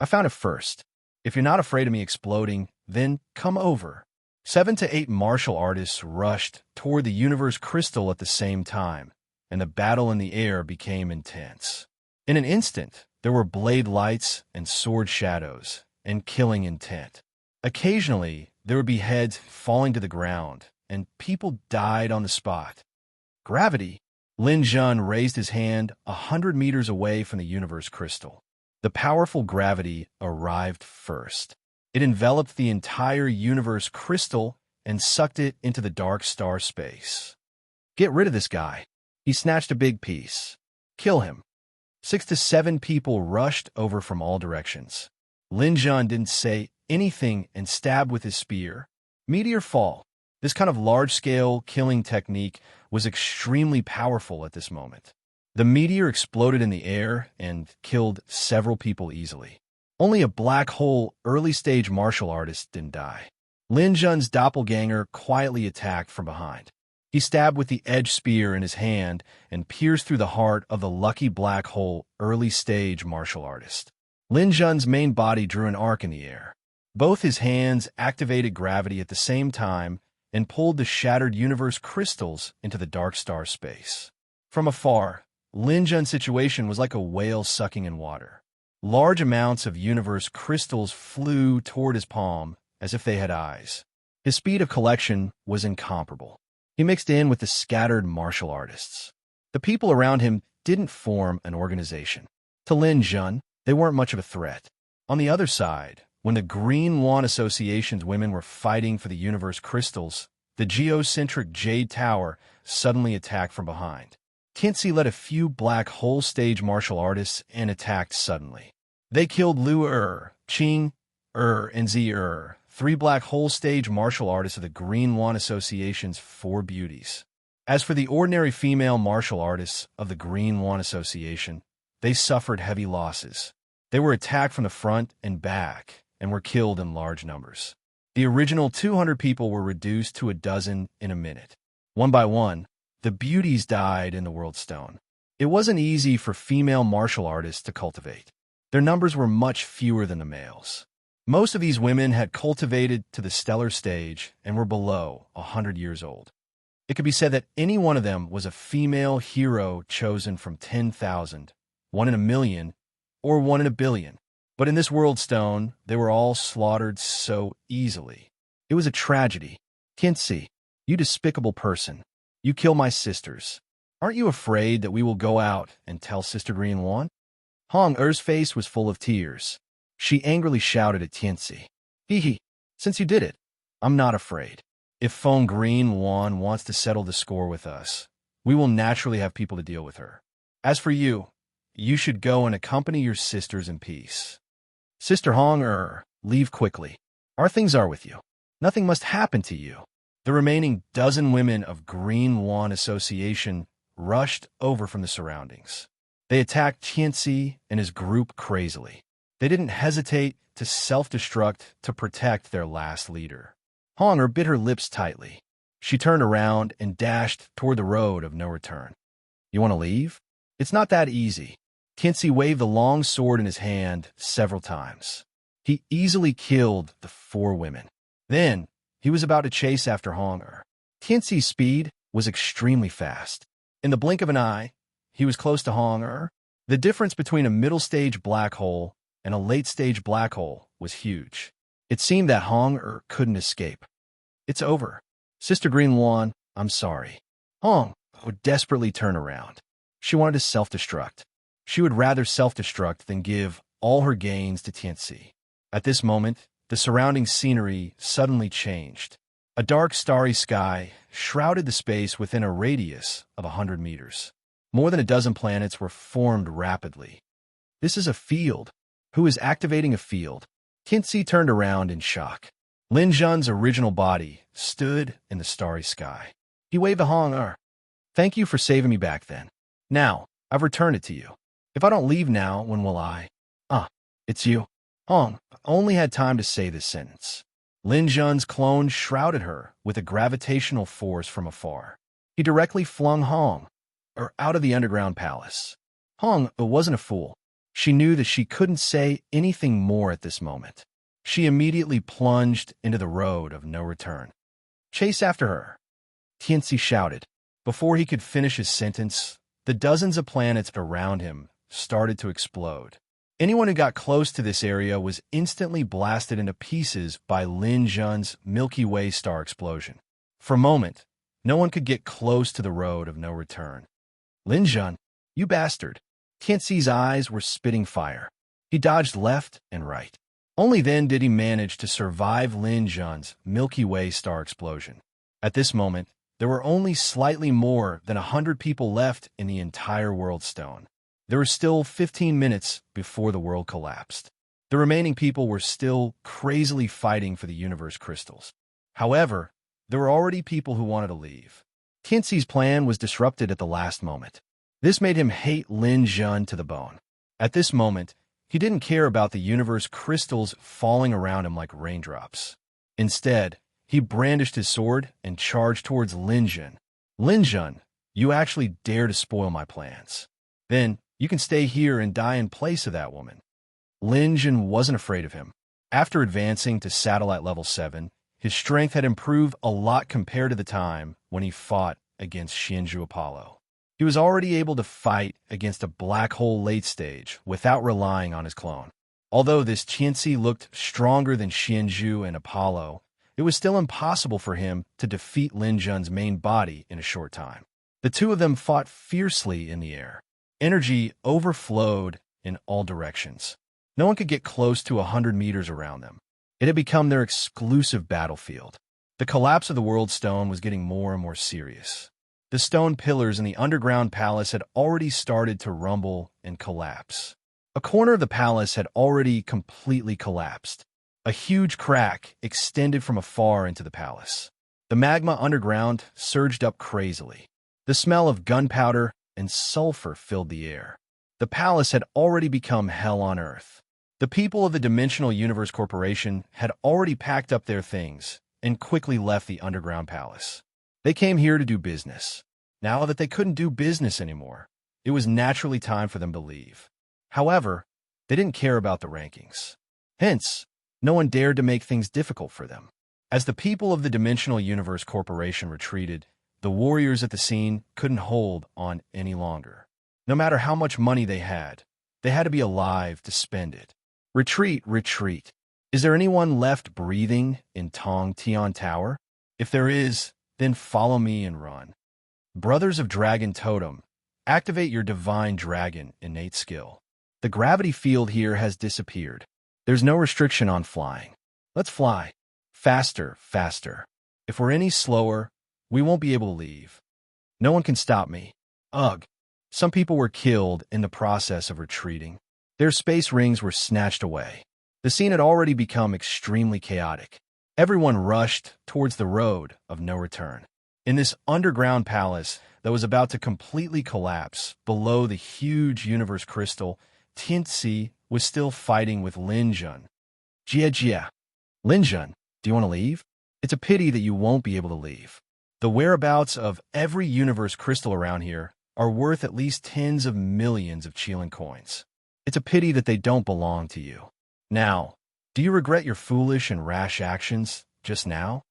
I found it first. If you're not afraid of me exploding, then come over. 7 to 8 martial artists rushed toward the universe crystal at the same time, and the battle in the air became intense. In an instant, there were blade lights and sword shadows, and killing intent. Occasionally, there would be heads falling to the ground, and people died on the spot. Gravity. Lin Jun raised his hand 100 meters away from the universe crystal. The powerful gravity arrived first. It enveloped the entire universe crystal and sucked it into the dark star space. Get rid of this guy. He snatched a big piece. Kill him. 6 to 7 people rushed over from all directions. Lin Jun didn't say anything and stabbed with his spear. Meteor fall. This kind of large-scale killing technique was extremely powerful at this moment. The meteor exploded in the air and killed several people easily. Only a black hole early-stage martial artist didn't die. Lin Jun's doppelganger quietly attacked from behind. He stabbed with the edge spear in his hand and pierced through the heart of the lucky black hole early-stage martial artist. Lin Jun's main body drew an arc in the air. Both his hands activated gravity at the same time and pulled the shattered universe crystals into the dark star space. From afar, Lin Jun's situation was like a whale sucking in water. Large amounts of universe crystals flew toward his palm as if they had eyes. His speed of collection was incomparable. He mixed in with the scattered martial artists. The people around him didn't form an organization. To Lin Jun, they weren't much of a threat. On the other side, when the Green Lawn Association's women were fighting for the universe crystals, the geocentric Jade Tower suddenly attacked from behind. Tianzi led a few black hole stage martial artists and attacked suddenly. They killed Lu Qing, and Zi 3 black hole stage martial artists of the Green Lawn Association's 4 beauties. As for the ordinary female martial artists of the Green Lawn Association, they suffered heavy losses. They were attacked from the front and back and were killed in large numbers. The original 200 people were reduced to a dozen in a minute. One by one, the beauties died in the World Stone. It wasn't easy for female martial artists to cultivate. Their numbers were much fewer than the males. Most of these women had cultivated to the stellar stage and were below 100 years old. It could be said that any one of them was a female hero chosen from 10,000, 1 in a million, or 1 in a billion. But in this World Stone, they were all slaughtered so easily. It was a tragedy. Tianzi, you despicable person. You kill my sisters. Aren't you afraid that we will go out and tell Sister Green Lawn? Hong Er's face was full of tears. She angrily shouted at Tianzi. Hee, since you did it, I'm not afraid. If Feng Green Lawn wants to settle the score with us, we will naturally have people to deal with her. As for you, you should go and accompany your sisters in peace. Sister Hong leave quickly. Our things are with you. Nothing must happen to you. The remaining dozen women of Green Lawn Association rushed over from the surroundings. They attacked Tianzi and his group crazily. They didn't hesitate to self-destruct to protect their last leader. Hong bit her lips tightly. She turned around and dashed toward the road of no return. You want to leave? It's not that easy. Tianzi waved the long sword in his hand several times. He easily killed the 4 women. Then, he was about to chase after Hong. Tianzi's speed was extremely fast. In the blink of an eye, he was close to Hong. The difference between a middle-stage black hole and a late-stage black hole was huge. It seemed that Hong couldn't escape. It's over. Sister Green Lawn, I'm sorry. Hong would desperately turn around. She wanted to self-destruct. She would rather self-destruct than give all her gains to Tianzi. At this moment, the surrounding scenery suddenly changed. A dark, starry sky shrouded the space within a radius of 100 meters. More than a dozen planets were formed rapidly. This is a field. Who is activating a field? Tianzi turned around in shock. Lin Jun's original body stood in the starry sky. He waved a Hong. Thank you for saving me back then. Now, I've returned it to you. If I don't leave now, when will I? It's you. Hong only had time to say this sentence. Lin Jun's clone shrouded her with a gravitational force from afar. He directly flung Hong out of the underground palace. Hong wasn't a fool. She knew that she couldn't say anything more at this moment. She immediately plunged into the road of no return. Chase after her, Tianzi shouted. Before he could finish his sentence, the dozens of planets around him started to explode. Anyone who got close to this area was instantly blasted into pieces by Lin Jun's Milky Way star explosion. For a moment, no one could get close to the road of no return. Lin Jun, you bastard! Tianzi's eyes were spitting fire. He dodged left and right. Only then did he manage to survive Lin Jun's Milky Way star explosion. At this moment, there were only slightly more than 100 people left in the entire world stone. There were still 15 minutes before the world collapsed. The remaining people were still crazily fighting for the universe crystals. However, there were already people who wanted to leave. Tianzi's plan was disrupted at the last moment. This made him hate Lin Jun to the bone. At this moment, he didn't care about the universe crystals falling around him like raindrops. Instead, he brandished his sword and charged towards Lin Jun. Lin Jun, you actually dare to spoil my plans. Then, you can stay here and die in place of that woman. Lin Jun wasn't afraid of him. After advancing to satellite level 7, his strength had improved a lot compared to the time when he fought against Xianzhu Apollo. He was already able to fight against a black hole late stage without relying on his clone. Although this Tianzi looked stronger than Xianzhu and Apollo, it was still impossible for him to defeat Lin Jun's main body in a short time. The two of them fought fiercely in the air. Energy overflowed in all directions. No one could get close to 100 meters around them. It had become their exclusive battlefield. The collapse of the World Stone was getting more and more serious. The stone pillars in the underground palace had already started to rumble and collapse. A corner of the palace had already completely collapsed. A huge crack extended from afar into the palace. The magma underground surged up crazily. The smell of gunpowder and sulfur filled the air. The palace had already become hell on earth. The people of the Dimensional Universe Corporation had already packed up their things and quickly left the underground palace. They came here to do business. Now that they couldn't do business anymore, it was naturally time for them to leave. However, they didn't care about the rankings. Hence, no one dared to make things difficult for them. As the people of the Dimensional Universe Corporation retreated, the warriors at the scene couldn't hold on any longer. No matter how much money they had to be alive to spend it. Retreat, retreat. Is there anyone left breathing in Tong Tian Tower? If there is, then follow me and run. Brothers of Dragon Totem, activate your Divine Dragon innate skill. The gravity field here has disappeared. There's no restriction on flying. Let's fly. Faster, faster. If we're any slower, we won't be able to leave. No one can stop me. Ugh. Some people were killed in the process of retreating. Their space rings were snatched away. The scene had already become extremely chaotic. Everyone rushed towards the road of no return. In this underground palace that was about to completely collapse below the huge universe crystal, Tianzi was still fighting with Lin Jun. Jia. Lin Jun, do you want to leave? It's a pity that you won't be able to leave. The whereabouts of every universe crystal around here are worth at least tens of millions of Qilin coins. It's a pity that they don't belong to you. Now, do you regret your foolish and rash actions just now?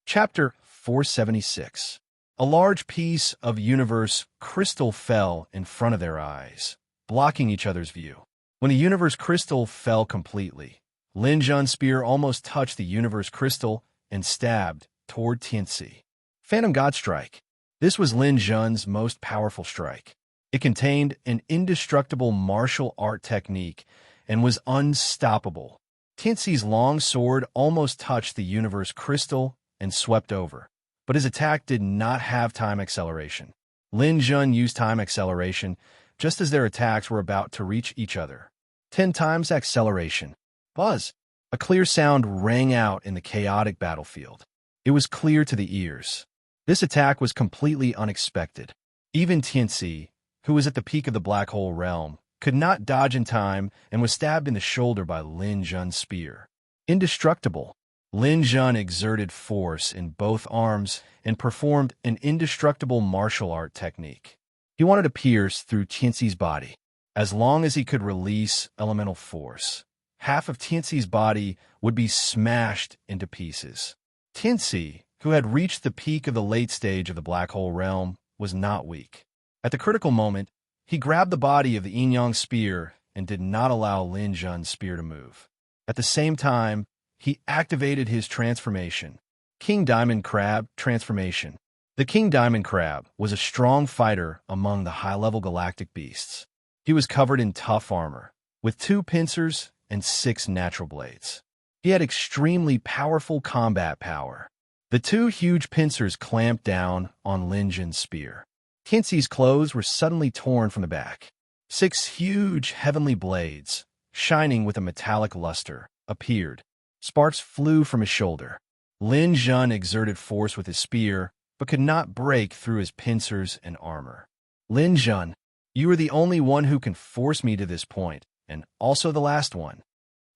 Chapter 476. A large piece of universe crystal fell in front of their eyes, blocking each other's view. When the universe crystal fell completely, Lin Jun's spear almost touched the universe crystal and stabbed toward Tianzi. Phantom God Strike. This was Lin Jun's most powerful strike. It contained an indestructible martial art technique and was unstoppable. Tianzi's long sword almost touched the universe crystal and swept over, but his attack did not have time acceleration. Lin Jun used time acceleration just as their attacks were about to reach each other. 10 times acceleration. Buzz! A clear sound rang out in the chaotic battlefield. It was clear to the ears. This attack was completely unexpected. Even Tianzi, who was at the peak of the black hole realm, could not dodge in time, and was stabbed in the shoulder by Lin Jun's spear. Indestructible. Lin Jun exerted force in both arms and performed an indestructible martial art technique. He wanted to pierce through Tianxi's body. As long as he could release elemental force, half of Tianxi's body would be smashed into pieces. Tianxi, who had reached the peak of the late stage of the black hole realm, was not weak. At the critical moment, he grabbed the body of the yin-yang spear and did not allow Lin Jun's spear to move. At the same time, he activated his transformation. King Diamond Crab Transformation. The King Diamond Crab was a strong fighter among the high-level galactic beasts. He was covered in tough armor, with 2 pincers and 6 natural blades. He had extremely powerful combat power. The 2 huge pincers clamped down on Lin Jun's spear. Tianxi's clothes were suddenly torn from the back. 6 huge heavenly blades, shining with a metallic luster, appeared. Sparks flew from his shoulder. Lin Jun exerted force with his spear, but could not break through his pincers and armor. Lin Jun, you are the only one who can force me to this point, and also the last one.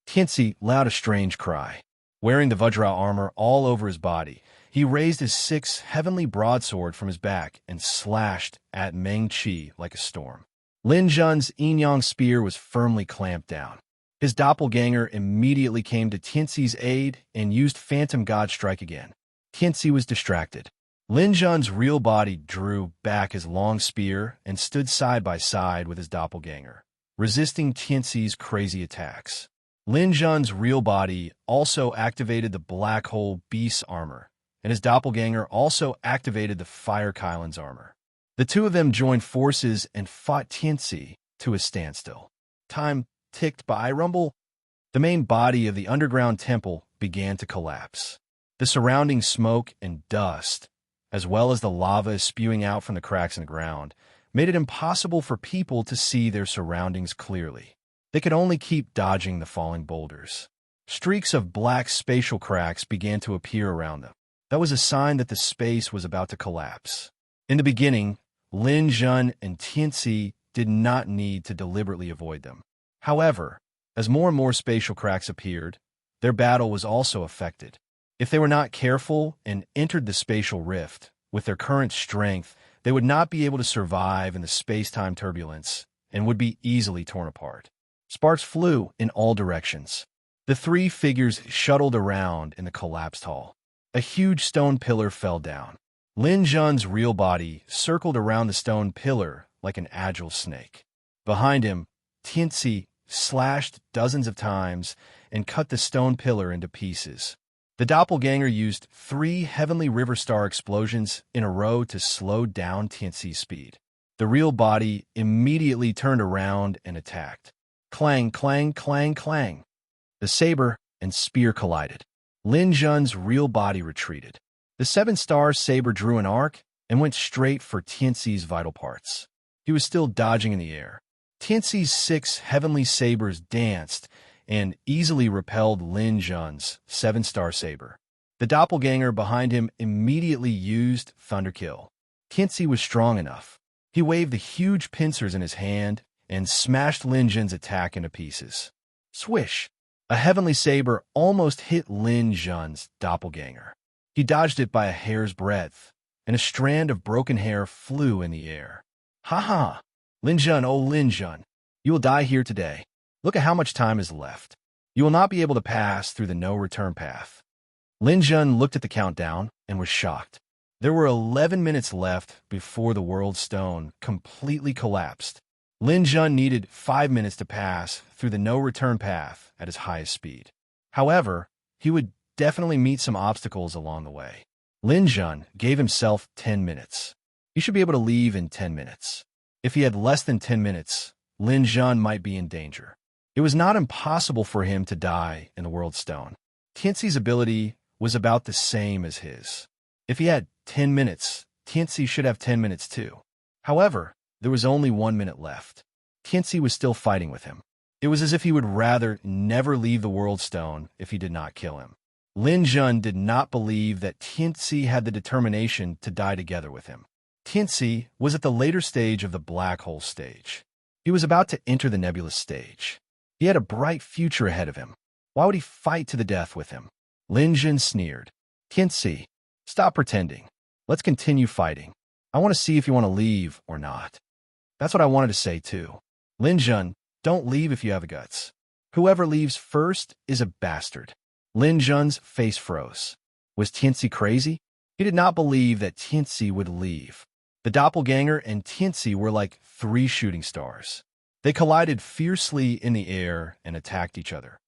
Tianxi let out a strange cry. Wearing the Vajra armor all over his body, he raised his 6 heavenly broadsword from his back and slashed at Meng Qi like a storm. Lin Jun's yin-yang spear was firmly clamped down. His doppelganger immediately came to Tianxi's aid and used Phantom God Strike again. Tianxi was distracted. Lin Jun's real body drew back his long spear and stood side by side with his doppelganger, resisting Tianxi's crazy attacks. Lin Jun's real body also activated the Black Hole Beast's armor, and his doppelganger also activated the Fire Kylan's armor. The 2 of them joined forces and fought Tianxi to a standstill. Time ticked by. Rumble. The main body of the underground temple began to collapse. The surrounding smoke and dust, as well as the lava spewing out from the cracks in the ground, made it impossible for people to see their surroundings clearly. They could only keep dodging the falling boulders. Streaks of black spatial cracks began to appear around them. That was a sign that the space was about to collapse. In the beginning, Lin Jun and Tianxi did not need to deliberately avoid them. However, as more and more spatial cracks appeared, their battle was also affected. If they were not careful and entered the spatial rift, with their current strength, they would not be able to survive in the space-time turbulence and would be easily torn apart. Sparks flew in all directions. The 3 figures shuttled around in the collapsed hall. A huge stone pillar fell down. Lin Jun's real body circled around the stone pillar like an agile snake. Behind him, Tianxi slashed dozens of times and cut the stone pillar into pieces. The doppelganger used 3 heavenly river star explosions in a row to slow down Tianxi's speed. The real body immediately turned around and attacked. Clang, clang, clang, clang. The saber and spear collided. Lin Jun's real body retreated. The 7-star saber drew an arc and went straight for Tianxi's vital parts. He was still dodging in the air. Tianxi's 6 heavenly sabers danced and easily repelled Lin Jun's 7-star saber. The doppelganger behind him immediately used Thunderkill. Tianxi was strong enough. He waved the huge pincers in his hand and smashed Lin Jun's attack into pieces. Swish! A heavenly saber almost hit Lin Jun's doppelganger. He dodged it by a hair's breadth, and a strand of broken hair flew in the air. Ha ha! Lin Jun, oh Lin Jun, you will die here today. Look at how much time is left. You will not be able to pass through the no-return path. Lin Jun looked at the countdown and was shocked. There were 11 minutes left before the world stone completely collapsed. Lin Jun needed 5 minutes to pass through the no-return path at his highest speed. However, he would definitely meet some obstacles along the way. Lin Jun gave himself 10 minutes. He should be able to leave in 10 minutes. If he had less than 10 minutes, Lin Jun might be in danger. It was not impossible for him to die in the World Stone. Tianxi's ability was about the same as his. If he had 10 minutes, Tianxi should have 10 minutes too. However, there was only 1 minute left. Tianxi was still fighting with him. It was as if he would rather never leave the World Stone if he did not kill him. Lin Jun did not believe that Tianxi had the determination to die together with him. Tianxi was at the later stage of the black hole stage. He was about to enter the nebulous stage. He had a bright future ahead of him. Why would he fight to the death with him? Lin Jun sneered. Tianci, stop pretending. Let's continue fighting. I want to see if you want to leave or not. That's what I wanted to say too. Lin Jun, don't leave if you have the guts. Whoever leaves first is a bastard. Lin Jun's face froze. Was Tianci crazy? He did not believe that Tianci would leave. The doppelganger and Tianci were like three shooting stars. They collided fiercely in the air and attacked each other.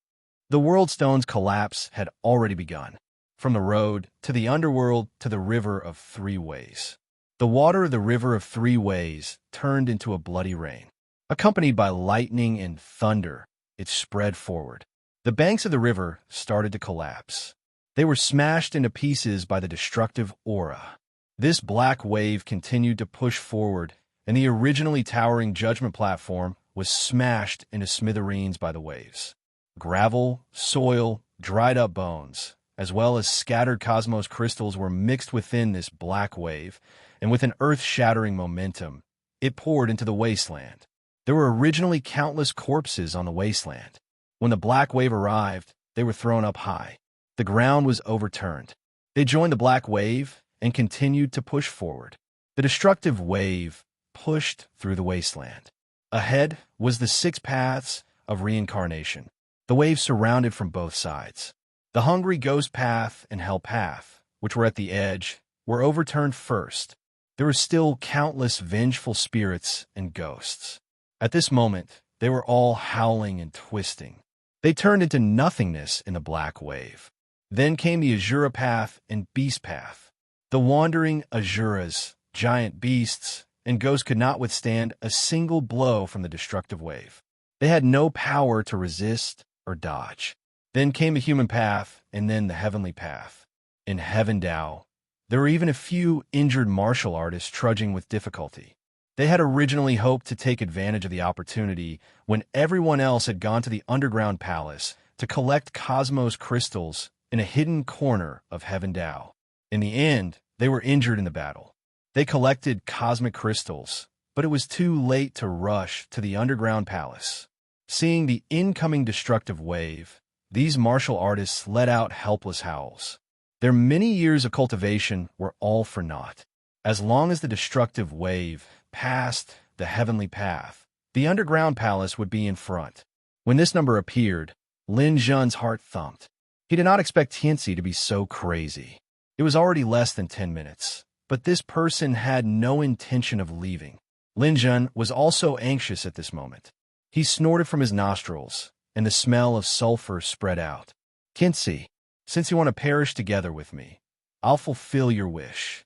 The world stone's collapse had already begun. From the road to the underworld to the river of three ways. The water of the river of three ways turned into a bloody rain. Accompanied by lightning and thunder, it spread forward. The banks of the river started to collapse. They were smashed into pieces by the destructive aura. This black wave continued to push forward, and the originally towering judgment platform was smashed into smithereens by the waves. Gravel, soil, dried-up bones, as well as scattered cosmos crystals were mixed within this black wave, and with an earth-shattering momentum, it poured into the wasteland. There were originally countless corpses on the wasteland. When the black wave arrived, they were thrown up high. The ground was overturned. They joined the black wave and continued to push forward. The destructive wave pushed through the wasteland. Ahead was the six paths of reincarnation. The wave surrounded from both sides. The hungry ghost path and hell path, which were at the edge, were overturned first. There were still countless vengeful spirits and ghosts. At this moment, they were all howling and twisting. They turned into nothingness in the black wave. Then came the Azura path and beast path. The wandering Azuras, giant beasts, and ghosts could not withstand a single blow from the destructive wave. They had no power to resist or dodge. Then came the human path, and then the heavenly path. In Heaven Dao, there were even a few injured martial artists trudging with difficulty. They had originally hoped to take advantage of the opportunity when everyone else had gone to the underground palace to collect cosmos crystals in a hidden corner of Heaven Dao. In the end, they were injured in the battle. They collected cosmic crystals, but it was too late to rush to the underground palace. Seeing the incoming destructive wave, these martial artists let out helpless howls. Their many years of cultivation were all for naught. As long as the destructive wave passed the heavenly path, the underground palace would be in front. When this number appeared, Lin Jun's heart thumped. He did not expect Tianci to be so crazy. It was already less than 10 minutes, but this person had no intention of leaving. Lin Jun was also anxious at this moment. He snorted from his nostrils, and the smell of sulfur spread out. Tianci, since you want to perish together with me, I'll fulfill your wish.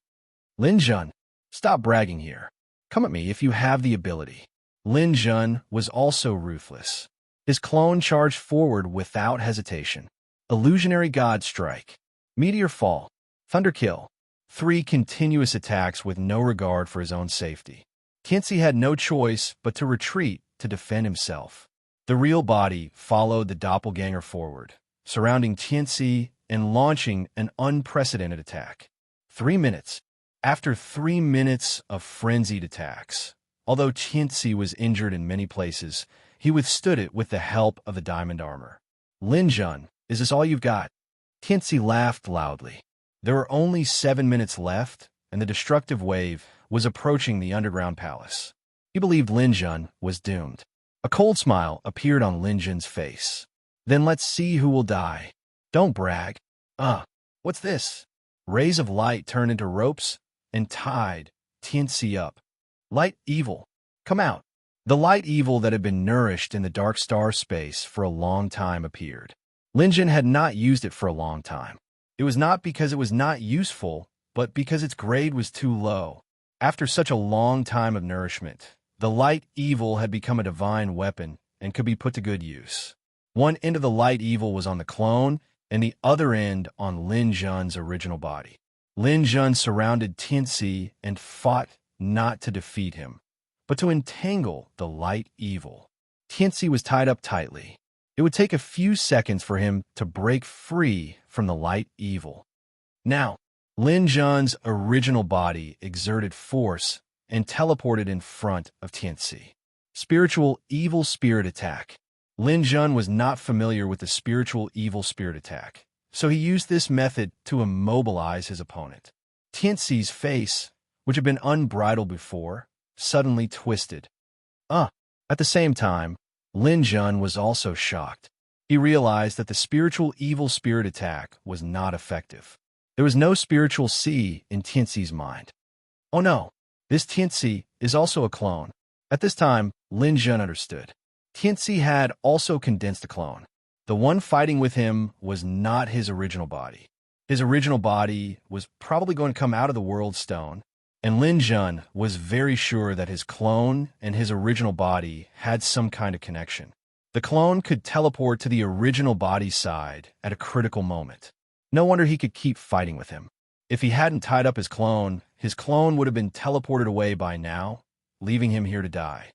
Lin Jun, stop bragging here. Come at me if you have the ability. Lin Jun was also ruthless. His clone charged forward without hesitation. Illusionary God Strike, Meteor Fall, Thunder Kill. 3 continuous attacks with no regard for his own safety. Tianci had no choice but to retreat to defend himself. The real body followed the doppelganger forward, surrounding Tianci and launching an unprecedented attack. 3 minutes. After 3 minutes of frenzied attacks, although Tianci was injured in many places, he withstood it with the help of the diamond armor. Lin Jun, is this all you've got? Tianci laughed loudly. There were only 7 minutes left, and the destructive wave was approaching the underground palace. He believed Lin Jun was doomed. A cold smile appeared on Lin Jun's face. Then let's see who will die. Don't brag. What's this? Rays of light turned into ropes and tied Tianci up. Light evil, come out. The light evil that had been nourished in the dark star space for a long time appeared. Lin Jun had not used it for a long time. It was not because it was not useful, but because its grade was too low. After such a long time of nourishment, the light evil had become a divine weapon and could be put to good use. One end of the light evil was on the clone, and the other end on Lin Jun's original body. Lin Jun surrounded Tianci and fought not to defeat him, but to entangle the light evil. Tianci was tied up tightly. It would take a few seconds for him to break free from the light evil. Now, Lin Jun's original body exerted force and teleported in front of Tianci. Spiritual evil spirit attack. Lin Jun was not familiar with the spiritual evil spirit attack, so he used this method to immobilize his opponent. Tianxi's face, which had been unbridled before, suddenly twisted. At the same time, Lin Jun was also shocked. He realized that the spiritual evil spirit attack was not effective. There was no spiritual C in Tianxi's mind. Oh no, this Tianxi is also a clone. At this time, Lin Jun understood. Tianxi had also condensed a clone. The one fighting with him was not his original body. His original body was probably going to come out of the World Stone, and Lin Jun was very sure that his clone and his original body had some kind of connection. The clone could teleport to the original body's side at a critical moment. No wonder he could keep fighting with him. If he hadn't tied up his clone would have been teleported away by now, leaving him here to die.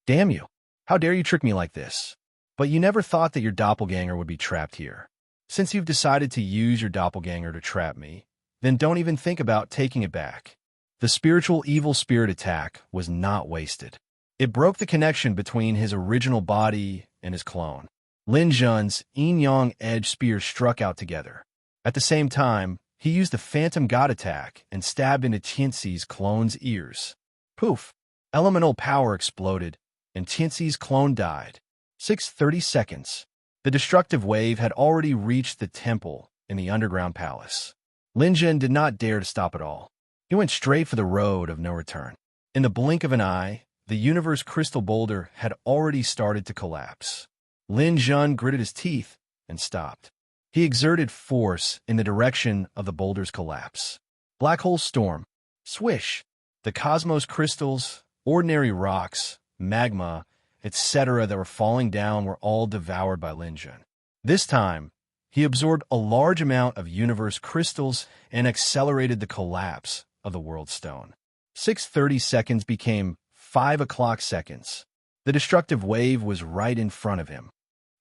Damn you! How dare you trick me like this? But you never thought that your doppelganger would be trapped here. Since you've decided to use your doppelganger to trap me, then don't even think about taking it back. The spiritual evil spirit attack was not wasted. It broke the connection between his original body and his clone. Lin Jun's yin-yang edge spears struck out together. At the same time, he used the Phantom God attack and stabbed into Tianxi's clone's ears. Poof! Elemental power exploded, and Tianxi's clone died. 6:30 seconds. The destructive wave had already reached the temple in the underground palace. Lin Jun did not dare to stop at all. He went straight for the road of no return. In the blink of an eye, the universe crystal boulder had already started to collapse. Lin Jun gritted his teeth and stopped. He exerted force in the direction of the boulder's collapse. Black hole storm. Swish. The cosmos crystals, ordinary rocks, magma, etc. that were falling down were all devoured by Lin Jun. This time, he absorbed a large amount of universe crystals and accelerated the collapse of the world stone. 6:30 seconds became 5 o'clock seconds. The destructive wave was right in front of him.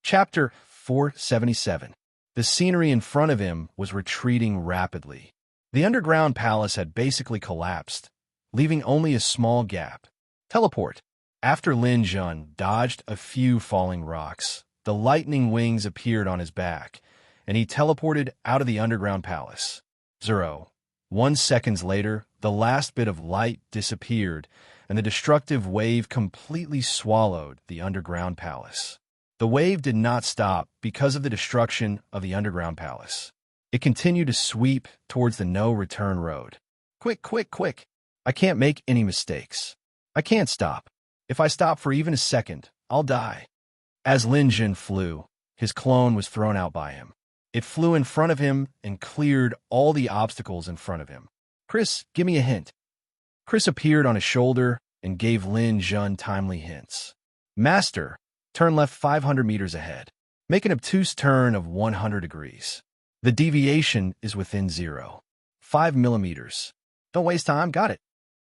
Chapter 477. The scenery in front of him was retreating rapidly. The underground palace had basically collapsed, leaving only a small gap. Teleport. After Lin Jun dodged a few falling rocks, the lightning wings appeared on his back, and he teleported out of the underground palace. 0.1 seconds later, the last bit of light disappeared, and the destructive wave completely swallowed the underground palace. The wave did not stop because of the destruction of the underground palace. It continued to sweep towards the no-return road. Quick, quick, quick! I can't make any mistakes. I can't stop. If I stop for even a second, I'll die. As Lin Jun flew, his clone was thrown out by him. It flew in front of him and cleared all the obstacles in front of him. Chris, give me a hint. Chris appeared on his shoulder and gave Lin Jun timely hints. Master, turn left 500 meters ahead. Make an obtuse turn of 100 degrees. The deviation is within 0.5 millimeters. Don't waste time, got it.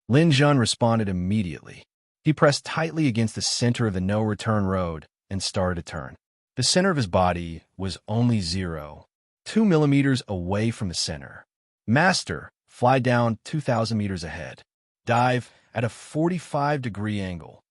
Lin Jun responded immediately. He pressed tightly against the center of the no-return road and started to turn. The center of his body was only 0.2 millimeters away from the center. Master, fly down 2,000 meters ahead. Dive at a 45-degree angle.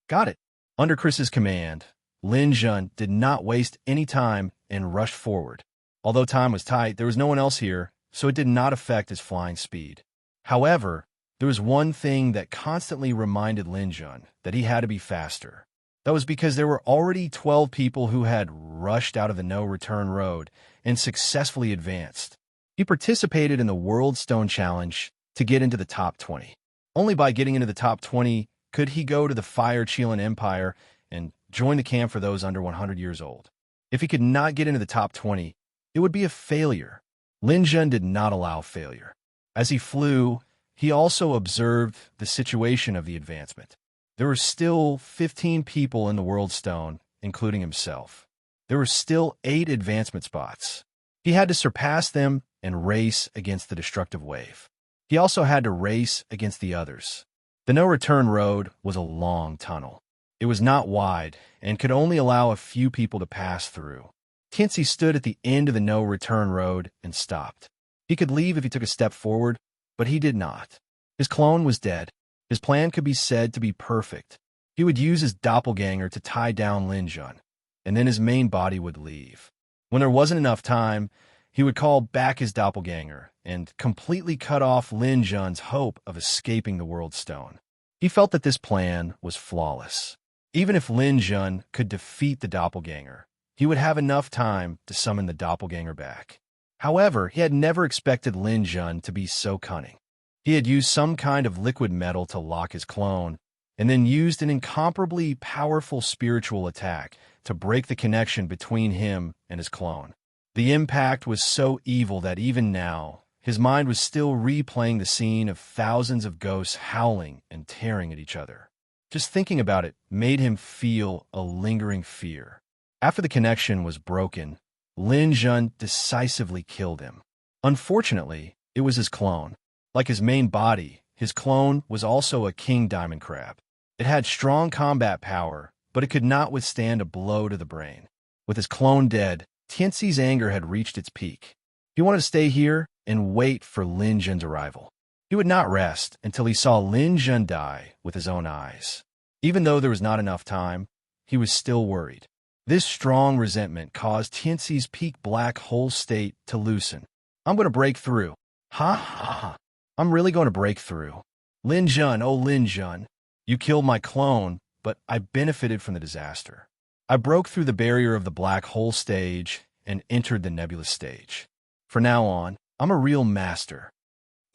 Got it. Under Chris's command, Lin Jun did not waste any time and rushed forward. Although time was tight, there was no one else here, so it did not affect his flying speed. However, there was one thing that constantly reminded Lin Jun that he had to be faster. That was because there were already 12 people who had rushed out of the no-return road and successfully advanced. He participated in the World Stone Challenge to get into the top 20. Only by getting into the top 20 could he go to the Fire Qilin Empire and join the camp for those under 100 years old. If he could not get into the top 20, it would be a failure. Lin Jun did not allow failure. As he flew, he also observed the situation of the advancement. There were still 15 people in the World Stone, including himself. There were still 8 advancement spots. He had to surpass them and race against the destructive wave. He also had to race against the others. The no-return road was a long tunnel. It was not wide and could only allow a few people to pass through. Tianxi stood at the end of the no-return road and stopped. He could leave if he took a step forward, but he did not. His clone was dead. His plan could be said to be perfect. He would use his doppelganger to tie down Lin Jun, and then his main body would leave. When there wasn't enough time, he would call back his doppelganger and completely cut off Lin Jun's hope of escaping the World Stone. He felt that this plan was flawless. Even if Lin Jun could defeat the doppelganger, he would have enough time to summon the doppelganger back. However, he had never expected Lin Jun to be so cunning. He had used some kind of liquid metal to lock his clone, and then used an incomparably powerful spiritual attack to break the connection between him and his clone. The impact was so evil that even now, his mind was still replaying the scene of thousands of ghosts howling and tearing at each other. Just thinking about it made him feel a lingering fear. After the connection was broken, Lin Jun decisively killed him. Unfortunately, it was his clone. Like his main body, his clone was also a king diamond crab. It had strong combat power, but it could not withstand a blow to the brain. With his clone dead, Tianxi's anger had reached its peak. He wanted to stay here and wait for Lin Jun's arrival. He would not rest until he saw Lin Jun die with his own eyes. Even though there was not enough time, he was still worried. This strong resentment caused Tianxi's peak black hole state to loosen. I'm going to break through. Ha ha ha. I'm really going to break through. Lin Jun, oh Lin Jun. You killed my clone, but I benefited from the disaster. I broke through the barrier of the black hole stage and entered the nebulous stage. From now on, I'm a real master.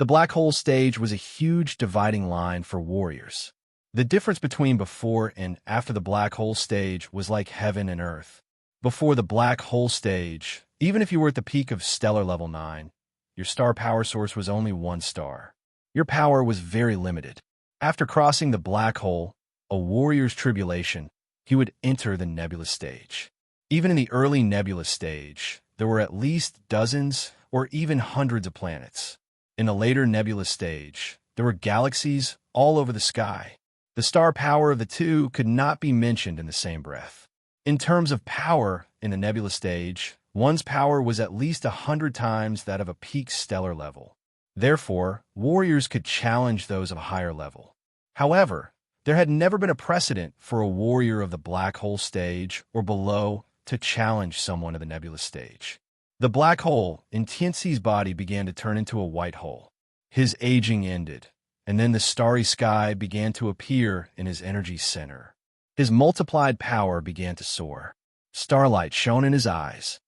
The black hole stage was a huge dividing line for warriors. The difference between before and after the black hole stage was like heaven and earth. Before the black hole stage, even if you were at the peak of stellar level 9, your star power source was only 1 star. Your power was very limited. After crossing the black hole, a warrior's tribulation, he would enter the nebulous stage. Even in the early nebulous stage, there were at least dozens or even hundreds of planets. In the later nebulous stage, there were galaxies all over the sky. The star power of the two could not be mentioned in the same breath. In terms of power in the nebulous stage, one's power was at least 100 times that of a peak stellar level. Therefore, warriors could challenge those of a higher level. However, there had never been a precedent for a warrior of the black hole stage or below to challenge someone of the nebulous stage. The black hole in Tianxi's body began to turn into a white hole. His aging ended, and then the starry sky began to appear in his energy center. His multiplied power began to soar. Starlight shone in his eyes.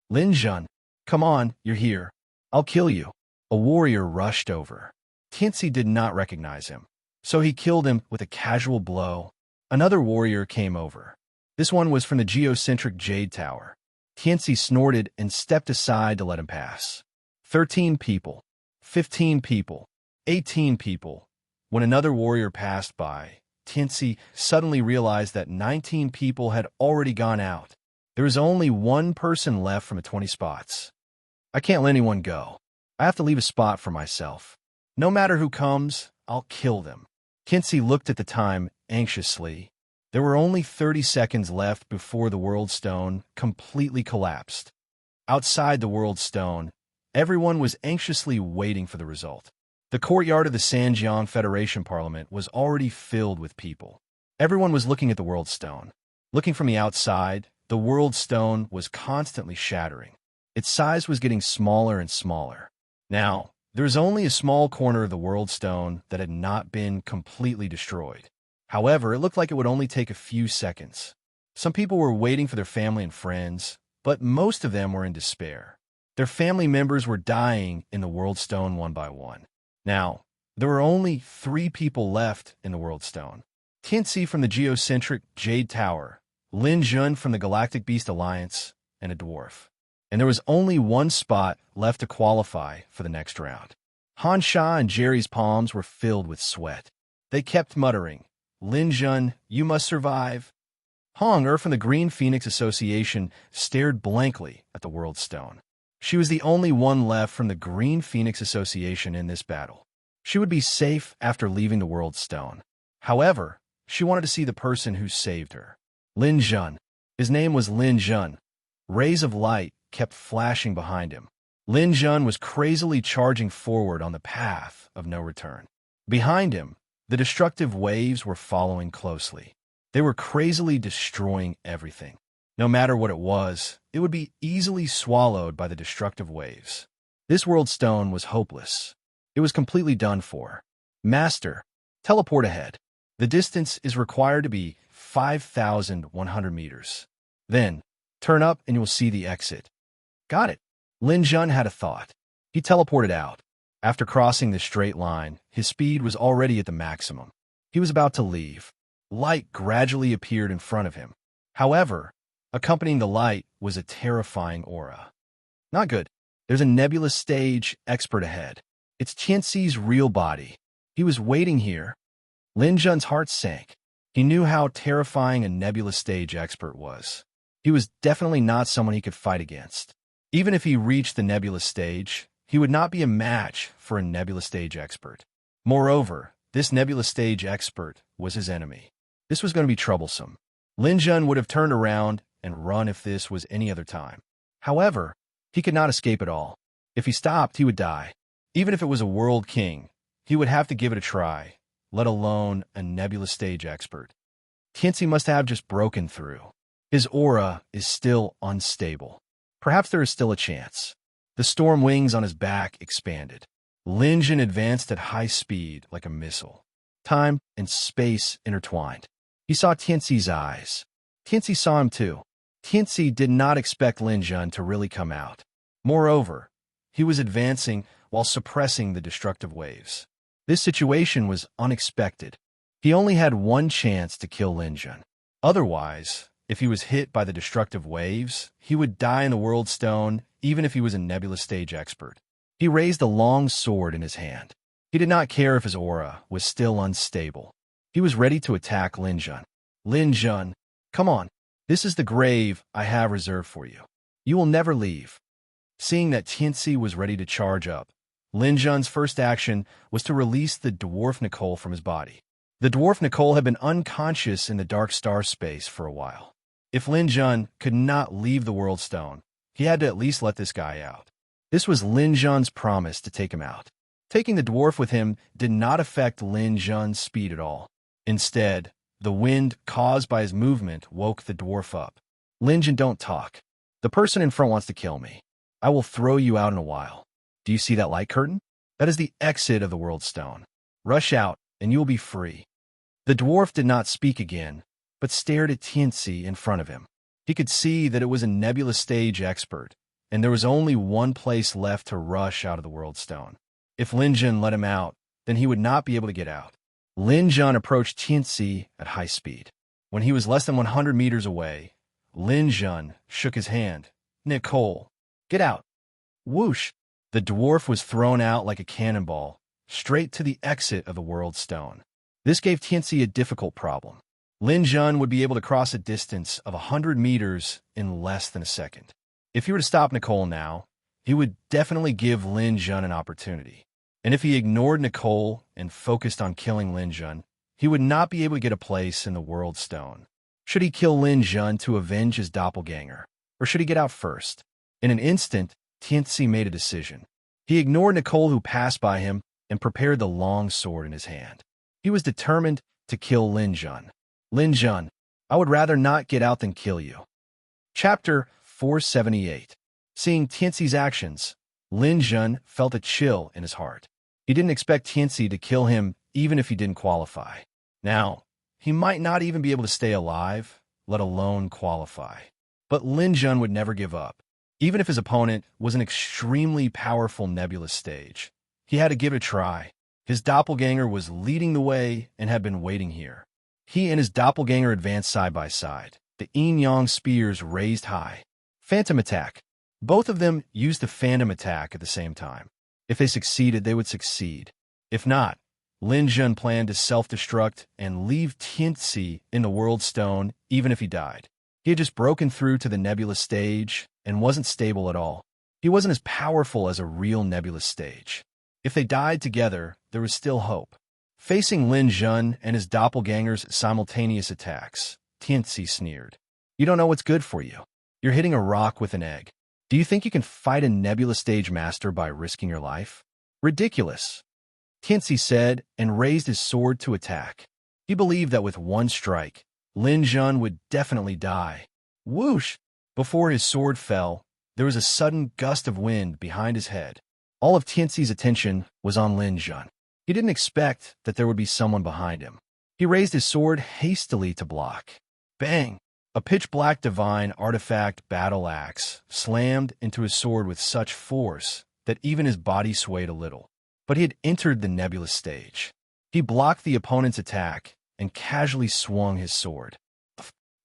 Lin Jun, come on, you're here. I'll kill you. A warrior rushed over. Tianxi did not recognize him, so he killed him with a casual blow. Another warrior came over. This one was from the geocentric Jade Tower. Tianxi snorted and stepped aside to let him pass. 13 people, 15 people, 18 people. When another warrior passed by, Tianxi suddenly realized that 19 people had already gone out. There was only one person left from the 20 spots. I can't let anyone go. I have to leave a spot for myself. No matter who comes, I'll kill them. Tianxi looked at the time anxiously. There were only 30 seconds left before the World Stone completely collapsed. Outside the World Stone, everyone was anxiously waiting for the result. The courtyard of the Sanjiang Federation Parliament was already filled with people. Everyone was looking at the World Stone. Looking from the outside, the World Stone was constantly shattering. Its size was getting smaller and smaller. Now, there was only a small corner of the World Stone that had not been completely destroyed. However, it looked like it would only take a few seconds. Some people were waiting for their family and friends, but most of them were in despair. Their family members were dying in the World Stone one by one. Now, there were only 3 people left in the World Stone. Tianxi from the geocentric Jade Tower, Lin Jun from the Galactic Beast Alliance, and a dwarf. And there was only one spot left to qualify for the next round. Han Sha and Jerry's palms were filled with sweat. They kept muttering, Lin Jun, you must survive. Hong Er from the Green Phoenix Association stared blankly at the World Stone. She was the only one left from the Green Phoenix Association in this battle. She would be safe after leaving the World Stone. However, she wanted to see the person who saved her. Lin Jun. His name was Lin Jun. Rays of light kept flashing behind him. Lin Jun was crazily charging forward on the path of no return. Behind him, the destructive waves were following closely. They were crazily destroying everything. No matter what it would be easily swallowed by the destructive waves. This world stone was hopeless. It was completely done for. Master, teleport ahead. The distance is required to be 5,100 meters. Then, turn up and you will see the exit. Got it. Lin Jun had a thought. He teleported out. After crossing the straight line, his speed was already at the maximum. He was about to leave. Light gradually appeared in front of him. However, accompanying the light was a terrifying aura. Not good. There's a nebulous stage expert ahead. It's Qianxi's real body. He was waiting here. Lin Jun's heart sank. He knew how terrifying a nebulous stage expert was. He was definitely not someone he could fight against. Even if he reached the nebulous stage, he would not be a match for a nebulous stage expert. Moreover, this nebulous stage expert was his enemy. This was going to be troublesome. Lin Jun would have turned around and run if this was any other time. However, he could not escape at all. If he stopped, he would die. Even if it was a world king, he would have to give it a try, let alone a nebulous stage expert. Qianxi must have just broken through. His aura is still unstable. Perhaps there is still a chance. The storm wings on his back expanded. Lin Jun advanced at high speed like a missile. Time and space intertwined. He saw Qianxi's eyes. Qianxi saw him too. Qianxi did not expect Lin Jun to really come out. Moreover, he was advancing while suppressing the destructive waves. This situation was unexpected. He only had one chance to kill Lin Jun. Otherwise, if he was hit by the destructive waves, he would die in the World Stone, even if he was a nebulous stage expert. He raised a long sword in his hand. He did not care if his aura was still unstable. He was ready to attack Lin Jun. Lin Jun, come on. This is the grave I have reserved for you. You will never leave. Seeing that Qianxi was ready to charge up, Lin Jun's first action was to release the dwarf Nicole from his body. The dwarf Nicole had been unconscious in the dark star space for a while. If Lin Jun could not leave the World Stone, he had to at least let this guy out. This was Lin Jun's promise to take him out. Taking the dwarf with him did not affect Lin Jun's speed at all. Instead, the wind caused by his movement woke the dwarf up. Lin Jun, don't talk. The person in front wants to kill me. I will throw you out in a while. Do you see that light curtain? That is the exit of the World Stone. Rush out, and you will be free. The dwarf did not speak again, but stared at Qianxi in front of him. He could see that it was a nebulous stage expert, and there was only one place left to rush out of the World Stone. If Lin Jun let him out, then he would not be able to get out. Lin Jun approached Qianxi at high speed. When he was less than 100 meters away, Lin Jun shook his hand. Nicole, get out. Whoosh! The dwarf was thrown out like a cannonball, straight to the exit of the World Stone. This gave Qianxi a difficult problem. Lin Jun would be able to cross a distance of 100 meters in less than a second. If he were to stop Nicole now, he would definitely give Lin Jun an opportunity. And if he ignored Nicole and focused on killing Lin Jun, he would not be able to get a place in the World Stone. Should he kill Lin Jun to avenge his doppelganger, or should he get out first? In an instant, Qianxi made a decision. He ignored Nicole, who passed by him, and prepared the long sword in his hand. He was determined to kill Lin Jun. Lin Jun, I would rather not get out than kill you. Chapter 478. Seeing Qianxi's actions, Lin Jun felt a chill in his heart. He didn't expect Qianxi to kill him even if he didn't qualify. Now, he might not even be able to stay alive, let alone qualify. But Lin Jun would never give up. Even if his opponent was an extremely powerful nebulous stage, he had to give it a try. His doppelganger was leading the way and had been waiting here. He and his doppelganger advanced side by side, the yin-yang spears raised high. Phantom attack. Both of them used the phantom attack at the same time. If they succeeded, they would succeed. If not, Lin Jun planned to self-destruct and leave Qianxi in the World Stone even if he died. He had just broken through to the nebulous stage and wasn't stable at all. He wasn't as powerful as a real nebulous stage. If they died together, there was still hope. Facing Lin Jun and his doppelganger's simultaneous attacks, Qianxi sneered. You don't know what's good for you. You're hitting a rock with an egg. Do you think you can fight a nebulous stage master by risking your life? Ridiculous, Qianxi said and raised his sword to attack. He believed that with one strike, Lin Jun would definitely die. Whoosh! Before his sword fell, there was a sudden gust of wind behind his head. All of Tianxi's attention was on Lin Jun. He didn't expect that there would be someone behind him. He raised his sword hastily to block. Bang! A pitch-black divine artifact battle axe slammed into his sword with such force that even his body swayed a little. But he had entered the nebulous stage. He blocked the opponent's attack and casually swung his sword.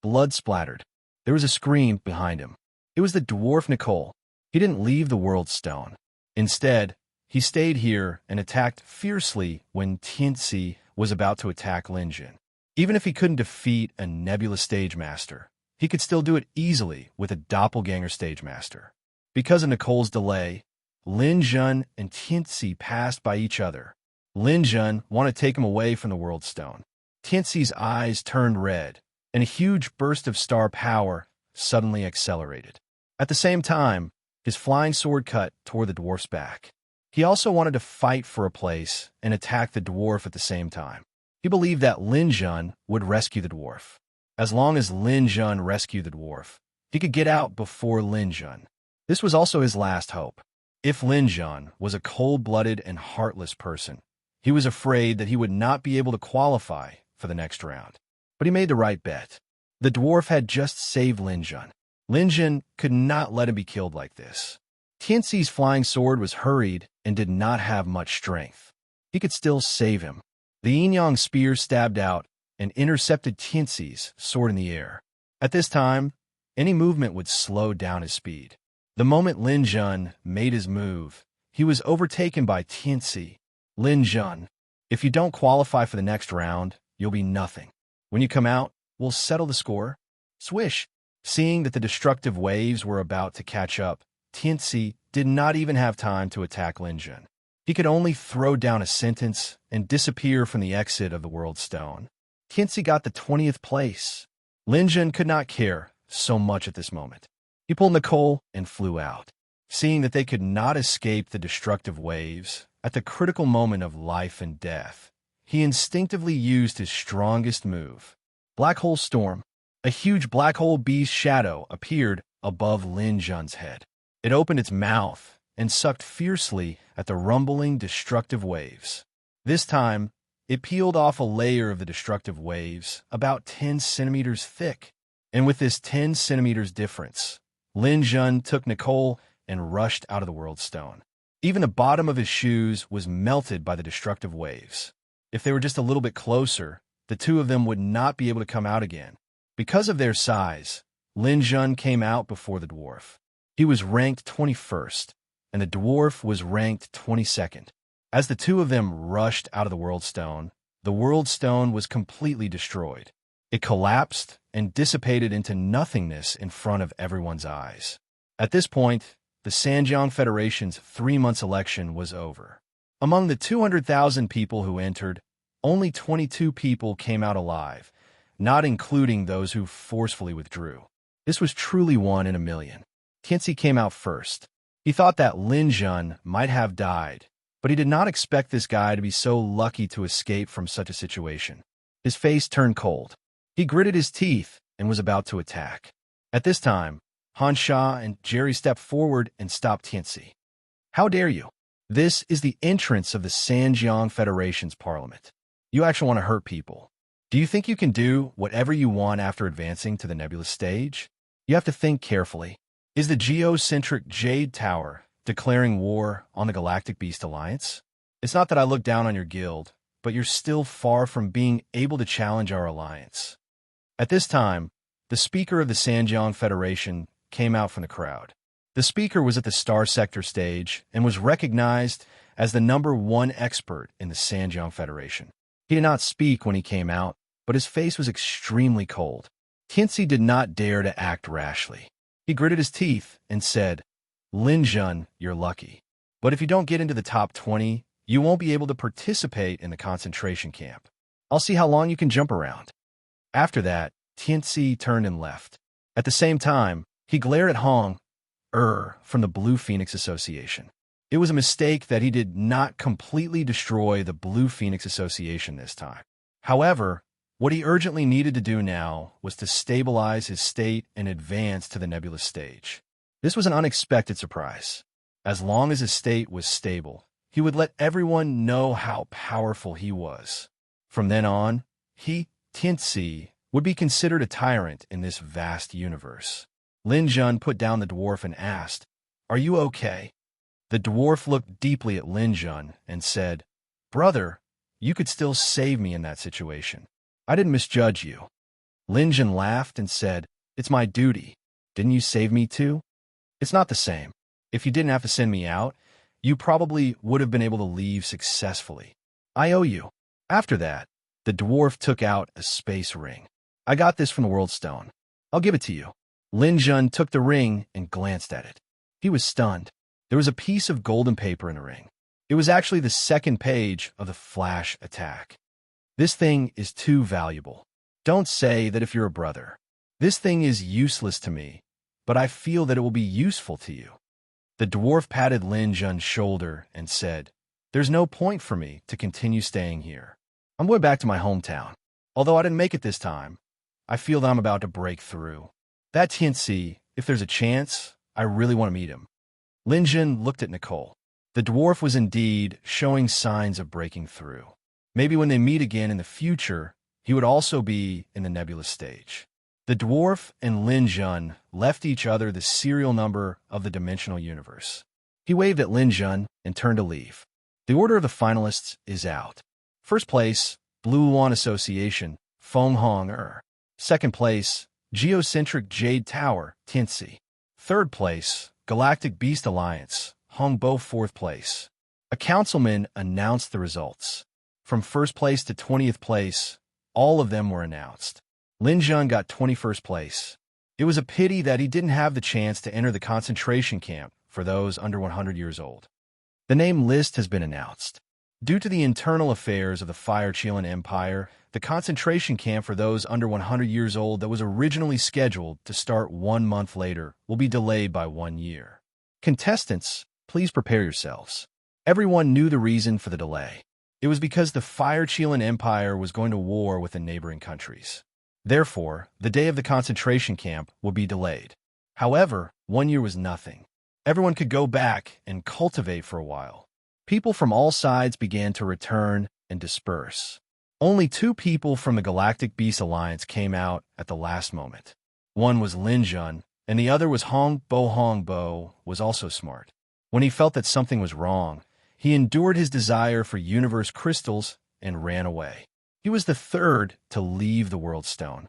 Blood splattered. There was a scream behind him. It was the dwarf Nicole. He didn't leave the world stone. Instead, he stayed here and attacked fiercely when Tianxi was about to attack Lin Jun. Even if he couldn't defeat a nebulous stage master, he could still do it easily with a doppelganger stage master. Because of Nicole's delay, Lin Jun and Tianxi passed by each other. Lin Jun wanted to take him away from the world stone. Tianxi's eyes turned red, and a huge burst of star power suddenly accelerated. At the same time, his flying sword cut toward the dwarf's back. He also wanted to fight for a place and attack the dwarf at the same time. He believed that Lin Jun would rescue the dwarf. As long as Lin Jun rescued the dwarf, he could get out before Lin Jun. This was also his last hope. If Lin Jun was a cold-blooded and heartless person, he was afraid that he would not be able to qualify for the next round. But he made the right bet. The dwarf had just saved Lin Jun. Lin Jun could not let him be killed like this. Tianxi's flying sword was hurried and did not have much strength. He could still save him. The yin-yang spear stabbed out and intercepted Tianxi's sword in the air. At this time, any movement would slow down his speed. The moment Lin Jun made his move, he was overtaken by Tianxi. Lin Jun, if you don't qualify for the next round, you'll be nothing. When you come out, we'll settle the score. Swish! Seeing that the destructive waves were about to catch up, Tianxi did not even have time to attack Lin Jun. He could only throw down a sentence and disappear from the exit of the world stone. Tianxi got the 20th place. Lin Jun could not care so much at this moment. He pulled Nicole and flew out. Seeing that they could not escape the destructive waves at the critical moment of life and death, he instinctively used his strongest move. Black Hole Storm. A huge black hole beast shadow appeared above Lin Jun's head. It opened its mouth and sucked fiercely at the rumbling, destructive waves. This time, it peeled off a layer of the destructive waves about 10 centimeters thick. And with this 10 centimeters difference, Lin Jun took Nicole and rushed out of the world stone. Even the bottom of his shoes was melted by the destructive waves. If they were just a little bit closer, the two of them would not be able to come out again. Because of their size, Lin Jun came out before the dwarf. He was ranked 21st, and the dwarf was ranked 22nd. As the two of them rushed out of the world stone was completely destroyed. It collapsed and dissipated into nothingness in front of everyone's eyes. At this point, the Sanjiang Federation's 3-month election was over. Among the 200,000 people who entered, only 22 people came out alive, not including those who forcefully withdrew. This was truly 1 in a million. Tianxi came out first. He thought that Lin Jun might have died, but he did not expect this guy to be so lucky to escape from such a situation. His face turned cold. He gritted his teeth and was about to attack. At this time, Han Sha and Jerry stepped forward and stopped Tianxi. How dare you? This is the entrance of the Sanjiang Federation's parliament. You actually want to hurt people. Do you think you can do whatever you want after advancing to the nebulous stage? You have to think carefully. Is the geocentric Jade Tower declaring war on the Galactic Beast Alliance? It's not that I look down on your guild, but you're still far from being able to challenge our alliance. At this time, the speaker of the Sanjiang Federation came out from the crowd. The speaker was at the Star Sector stage and was recognized as the #1 expert in the Sanjiang Federation. He did not speak when he came out, but his face was extremely cold. Tianxi did not dare to act rashly. He gritted his teeth and said, Lin Jun, you're lucky. But if you don't get into the top 20, you won't be able to participate in the concentration camp. I'll see how long you can jump around. After that, Tianxi turned and left. At the same time, he glared at Hong from the Blue Phoenix Association. It was a mistake that he did not completely destroy the Blue Phoenix Association this time. However, What he urgently needed to do now was to stabilize his state and advance to the nebulous stage. This was an unexpected surprise. As long as his state was stable, he would let everyone know how powerful he was. From then on, he, Tianzi, would be considered a tyrant in this vast universe. Lin Jun put down the dwarf and asked, "Are you okay?" The dwarf looked deeply at Lin Jun and said, "Brother, you could still save me in that situation. I didn't misjudge you." Lin Jun laughed and said, "It's my duty. Didn't you save me too? It's not the same. If you didn't have to send me out, you probably would have been able to leave successfully. I owe you." After that, the dwarf took out a space ring. "I got this from the World Stone. I'll give it to you." Lin Jun took the ring and glanced at it. He was stunned. There was a piece of golden paper in the ring. It was actually the second page of the flash attack. "This thing is too valuable. Don't say that if you're a brother. This thing is useless to me, but I feel that it will be useful to you." The dwarf patted Lin Jun's shoulder and said, "There's no point for me to continue staying here. I'm going back to my hometown. Although I didn't make it this time, I feel that I'm about to break through. That Tianzi, if there's a chance, I really want to meet him." Lin Jun looked at Nicole. The dwarf was indeed showing signs of breaking through. Maybe when they meet again in the future, he would also be in the nebulous stage. The dwarf and Lin Jun left each other the serial number of the dimensional universe. He waved at Lin Jun and turned to leave. The order of the finalists is out. First place, Blue Luan Association, Feng Hong Er. Second place, Geocentric Jade Tower, Tianzi. Third place, Galactic Beast Alliance, Hong Bo. Fourth place. A councilman announced the results. From first place to 20th place, all of them were announced. Lin Jun got 21st place. It was a pity that he didn't have the chance to enter the concentration camp for those under 100 years old. The name list has been announced. Due to the internal affairs of the Fire Qilin Empire, the concentration camp for those under 100 years old that was originally scheduled to start 1 month later will be delayed by 1 year. Contestants, please prepare yourselves. Everyone knew the reason for the delay. It was because the Fire Qilin Empire was going to war with the neighboring countries. Therefore, the day of the concentration camp would be delayed. However, 1 year was nothing. Everyone could go back and cultivate for a while. People from all sides began to return and disperse. Only 2 people from the Galactic Beast Alliance came out at the last moment. One was Lin Jun, and the other was Hong Bo. Hong Bo was also smart. When he felt that something was wrong, he endured his desire for universe crystals and ran away. He was the third to leave the World Stone.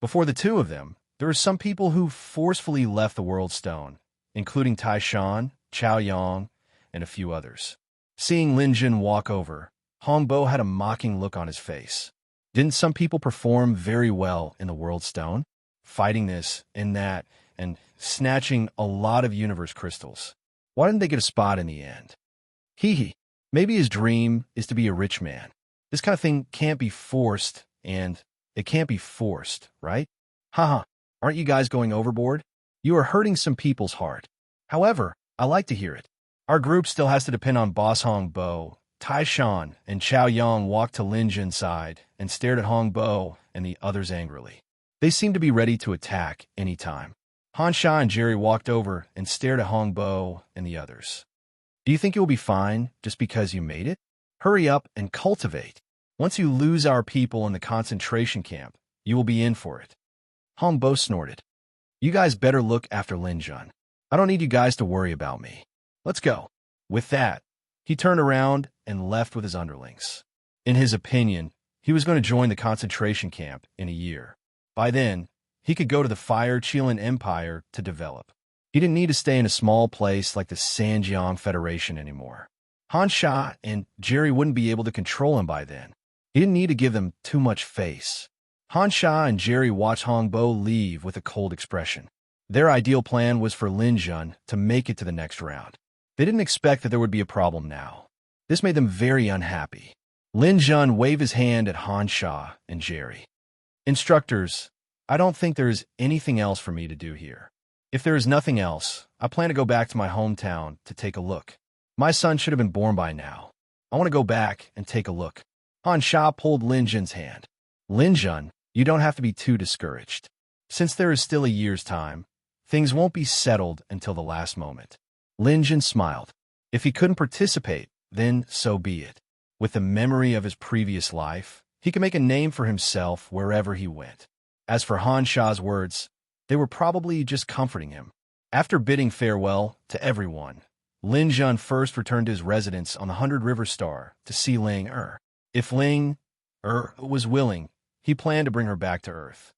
Before the 2 of them, there were some people who forcefully left the World Stone, including Tai Shan, Chao Yang, and a few others. Seeing Lin Jun walk over, Hong Bo had a mocking look on his face. Didn't some people perform very well in the World Stone, fighting this and that, and snatching a lot of universe crystals? Why didn't they get a spot in the end? Hee. Maybe his dream is to be a rich man. This kind of thing can't be forced, and it can't be forced, right? Haha, aren't you guys going overboard? You are hurting some people's heart. However, I like to hear it. Our group still has to depend on Boss Hong Bo. Tai Shan and Chao Yang walked to Lin Jun's side and stared at Hong Bo and the others angrily. They seemed to be ready to attack any time. Han Sha and Jerry walked over and stared at Hong Bo and the others. Do you think you'll be fine just because you made it? Hurry up and cultivate. Once you lose our people in the concentration camp, you will be in for it. Hong Bo snorted. You guys better look after Lin Jun. I don't need you guys to worry about me. Let's go. With that, he turned around and left with his underlings. In his opinion, he was going to join the concentration camp in a year. By then, he could go to the Fire Qilin Empire to develop. He didn't need to stay in a small place like the Sanjiang Federation anymore. Han Sha and Jerry wouldn't be able to control him by then. He didn't need to give them too much face. Han Sha and Jerry watched Hong Bo leave with a cold expression. Their ideal plan was for Lin Jun to make it to the next round. They didn't expect that there would be a problem now. This made them very unhappy. Lin Jun waved his hand at Han Sha and Jerry. Instructors, I don't think there is anything else for me to do here. If there is nothing else, I plan to go back to my hometown to take a look. My son should have been born by now. I want to go back and take a look. Han Sha pulled Lin Jun's hand. Lin Jun, you don't have to be too discouraged. Since there is still a year's time, things won't be settled until the last moment. Lin Jun smiled. If he couldn't participate, then so be it. With the memory of his previous life, he could make a name for himself wherever he went. As for Han Sha's words, they were probably just comforting him. After bidding farewell to everyone, Lin Jun first returned to his residence on the 100 River Star to see Ling Er. If Ling Er was willing, he planned to bring her back to Earth.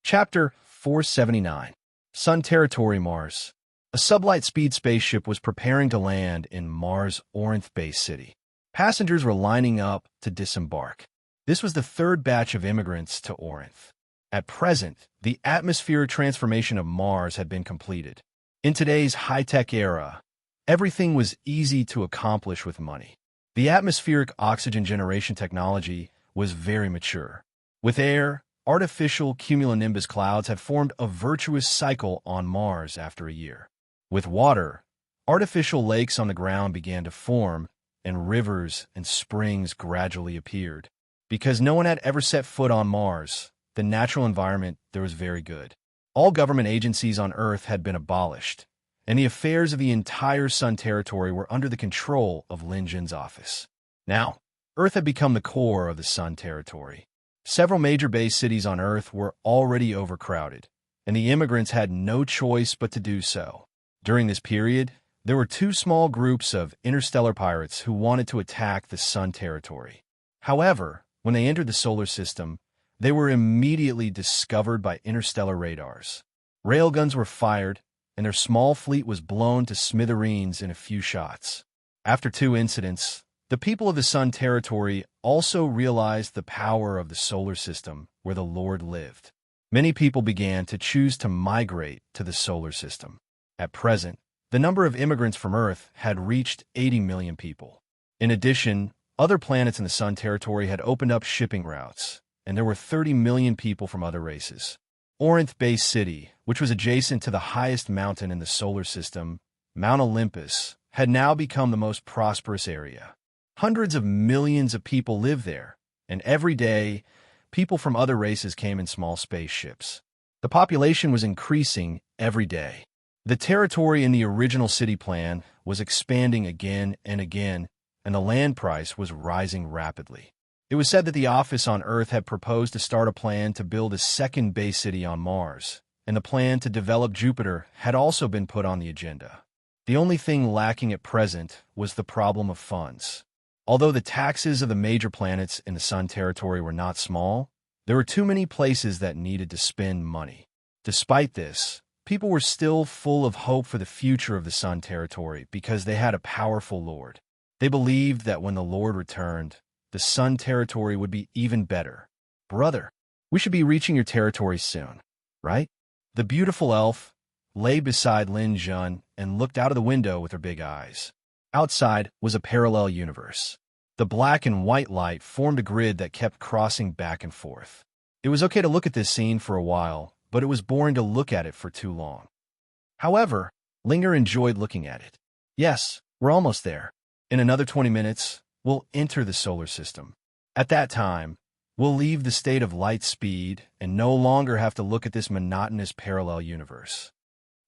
Chapter 479. Sun Territory, Mars. A sublight speed spaceship was preparing to land in Mars' Orinth Base City. Passengers were lining up to disembark. This was the third batch of immigrants to Orinth. At present, the atmospheric transformation of Mars had been completed. In today's high-tech era, everything was easy to accomplish with money. The atmospheric oxygen generation technology was very mature. With air, artificial cumulonimbus clouds had formed a virtuous cycle on Mars after a year. With water, artificial lakes on the ground began to form, and rivers and springs gradually appeared. Because no one had ever set foot on Mars, the natural environment there was very good. All government agencies on Earth had been abolished, and the affairs of the entire Sun Territory were under the control of Lin Jun's office. Now, Earth had become the core of the Sun Territory. Several major base cities on Earth were already overcrowded, and the immigrants had no choice but to do so. During this period, there were two small groups of interstellar pirates who wanted to attack the Sun Territory. However, when they entered the solar system, they were immediately discovered by interstellar radars. Railguns were fired, and their small fleet was blown to smithereens in a few shots. After two incidents, the people of the Sun Territory also realized the power of the solar system where the Lord lived. Many people began to choose to migrate to the solar system. At present, the number of immigrants from Earth had reached 80 million people. In addition, other planets in the Sun Territory had opened up shipping routes, and there were 30 million people from other races. Orinth Base City, which was adjacent to the highest mountain in the solar system, Mount Olympus, had now become the most prosperous area. Hundreds of millions of people lived there, and every day, people from other races came in small spaceships. The population was increasing every day. The territory in the original city plan was expanding again and again, and the land price was rising rapidly. It was said that the office on Earth had proposed to start a plan to build a second base city on Mars, and the plan to develop Jupiter had also been put on the agenda. The only thing lacking at present was the problem of funds. Although the taxes of the major planets in the Sun Territory were not small, there were too many places that needed to spend money. Despite this, people were still full of hope for the future of the Sun Territory because they had a powerful Lord. They believed that when the Lord returned, the Sun Territory would be even better. Brother, we should be reaching your territory soon, right? The beautiful elf lay beside Lin Jun and looked out of the window with her big eyes. Outside was a parallel universe. The black and white light formed a grid that kept crossing back and forth. It was okay to look at this scene for a while, but it was boring to look at it for too long. However, Linger enjoyed looking at it. Yes, we're almost there. In another 20 minutes, we'll enter the solar system. At that time, we'll leave the state of light speed and no longer have to look at this monotonous parallel universe.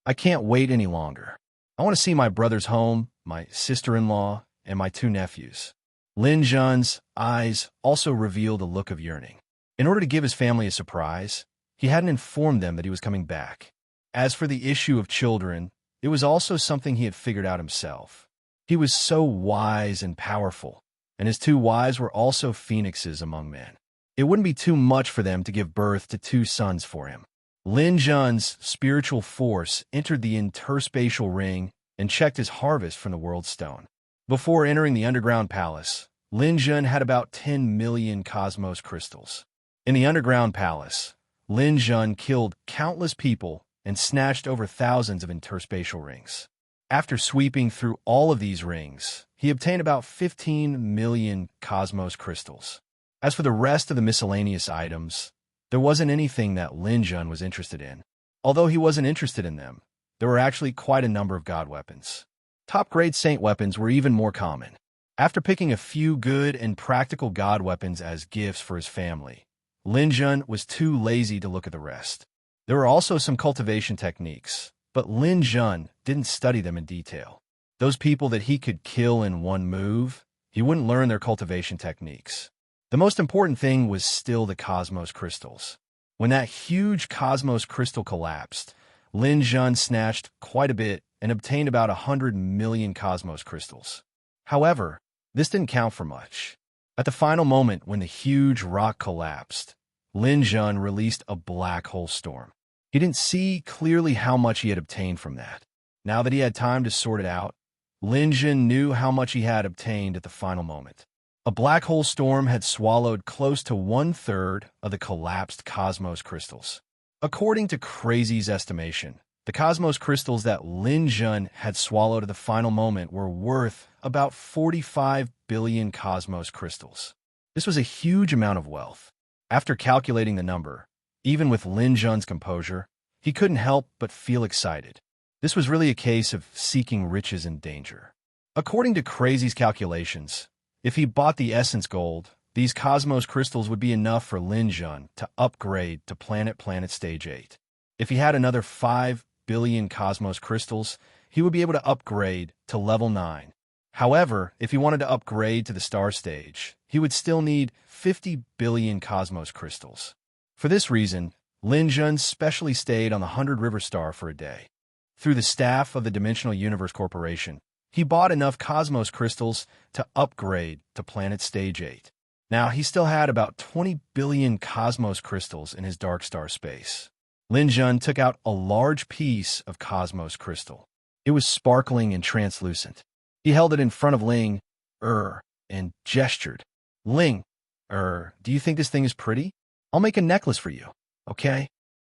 I can't wait any longer. I want to see my brother's home, my sister-in-law, and my two nephews. Lin Jun's eyes also revealed a look of yearning. In order to give his family a surprise, he hadn't informed them that he was coming back. As for the issue of children, it was also something he had figured out himself. He was so wise and powerful, and his two wives were also phoenixes among men. It wouldn't be too much for them to give birth to two sons for him. Lin Jun's spiritual force entered the interspatial ring and checked his harvest from the World Stone. Before entering the underground palace, Lin Jun had about 10 million cosmos crystals. In the underground palace, Lin Jun killed countless people and snatched over thousands of interspatial rings. After sweeping through all of these rings, he obtained about 15 million cosmos crystals. As for the rest of the miscellaneous items, there wasn't anything that Lin Jun was interested in. Although he wasn't interested in them, there were actually quite a number of god weapons. Top-grade saint weapons were even more common. After picking a few good and practical god weapons as gifts for his family, Lin Jun was too lazy to look at the rest. There were also some cultivation techniques, but Lin Jun didn't study them in detail. Those people that he could kill in one move, he wouldn't learn their cultivation techniques. The most important thing was still the cosmos crystals. When that huge cosmos crystal collapsed, Lin Jun snatched quite a bit and obtained about 100 million cosmos crystals. However, this didn't count for much. At the final moment when the huge rock collapsed, Lin Jun released a black hole storm. He didn't see clearly how much he had obtained from that. Now that he had time to sort it out, Lin Jun knew how much he had obtained at the final moment. A black hole storm had swallowed close to 1/3 of the collapsed cosmos crystals. According to Crazy's estimation, the cosmos crystals that Lin Jun had swallowed at the final moment were worth about 45 billion cosmos crystals. This was a huge amount of wealth. After calculating the number, even with Lin Jun's composure, he couldn't help but feel excited. This was really a case of seeking riches in danger. According to Crazy's calculations, if he bought the essence gold, these cosmos crystals would be enough for Lin Jun to upgrade to Planet Stage 8. If he had another 5 billion cosmos crystals, he would be able to upgrade to level 9. However, if he wanted to upgrade to the star stage, he would still need 50 billion cosmos crystals. For this reason, Lin Jun specially stayed on the 100 River Star for a day. Through the staff of the Dimensional Universe Corporation, he bought enough cosmos crystals to upgrade to Planet Stage 8. Now, he still had about 20 billion cosmos crystals in his dark star space. Lin Jun took out a large piece of cosmos crystal. It was sparkling and translucent. He held it in front of Ling, and gestured. Ling, do you think this thing is pretty? I'll make a necklace for you, okay?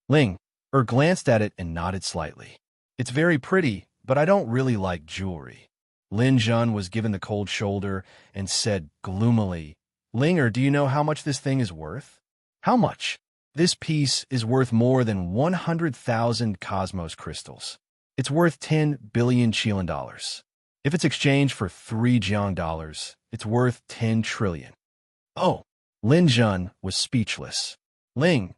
Ling, glanced at it and nodded slightly. It's very pretty, but I don't really like jewelry. Lin Jun was given the cold shoulder and said gloomily, Linger, do you know how much this thing is worth? How much? This piece is worth more than 100,000 cosmos crystals. It's worth 10 billion Chilean dollars. If it's exchanged for 3 Jiang dollars, it's worth 10 trillion. Oh, Lin Jun was speechless. Ling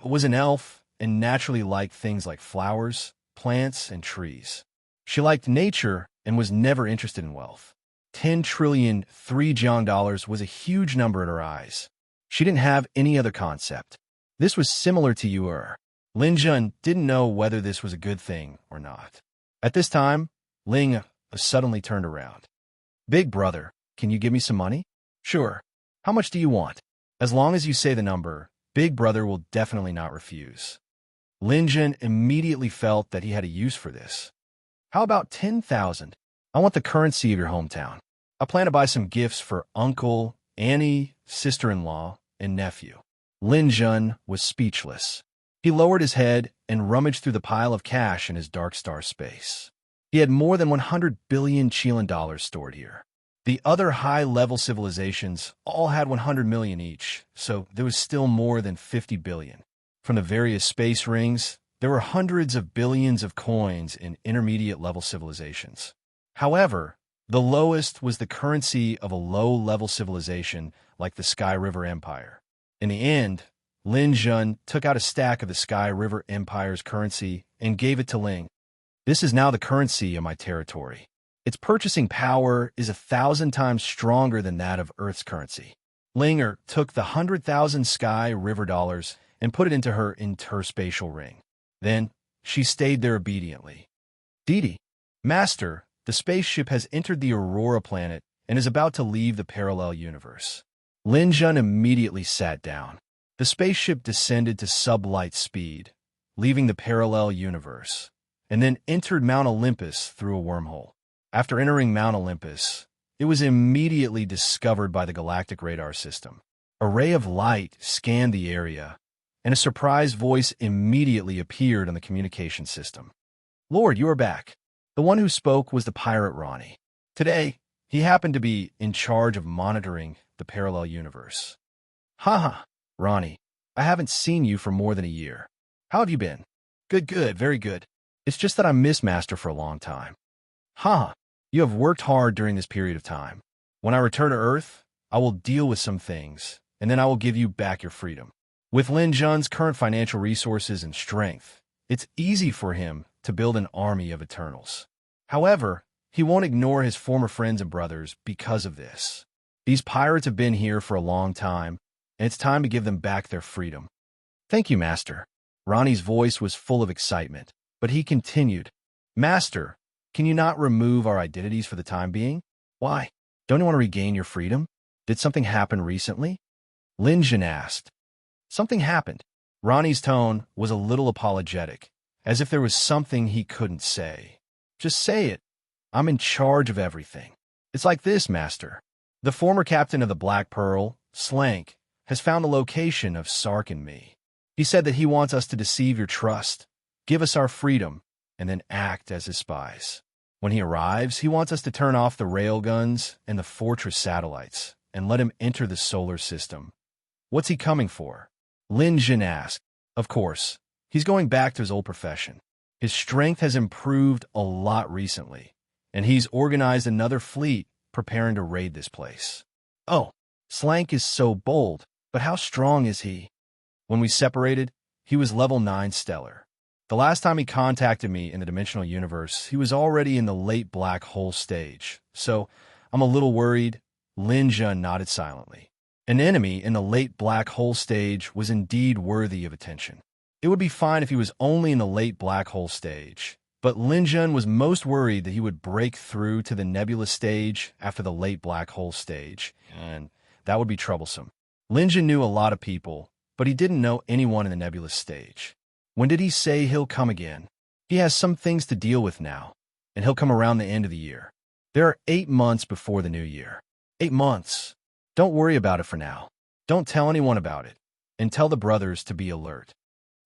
was an elf and naturally liked things like flowers, plants, and trees. She liked nature and was never interested in wealth. 10 trillion 3 Jiang dollars was a huge number in her eyes. She didn't have any other concept. This was similar to Yuer. Lin Jun didn't know whether this was a good thing or not. At this time, Ling suddenly turned around. Big brother, can you give me some money? Sure. How much do you want? As long as you say the number, Big brother will definitely not refuse. Lin Jun immediately felt that he had a use for this. How about 10,000? I want the currency of your hometown. I plan to buy some gifts for uncle, Annie, sister-in-law, and nephew. Lin Jun was speechless. He lowered his head and rummaged through the pile of cash in his dark star space. He had more than 100 billion Chilean dollars stored here. The other high-level civilizations all had 100 million each, so there was still more than 50 billion. From the various space rings, there were hundreds of billions of coins in intermediate-level civilizations. However, the lowest was the currency of a low-level civilization like the Sky River Empire. In the end, Lin Jun took out a stack of the Sky River Empire's currency and gave it to Ling. This is now the currency of my territory. Its purchasing power is 1,000 times stronger than that of Earth's currency. Linger took the 100,000 Sky River dollars and put it into her interspatial ring. Then, she stayed there obediently. Didi, Master, the spaceship has entered the Aurora planet and is about to leave the parallel universe. Lin Jun immediately sat down. The spaceship descended to sublight speed, leaving the parallel universe, and then entered Mount Olympus through a wormhole. After entering Mount Olympus, it was immediately discovered by the galactic radar system. A ray of light scanned the area, and a surprise voice immediately appeared on the communication system. Lord, you are back. The one who spoke was the pirate Ronnie. Today, he happened to be in charge of monitoring the parallel universe. Haha, Ronnie, I haven't seen you for more than a year. How have you been? Good, very good. It's just that I missed Master for a long time. Haha, you have worked hard during this period of time. When I return to Earth, I will deal with some things, and then I will give you back your freedom. With Lin Jun's current financial resources and strength, it's easy for him to build an army of Eternals. However, he won't ignore his former friends and brothers because of this. These pirates have been here for a long time, and it's time to give them back their freedom. Thank you, Master. Ronnie's voice was full of excitement, but he continued, Master, can you not remove our identities for the time being? Why? Don't you want to regain your freedom? Did something happen recently? Lin Jun asked. Something happened. Ronnie's tone was a little apologetic, as if there was something he couldn't say. Just say it. I'm in charge of everything. It's like this, Master. The former captain of the Black Pearl, Slank, has found the location of Sark and me. He said that he wants us to deceive your trust, give us our freedom, and then act as his spies. When he arrives, he wants us to turn off the railguns and the fortress satellites and let him enter the solar system. What's he coming for? Lin Jun asked. Of course, he's going back to his old profession. His strength has improved a lot recently, and he's organized another fleet preparing to raid this place. Oh, Slank is so bold, but how strong is he? When we separated, he was level 9 stellar. The last time he contacted me in the dimensional universe, he was already in the late black hole stage, so I'm a little worried. Lin Jun nodded silently. An enemy in the late black hole stage was indeed worthy of attention. It would be fine if he was only in the late black hole stage, but Lin Jun was most worried that he would break through to the nebula stage after the late black hole stage, and that would be troublesome. Lin Jun knew a lot of people, but he didn't know anyone in the nebulous stage. When did he say he'll come again? He has some things to deal with now, and he'll come around the end of the year. There are 8 months before the new year. 8 months. Don't worry about it for now. Don't tell anyone about it, and tell the brothers to be alert.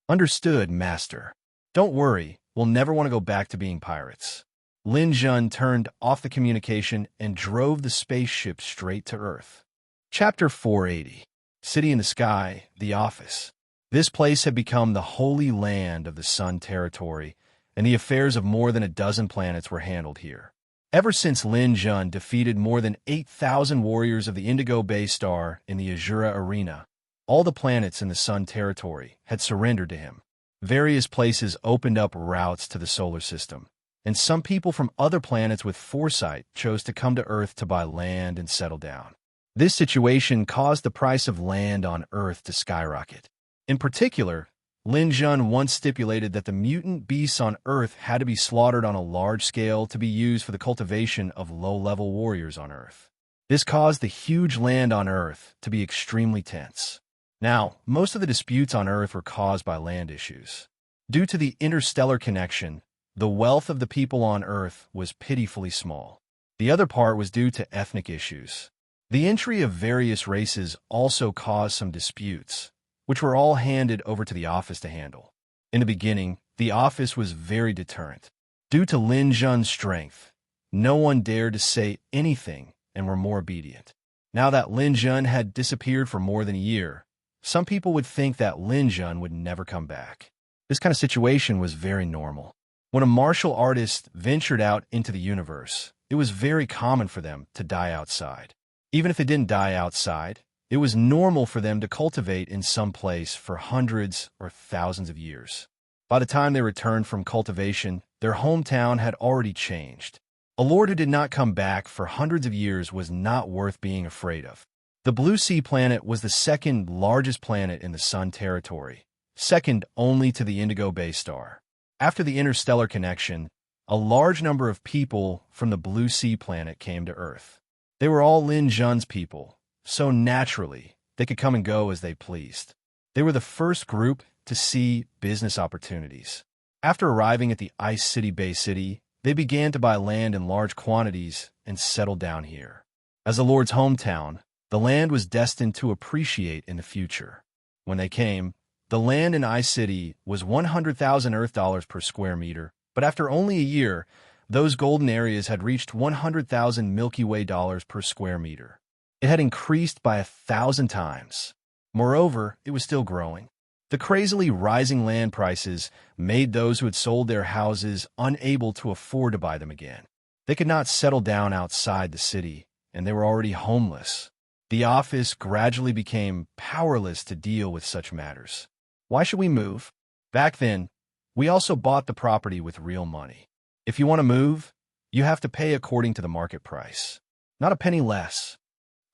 Understood, Master. Don't worry, we'll never want to go back to being pirates. Lin Jun turned off the communication and drove the spaceship straight to Earth. Chapter 480. City in the Sky, the Office. This place had become the holy land of the Sun Territory, and the affairs of more than a dozen planets were handled here. Ever since Lin Jun defeated more than 8,000 warriors of the Indigo Bay Star in the Azura Arena, all the planets in the Sun Territory had surrendered to him. Various places opened up routes to the solar system, and some people from other planets with foresight chose to come to Earth to buy land and settle down. This situation caused the price of land on Earth to skyrocket. In particular, Lin Jun once stipulated that the mutant beasts on Earth had to be slaughtered on a large scale to be used for the cultivation of low-level warriors on Earth. This caused the huge land on Earth to be extremely tense. Now, most of the disputes on Earth were caused by land issues. Due to the interstellar connection, the wealth of the people on Earth was pitifully small. The other part was due to ethnic issues. The entry of various races also caused some disputes, which were all handed over to the office to handle. In the beginning, the office was very deterrent. Due to Lin Jun's strength, no one dared to say anything and were more obedient. Now that Lin Jun had disappeared for more than a year, some people would think that Lin Jun would never come back. This kind of situation was very normal. When a martial artist ventured out into the universe, it was very common for them to die outside. Even if they didn't die outside, it was normal for them to cultivate in some place for hundreds or thousands of years. By the time they returned from cultivation, their hometown had already changed. A lord who did not come back for hundreds of years was not worth being afraid of. The Blue Sea planet was the second largest planet in the Sun Territory, second only to the Indigo Bay Star. After the interstellar connection, a large number of people from the Blue Sea planet came to Earth. They were all Lin Jun's people, so naturally, they could come and go as they pleased. They were the first group to see business opportunities. After arriving at the Ice City Bay City, they began to buy land in large quantities and settled down here. As the Lord's hometown, the land was destined to appreciate in the future. When they came, the land in Ice City was 100,000 Earth dollars per square meter, but after only a year, those golden areas had reached 100,000 Milky Way dollars per square meter. It had increased by 1,000 times. Moreover, it was still growing. The crazily rising land prices made those who had sold their houses unable to afford to buy them again. They could not settle down outside the city, and they were already homeless. The office gradually became powerless to deal with such matters. Why should we move? Back then, we also bought the property with real money. If you want to move, you have to pay according to the market price. Not a penny less.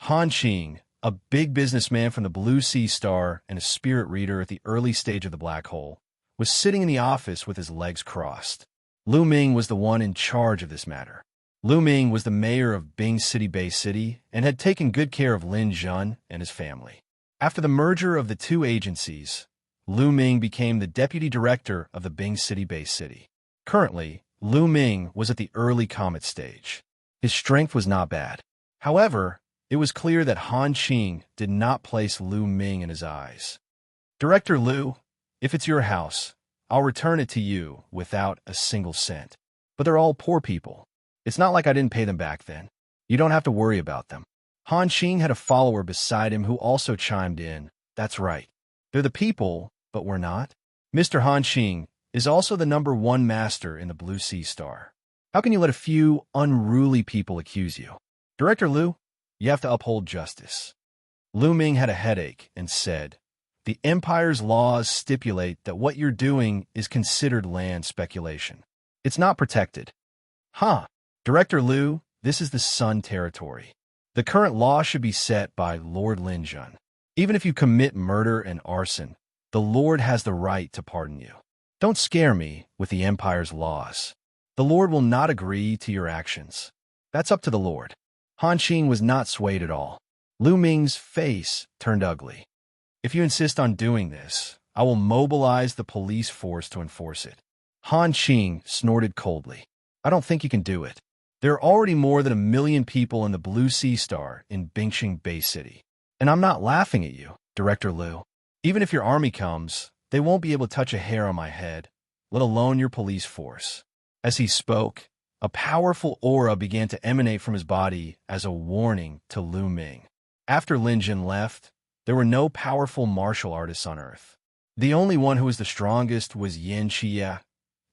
Han Qing, a big businessman from the Blue Sea Star and a spirit reader at the early stage of the black hole, was sitting in the office with his legs crossed. Lu Ming was the one in charge of this matter. Lu Ming was the mayor of Bing City Bay City and had taken good care of Lin Jun and his family. After the merger of the two agencies, Lu Ming became the deputy director of the Bing City Bay City. Currently, Lu Ming was at the early comet stage. His strength was not bad. However, it was clear that Han Qing did not place Lu Ming in his eyes. Director Lu, if it's your house, I'll return it to you without a single cent. But they're all poor people. It's not like I didn't pay them back then. You don't have to worry about them. Han Qing had a follower beside him who also chimed in. That's right. They're the people, but we're not. Mr. Han Qing is also the #1 master in the Blue Sea Star. How can you let a few unruly people accuse you? Director Lu, you have to uphold justice. Lu Ming had a headache and said, the Empire's laws stipulate that what you're doing is considered land speculation. It's not protected. Huh. Director Lu, this is the Sun territory. The current law should be set by Lord Lin Jun. Even if you commit murder and arson, the Lord has the right to pardon you. Don't scare me with the Empire's laws. The Lord will not agree to your actions. That's up to the Lord. Han Qing was not swayed at all. Lu Ming's face turned ugly. If you insist on doing this, I will mobilize the police force to enforce it. Han Qing snorted coldly. I don't think you can do it. There are already more than 1 million people in the Blue Sea Star in Bingxing Bay City. And I'm not laughing at you, Director Lu. Even if your army comes, they won't be able to touch a hair on my head, let alone your police force. As he spoke, a powerful aura began to emanate from his body as a warning to Lu Ming. After Lin Jun left, there were no powerful martial artists on Earth. The only one who was the strongest was Yin Xie,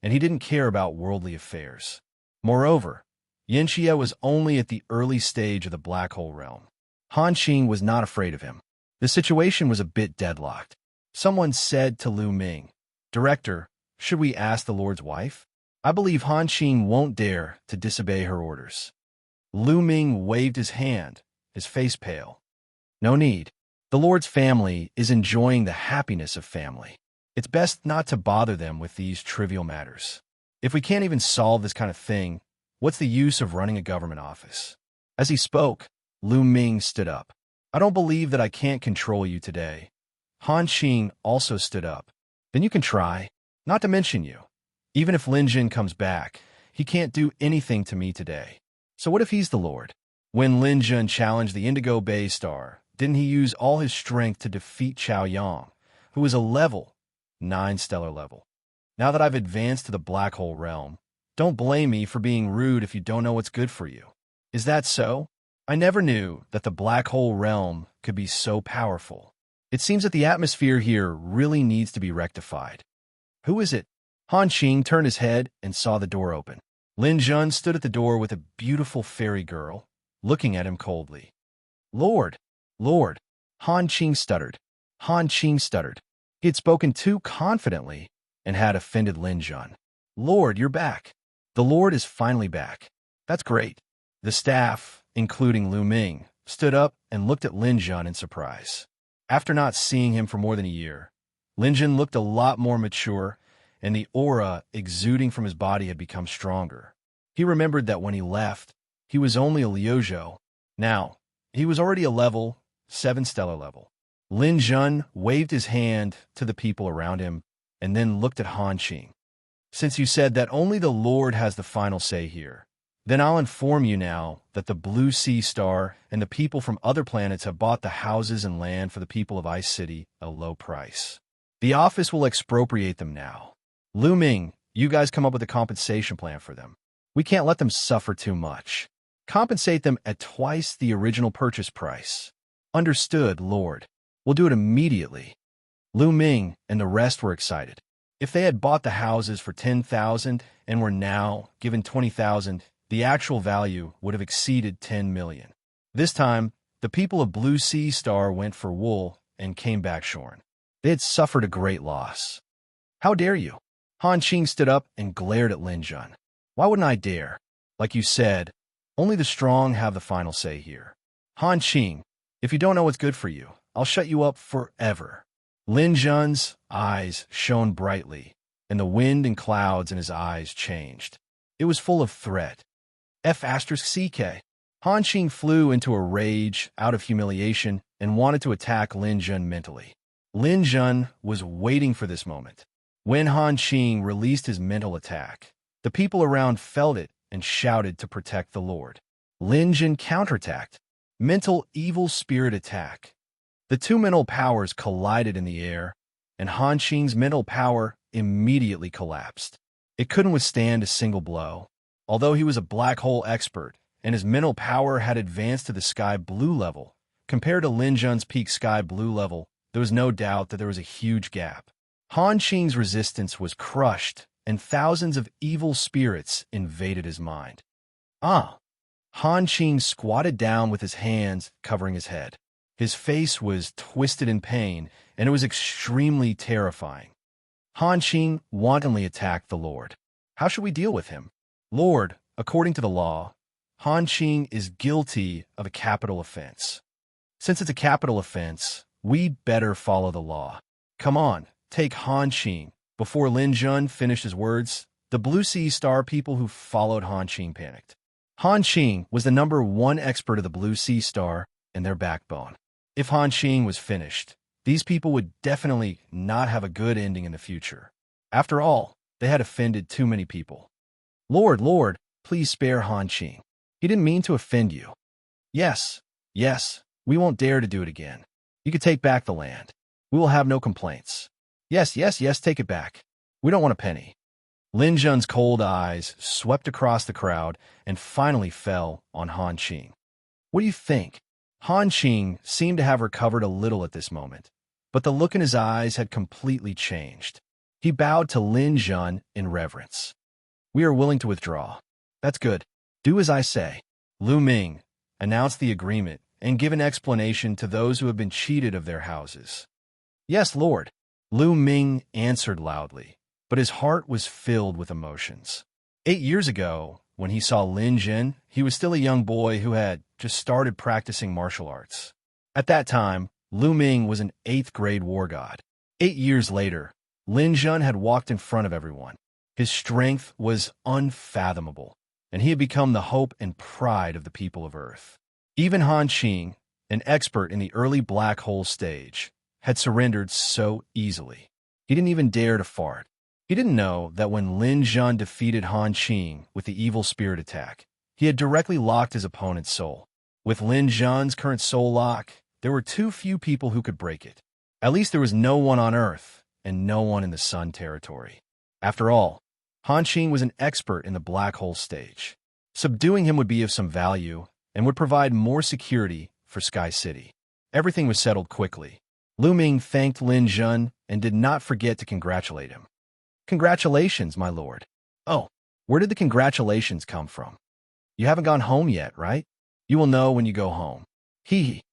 and he didn't care about worldly affairs. Moreover, Yin Xie was only at the early stage of the black hole realm. Han Qing was not afraid of him. The situation was a bit deadlocked. Someone said to Lu Ming, Director, should we ask the Lord's wife? I believe Han Qing won't dare to disobey her orders. Lu Ming waved his hand, his face pale. No need. The Lord's family is enjoying the happiness of family. It's best not to bother them with these trivial matters. If we can't even solve this kind of thing, what's the use of running a government office? As he spoke, Lu Ming stood up. I don't believe that I can't control you today. Han Qing also stood up. Then you can try. Not to mention you. Even if Lin Jun comes back, he can't do anything to me today. So what if he's the Lord? When Lin Jun challenged the Indigo Bay Star, didn't he use all his strength to defeat Chao Yang, who was a level 9 stellar level? Now that I've advanced to the black hole realm, don't blame me for being rude if you don't know what's good for you. Is that so? I never knew that the black hole realm could be so powerful. It seems that the atmosphere here really needs to be rectified. Who is it? Han Qing turned his head and saw the door open. Lin Jun stood at the door with a beautiful fairy girl, looking at him coldly. Lord, Lord, Han Qing stuttered. Han Qing stuttered. He had spoken too confidently and had offended Lin Jun. Lord, you're back. The Lord is finally back. That's great. The staff, including Lu Ming, stood up and looked at Lin Jun in surprise. After not seeing him for more than a year, Lin Jun looked a lot more mature, and the aura exuding from his body had become stronger. He remembered that when he left, he was only a Liuzhou. Now, he was already a level 7 stellar level. Lin Jun waved his hand to the people around him and then looked at Han Qing. Since you said that only the Lord has the final say here, then I'll inform you now that the Blue Sea Star and the people from other planets have bought the houses and land for the people of Ice City at a low price. The office will expropriate them now. Lu Ming, you guys come up with a compensation plan for them. We can't let them suffer too much. Compensate them at twice the original purchase price. Understood, Lord. We'll do it immediately. Lu Ming and the rest were excited. If they had bought the houses for 10,000 and were now given 20,000, the actual value would have exceeded 10 million. This time, The people of Blue Sea Star went for wool and came back shorn. They had suffered a great loss. How dare you? Han Qing stood up and glared at Lin Jun. Why wouldn't I dare? Like you said, only the strong have the final say here. Han Qing, if you don't know what's good for you, I'll shut you up forever. Lin Jun's eyes shone brightly, and the wind and clouds in his eyes changed. It was full of threat. F***CK. Han Qing flew into a rage out of humiliation and wanted to attack Lin Jun mentally. Lin Jun was waiting for this moment. When Han Qing released his mental attack, the people around felt it and shouted to protect the Lord. Lin Jun counterattacked. Mental evil spirit attack. The two mental powers collided in the air, and Han Qing's mental power immediately collapsed. It couldn't withstand a single blow. Although he was a black hole expert, and his mental power had advanced to the sky blue level, compared to Lin Jun's peak sky blue level, there was no doubt that there was a huge gap. Han Qing's resistance was crushed, and thousands of evil spirits invaded his mind. Han Qing squatted down with his hands covering his head. His face was twisted in pain, and it was extremely terrifying. Han Qing wantonly attacked the Lord. How should we deal with him? Lord, according to the law, Han Qing is guilty of a capital offense. Since it's a capital offense, we'd better follow the law. Come on, take Han Qing. Before Lin Jun finished his words, the Blue Sea Star people who followed Han Qing panicked. Han Qing was the #1 expert of the Blue Sea Star and their backbone. If Han Qing was finished, these people would definitely not have a good ending in the future. After all, they had offended too many people. Lord, please spare Han Qing. He didn't mean to offend you. Yes, we won't dare to do it again. You can take back the land. We will have no complaints. Yes, take it back. We don't want a penny. Lin Jun's cold eyes swept across the crowd and finally fell on Han Qing. What do you think? Han Qing seemed to have recovered a little at this moment, but the look in his eyes had completely changed. He bowed to Lin Jun in reverence. We are willing to withdraw. That's good. Do as I say. Lu Ming announced the agreement and give an explanation to those who have been cheated of their houses. Yes, Lord. Lu Ming answered loudly, but his heart was filled with emotions. 8 years ago, when he saw Lin Jun, he was still a young boy who had just started practicing martial arts. At that time, Lu Ming was an 8th grade war god. 8 years later, Lin Jun had walked in front of everyone. His strength was unfathomable, and he had become the hope and pride of the people of Earth. Even Han Qing, an expert in the early black hole stage, had surrendered so easily. He didn't even dare to fart. He didn't know that when Lin Jun defeated Han Qing with the evil spirit attack, he had directly locked his opponent's soul. With Lin Jun's current soul lock, there were too few people who could break it. At least there was no one on Earth and no one in the Sun territory. After all, Han Qing was an expert in the black hole stage. Subduing him would be of some value and would provide more security for Sky City. Everything was settled quickly. Lu Ming thanked Lin Jun and did not forget to congratulate him. Congratulations, my lord. Oh, where did the congratulations come from? You haven't gone home yet, right? You will know when you go home. Hee.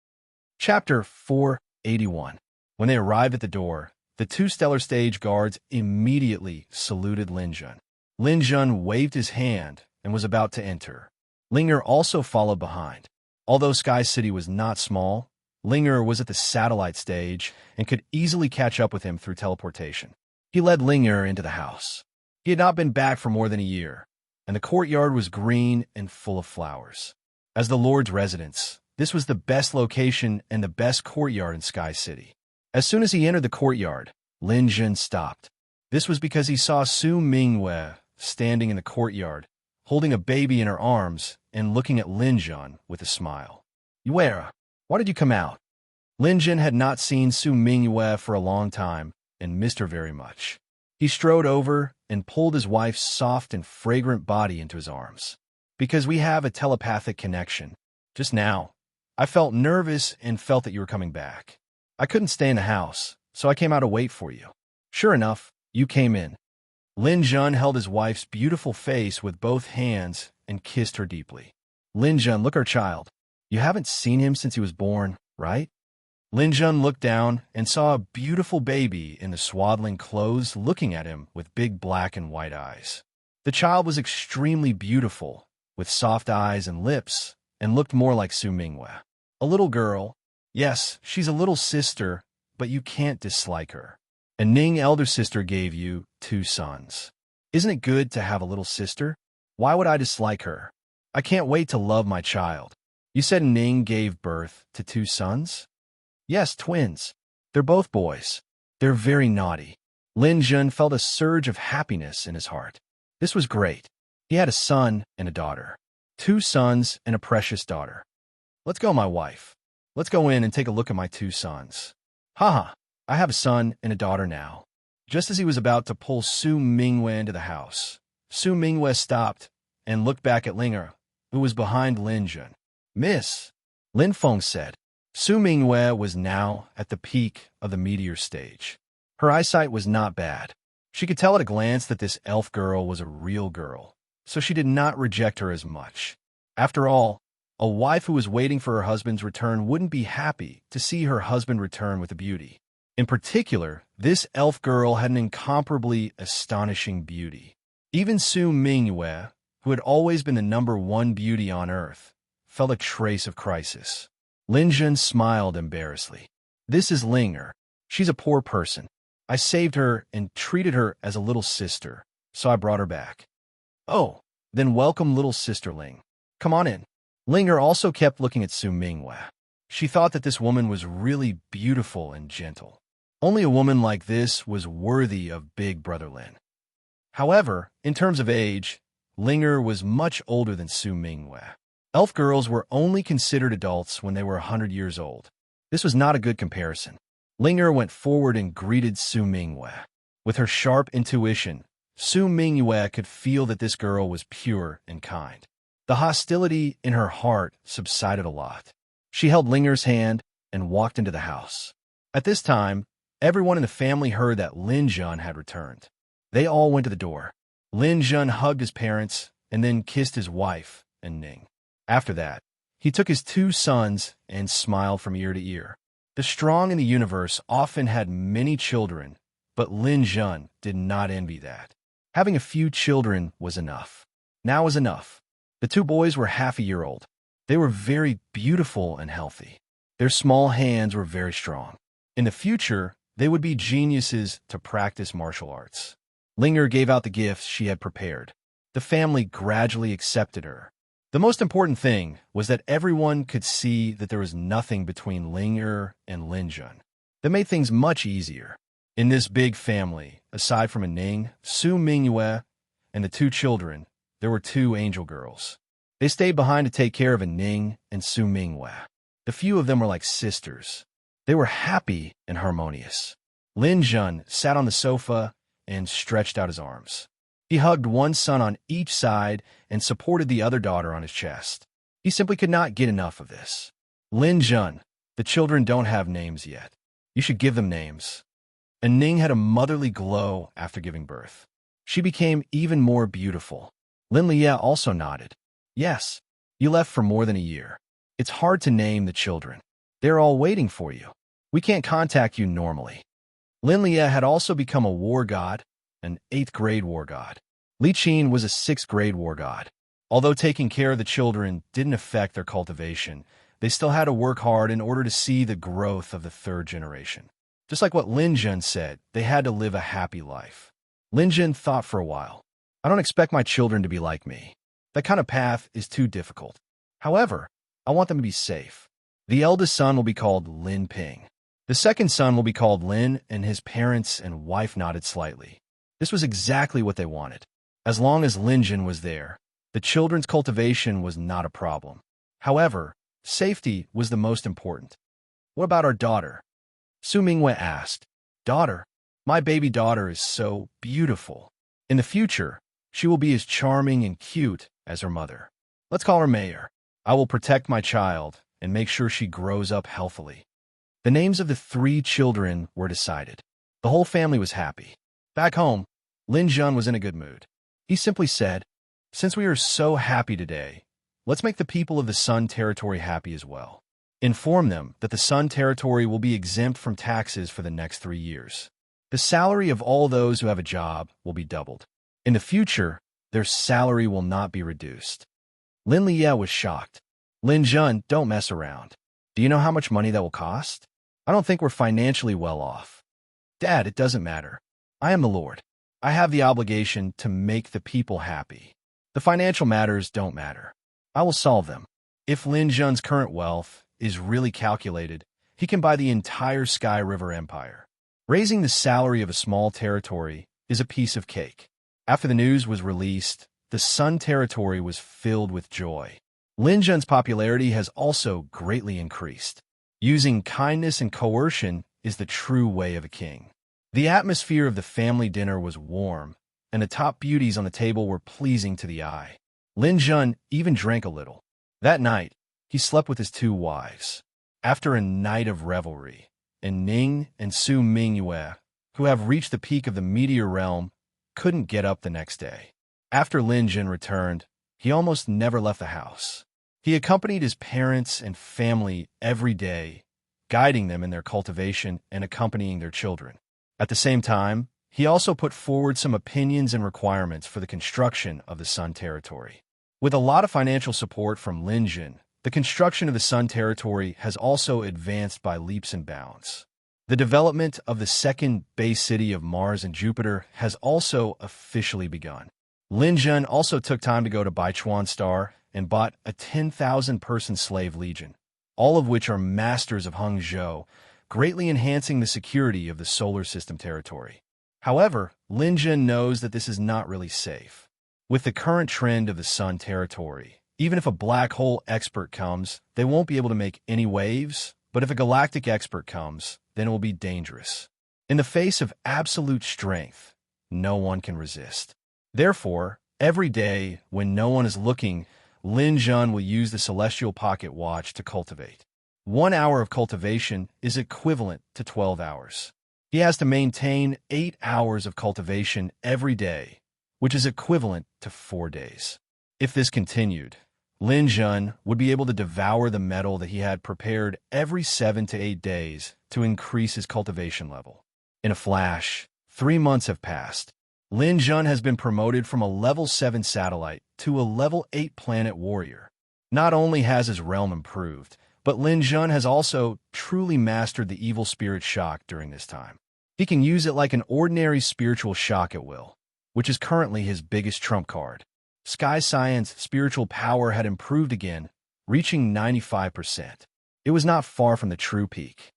Chapter 481. When they arrived at the door, the 2 stellar stage guards immediately saluted Lin Jun. Lin Jun waved his hand and was about to enter. Linger also followed behind. Although Sky City was not small, Linger was at the satellite stage and could easily catch up with him through teleportation. He led Linger into the house. He had not been back for more than a year, and the courtyard was green and full of flowers. As the Lord's residence, this was the best location and the best courtyard in Sky City. As soon as he entered the courtyard, Lin Jun stopped. This was because he saw Su Mingwei standing in the courtyard, holding a baby in her arms and looking at Lin Jun with a smile. Yuera, why did you come out? Lin Jun had not seen Su Mingwei for a long time and missed her very much. He strode over and pulled his wife's soft and fragrant body into his arms. Because we have a telepathic connection. Just now, I felt nervous and felt that you were coming back. I couldn't stay in the house, so I came out to wait for you. Sure enough, you came in. Lin Jun held his wife's beautiful face with both hands and kissed her deeply. Lin Jun, look, our child. You haven't seen him since he was born, right? Lin Jun looked down and saw a beautiful baby in the swaddling clothes looking at him with big black and white eyes. The child was extremely beautiful, with soft eyes and lips, and looked more like Su Mingwe. A little girl. Yes, she's a little sister, but you can't dislike her. And Ning, elder sister, gave you 2 sons. Isn't it good to have a little sister? Why would I dislike her? I can't wait to love my child. You said Ning gave birth to 2 sons? Yes, twins. They're both boys. They're very naughty. Lin Jun felt a surge of happiness in his heart. This was great. He had a son and a daughter. 2 sons and a precious daughter. Let's go, my wife. Let's go in and take a look at my 2 sons. Haha, I have a son and a daughter now. Just as he was about to pull Su Mingwe into the house, Su Mingwe stopped and looked back at Linger, who was behind Lin Jun. Miss, Lin Feng said. Su Mingwe was now at the peak of the meteor stage. Her eyesight was not bad. She could tell at a glance that this elf girl was a real girl, so she did not reject her as much. After all, a wife who was waiting for her husband's return wouldn't be happy to see her husband return with a beauty. In particular, this elf girl had an incomparably astonishing beauty. Even Su Mingwe, who had always been the #1 beauty on Earth, felt a trace of crisis. Lin Jun smiled embarrassedly. This is Linger. She's a poor person. I saved her and treated her as a little sister, so I brought her back. Oh, then welcome, little sister Ling. Come on in. Linger also kept looking at Su Mingwe. She thought that this woman was really beautiful and gentle. Only a woman like this was worthy of Big Brother Lin. However, in terms of age, Linger was much older than Su Mingwe. Elf girls were only considered adults when they were 100 years old. This was not a good comparison. Linger went forward and greeted Su Mingwe. With her sharp intuition, Su Mingwe could feel that this girl was pure and kind. The hostility in her heart subsided a lot. She held Linger's hand and walked into the house. At this time, everyone in the family heard that Lin Jun had returned. They all went to the door. Lin Jun hugged his parents and then kissed his wife and Ning. After that, he took his 2 sons and smiled from ear to ear. The strong in the universe often had many children, but Lin Jun did not envy that. Having a few children was enough. Now was enough. The 2 boys were half a year old. They were very beautiful and healthy. Their small hands were very strong. In the future, they would be geniuses to practice martial arts. Linger gave out the gifts she had prepared. The family gradually accepted her. The most important thing was that everyone could see that there was nothing between Linger and Lin Jun. That made things much easier. In this big family, aside from Ning, Su Mingwe, and the 2 children, there were 2 angel girls. They stayed behind to take care of Ning and Su Mingwe. The few of them were like sisters. They were happy and harmonious. Lin Jun sat on the sofa and stretched out his arms. He hugged one son on each side and supported the other daughter on his chest. He simply could not get enough of this. Lin Jun, the children don't have names yet. You should give them names. And Ning had a motherly glow after giving birth. She became even more beautiful. Lin Lia also nodded. Yes, you left for more than a year. It's hard to name the children. They're all waiting for you. We can't contact you normally. Lin Lia had also become a war god, an 8th grade war god. Li Qin was a 6th grade war god. Although taking care of the children didn't affect their cultivation, they still had to work hard in order to see the growth of the 3rd generation. Just like what Lin Jun said, they had to live a happy life. Lin Jun thought for a while. I don't expect my children to be like me. That kind of path is too difficult. However, I want them to be safe. The eldest son will be called Lin Ping. The 2nd son will be called Lin, and his parents and wife nodded slightly. This was exactly what they wanted. As long as Lin Jun was there, the children's cultivation was not a problem. However, safety was the most important. What about our daughter? Su Mingwe asked. Daughter? My baby daughter is so beautiful. In the future, she will be as charming and cute as her mother. Let's call her Mayor. I will protect my child and make sure she grows up healthily. The names of the 3 children were decided. The whole family was happy. Back home, Lin Jun was in a good mood. He simply said, since we are so happy today, let's make the people of the Sun Territory happy as well. Inform them that the Sun Territory will be exempt from taxes for the next 3 years. The salary of all those who have a job will be doubled. In the future, their salary will not be reduced. Lin Liye was shocked. Lin Jun, don't mess around. Do you know how much money that will cost? I don't think we're financially well off. Dad, it doesn't matter. I am the Lord. I have the obligation to make the people happy. The financial matters don't matter. I will solve them. If Lin Jun's current wealth is really calculated, he can buy the entire Sky River Empire. Raising the salary of a small territory is a piece of cake. After the news was released, the Sun Territory was filled with joy. Lin Jun's popularity has also greatly increased. Using kindness and coercion is the true way of a king. The atmosphere of the family dinner was warm, and the top beauties on the table were pleasing to the eye. Lin Jun even drank a little. That night, he slept with his 2 wives. After a night of revelry, and Ning and Su Mingyue, who have reached the peak of the meteor realm, couldn't get up the next day. After Lin Jun returned, he almost never left the house. He accompanied his parents and family every day, guiding them in their cultivation and accompanying their children. At the same time, he also put forward some opinions and requirements for the construction of the Sun Territory. With a lot of financial support from Lin Jun, the construction of the Sun Territory has also advanced by leaps and bounds. The development of the second base city of Mars and Jupiter has also officially begun. Lin Jun also took time to go to Baichuan Star and bought a 10,000-person slave legion, all of which are masters of Hangzhou, greatly enhancing the security of the solar system territory. However, Lin Jun knows that this is not really safe. With the current trend of the Sun Territory, even if a black hole expert comes, they won't be able to make any waves, but if a galactic expert comes, then it will be dangerous. In the face of absolute strength, no one can resist. Therefore, every day, when no one is looking, Lin Jun will use the celestial pocket watch to cultivate. 1 hour of cultivation is equivalent to 12 hours. He has to maintain 8 hours of cultivation every day, which is equivalent to 4 days. If this continued, Lin Jun would be able to devour the metal that he had prepared every 7 to 8 days to increase his cultivation level. In a flash, 3 months have passed. Lin Jun has been promoted from a level 7 satellite to a level 8 planet warrior. Not only has his realm improved, but Lin Jun has also truly mastered the evil spirit shock during this time. He can use it like an ordinary spiritual shock at will, which is currently his biggest trump card. Sky Science's spiritual power had improved again, reaching 95%. It was not far from the true peak.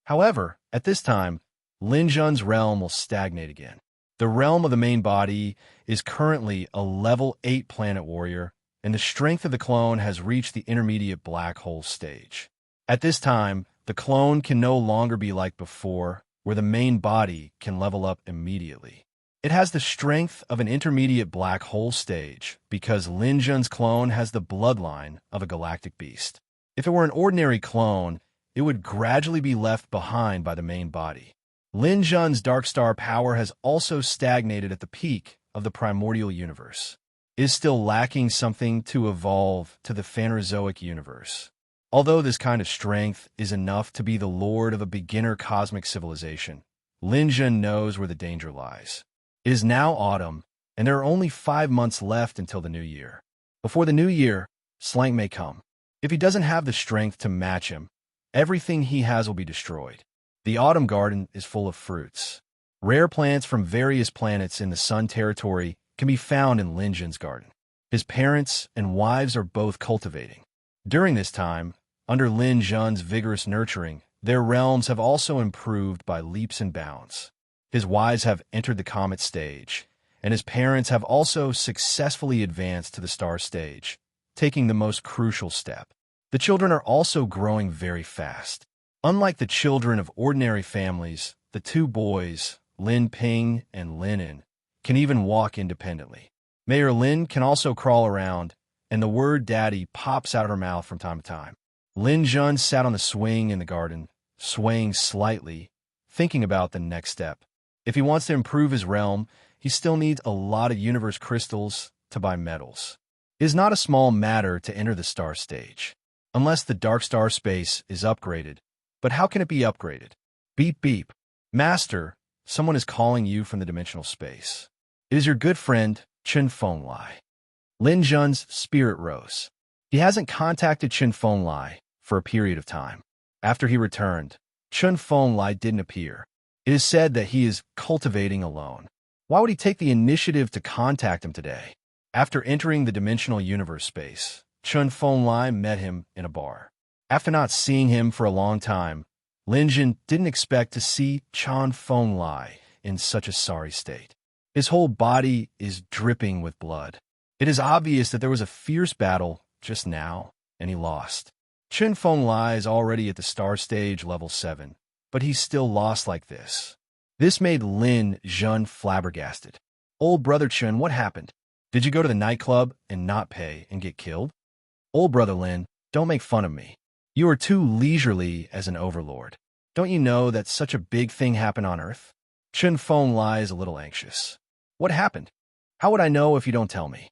However, at this time, Lin Jun's realm will stagnate again. The realm of the main body is currently a level 8 planet warrior, and the strength of the clone has reached the intermediate black hole stage. At this time, the clone can no longer be like before, where the main body can level up immediately. It has the strength of an intermediate black hole stage because Lin Jun's clone has the bloodline of a galactic beast. If it were an ordinary clone, it would gradually be left behind by the main body. Lin Jun's dark star power has also stagnated at the peak of the primordial universe. It is still lacking something to evolve to the Phanerozoic universe. Although this kind of strength is enough to be the lord of a beginner cosmic civilization, Lin Jun knows where the danger lies. It is now autumn, and there are only 5 months left until the new year. Before the new year, Slank may come. If he doesn't have the strength to match him, everything he has will be destroyed. The autumn garden is full of fruits. Rare plants from various planets in the Sun Territory can be found in Lin Jun's garden. His parents and wives are both cultivating. During this time, under Lin Jun's vigorous nurturing, their realms have also improved by leaps and bounds. His wives have entered the comet stage, and his parents have also successfully advanced to the star stage, taking the most crucial step. The children are also growing very fast. Unlike the children of ordinary families, the 2 boys, Lin Ping and Linen, can even walk independently. Mayor Lin can also crawl around, and the word daddy pops out of her mouth from time to time. Lin Jun sat on the swing in the garden, swaying slightly, thinking about the next step. If he wants to improve his realm, he still needs a lot of universe crystals to buy metals. It is not a small matter to enter the star stage, unless the dark star space is upgraded. But how can it be upgraded? Beep beep. Master, someone is calling you from the dimensional space. It is your good friend, Chen Fenglai. Lin Jun's spirit rose. He hasn't contacted Chen Fenglai for a period of time. After he returned, Chen Fenglai didn't appear. It is said that he is cultivating alone. Why would he take the initiative to contact him today? After entering the dimensional universe space, Chen Fenglai met him in a bar. After not seeing him for a long time, Lin Jun didn't expect to see Chen Fenglai in such a sorry state. His whole body is dripping with blood. It is obvious that there was a fierce battle just now, and he lost. Chen Fenglai is already at the star stage level 7, but he's still lost like this. This made Lin Jun flabbergasted. Old brother Chen, what happened? Did you go to the nightclub and not pay and get killed? Old brother Lin, don't make fun of me. You are too leisurely as an overlord. Don't you know that such a big thing happened on Earth? Chen Fenglai is a little anxious. What happened? How would I know if you don't tell me?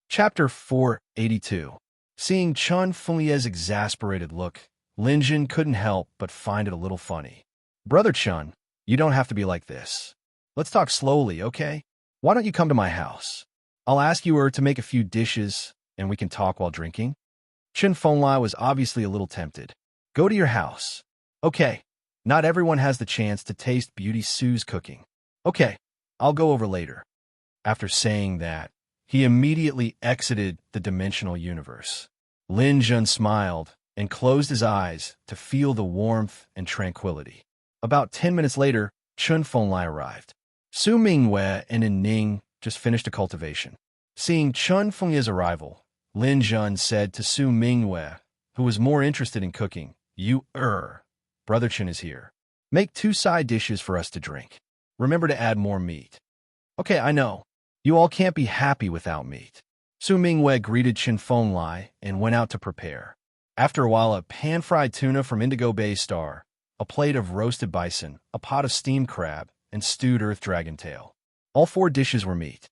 Chapter 482. Seeing Chen Fenglai's exasperated look, Lin Jun couldn't help but find it a little funny. Brother Chen, you don't have to be like this. Let's talk slowly, okay? Why don't you come to my house? I'll ask you to make a few dishes, and we can talk while drinking. Chen Fenglai was obviously a little tempted. Go to your house. Okay, not everyone has the chance to taste Beauty Sue's cooking. Okay, I'll go over later. After saying that, he immediately exited the dimensional universe. Lin Jun smiled and closed his eyes to feel the warmth and tranquility. About 10 minutes later, Chen Fenglai arrived. Su Mingwei and Ning just finished a cultivation. Seeing Chen Fenglai's arrival, Lin Jun said to Su Mingwei, who was more interested in cooking, Brother Chen is here. Make 2 side dishes for us to drink. Remember to add more meat. Okay, I know. You all can't be happy without meat. Su Mingwei greeted Chen Fenglai and went out to prepare. After a while, a pan-fried tuna from Indigo Bay Star, a plate of roasted bison, a pot of steamed crab, and stewed earth dragon tail. All 4 dishes were meat.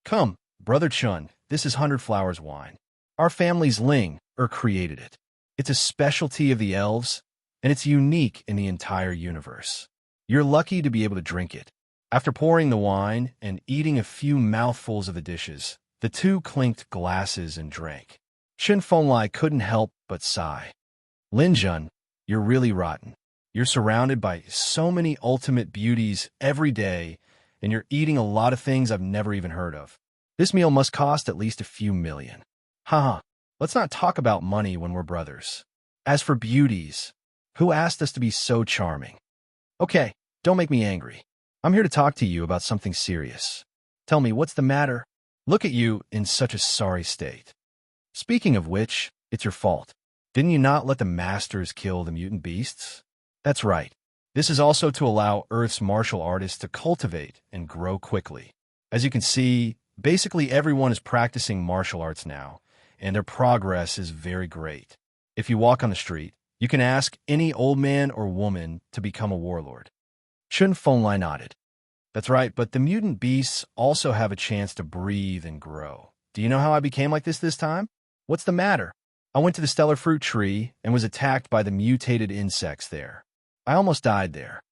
Come, Brother Chen, this is 100 Flowers wine. Our family's Ling, created it. It's a specialty of the elves, and it's unique in the entire universe. You're lucky to be able to drink it. After pouring the wine and eating a few mouthfuls of the dishes, the 2 clinked glasses and drank. Chen Fenglai couldn't help but sigh. Lin Jun, you're really rotten. You're surrounded by so many ultimate beauties every day, and you're eating a lot of things I've never even heard of. This meal must cost at least a few million. Haha, let's not talk about money when we're brothers. As for beauties, who asked us to be so charming? Okay, don't make me angry. I'm here to talk to you about something serious. Tell me, what's the matter? Look at you in such a sorry state. Speaking of which, it's your fault. Didn't you not let the masters kill the mutant beasts? That's right. This is also to allow Earth's martial artists to cultivate and grow quickly. As you can see, basically everyone is practicing martial arts now, and their progress is very great. If you walk on the street, you can ask any old man or woman to become a warlord. Chen Fenglai nodded. That's right, but the mutant beasts also have a chance to breathe and grow. Do you know how I became like this time? What's the matter? I went to the stellar fruit tree and was attacked by the mutated insects there. I almost died there.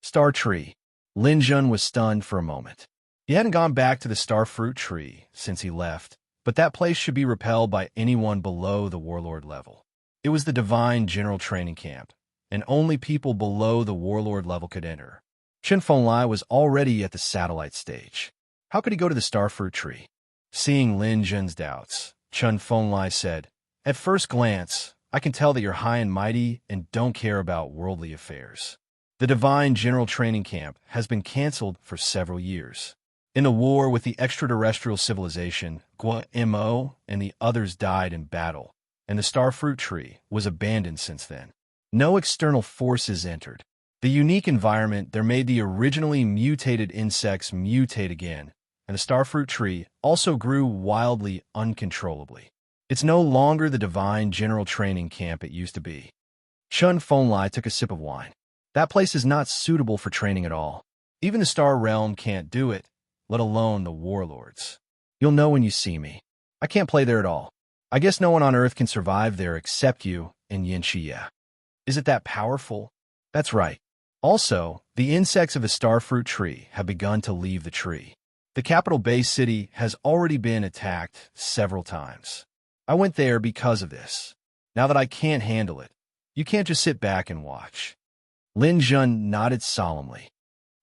Star tree. Lin Jun was stunned for a moment. He hadn't gone back to the star fruit tree since he left, but that place should be repelled by anyone below the warlord level. It was the divine general training camp, and only people below the warlord level could enter. Chen Fenglai was already at the satellite stage. How could he go to the starfruit tree? Seeing Lin Jun's doubts, Chen Fenglai said, At first glance, I can tell that you're high and mighty and don't care about worldly affairs. The divine general training camp has been canceled for several years. In the war with the extraterrestrial civilization, Guo and the others died in battle, and the starfruit tree was abandoned since then. No external forces entered. The unique environment there made the originally mutated insects mutate again, and the starfruit tree also grew wildly uncontrollably. It's no longer the divine general training camp it used to be. Chen Fenglai took a sip of wine. That place is not suitable for training at all. Even the star realm can't do it, let alone the warlords. You'll know when you see me. I can't play there at all. I guess no one on Earth can survive there except you and Yinxia. Is it that powerful? That's right. Also, the insects of a starfruit tree have begun to leave the tree. The capital base city has already been attacked several times. I went there because of this. Now that I can't handle it, you can't just sit back and watch. Lin Jun nodded solemnly.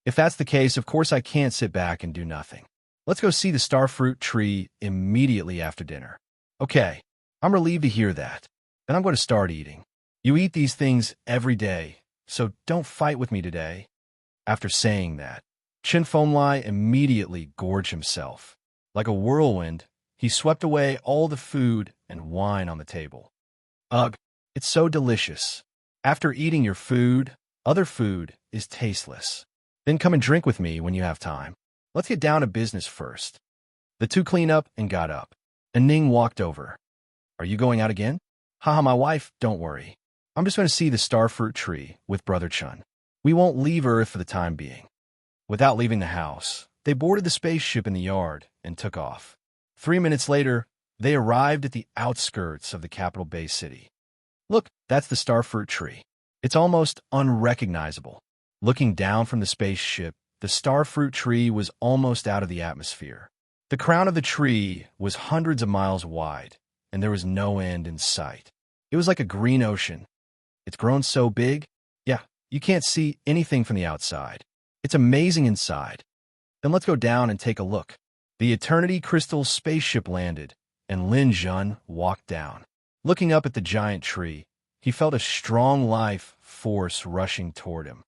If that's the case, of course I can't sit back and do nothing. Let's go see the starfruit tree immediately after dinner. Okay, I'm relieved to hear that. Then I'm going to start eating. You eat these things every day, so don't fight with me today. After saying that, Chen Fenglai immediately gorged himself. Like a whirlwind, he swept away all the food and wine on the table. Ugh, it's so delicious. After eating your food, other food is tasteless. Then come and drink with me when you have time. Let's get down to business first. The two cleaned up and got up, and Ning walked over. Are you going out again? Haha, my wife, don't worry. I'm just going to see the starfruit tree with Brother Chun. We won't leave Earth for the time being. Without leaving the house, they boarded the spaceship in the yard and took off. 3 minutes later, they arrived at the outskirts of the capital base city. Look, that's the starfruit tree. It's almost unrecognizable. Looking down from the spaceship, the starfruit tree was almost out of the atmosphere. The crown of the tree was hundreds of miles wide, and there was no end in sight. It was like a green ocean. It's grown so big, yeah, you can't see anything from the outside. It's amazing inside. Then let's go down and take a look. The Eternity Crystal spaceship landed, and Lin Jun walked down. Looking up at the giant tree, he felt a strong life force rushing toward him.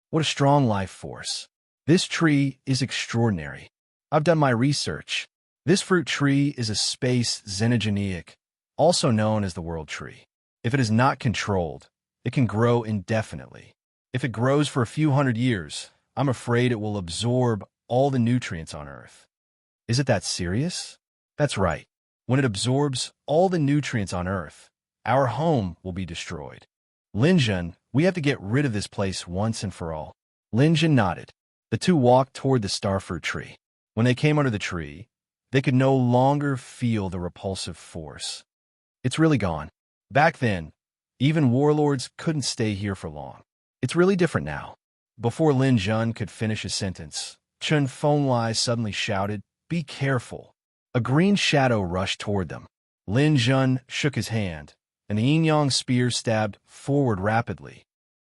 What a strong life force. This tree is extraordinary. I've done my research. This fruit tree is a space xenogeneic, also known as the world tree. If it is not controlled, it can grow indefinitely. If it grows for a few hundred years, I'm afraid it will absorb all the nutrients on Earth. Is it that serious? That's right. When it absorbs all the nutrients on Earth, our home will be destroyed. Lin Jun, we have to get rid of this place once and for all. Lin Jun nodded. The two walked toward the starfruit tree. When they came under the tree, they could no longer feel the repulsive force. It's really gone. Back then, even warlords couldn't stay here for long. It's really different now. Before Lin Jun could finish his sentence, Chen Fenglai suddenly shouted, "Be careful." A green shadow rushed toward them. Lin Jun shook his hand, and the yin-yang spear stabbed forward rapidly.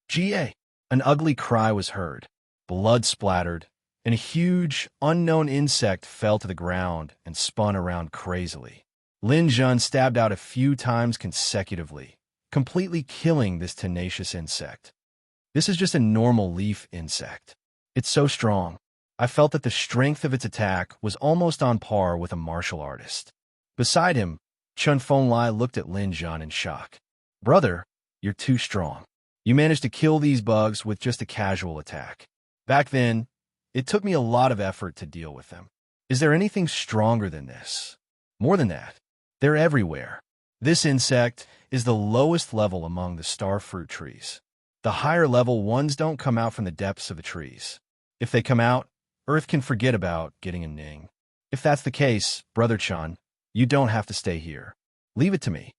"Ga!" An ugly cry was heard. Blood splattered, and a huge, unknown insect fell to the ground and spun around crazily. Lin Jun stabbed out a few times consecutively, completely killing this tenacious insect. This is just a normal leaf insect. It's so strong. I felt that the strength of its attack was almost on par with a martial artist. Beside him, Chen Fenglai looked at Lin Jun in shock. "Brother, you're too strong. You managed to kill these bugs with just a casual attack. Back then, it took me a lot of effort to deal with them. Is there anything stronger than this? More than that, they're everywhere. This insect is the lowest level among the starfruit trees. The higher level ones don't come out from the depths of the trees. If they come out, Earth can forget about getting a Ning. If that's the case, Brother Chun, you don't have to stay here. Leave it to me.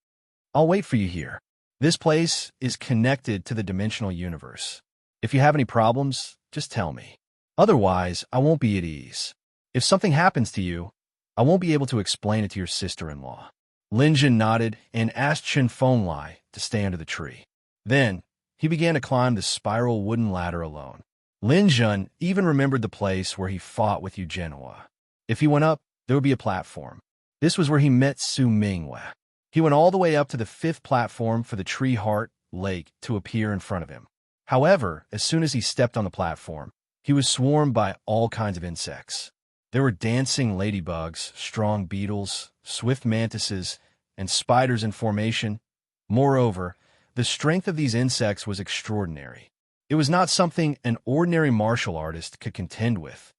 I'll wait for you here. This place is connected to the dimensional universe. If you have any problems, just tell me. Otherwise, I won't be at ease. If something happens to you, I won't be able to explain it to your sister-in-law." Lin Jun nodded and asked Chen Fenglai to stay under the tree. Then, he began to climb the spiral wooden ladder alone. Lin Jun even remembered the place where he fought with Yu Genhua. If he went up, there would be a platform. This was where he met Su Mingwe. He went all the way up to the 5th platform for the Tree Heart Lake to appear in front of him. However, as soon as he stepped on the platform, he was swarmed by all kinds of insects. There were dancing ladybugs, strong beetles, swift mantises, and spiders in formation. Moreover, the strength of these insects was extraordinary. It was not something an ordinary martial artist could contend with.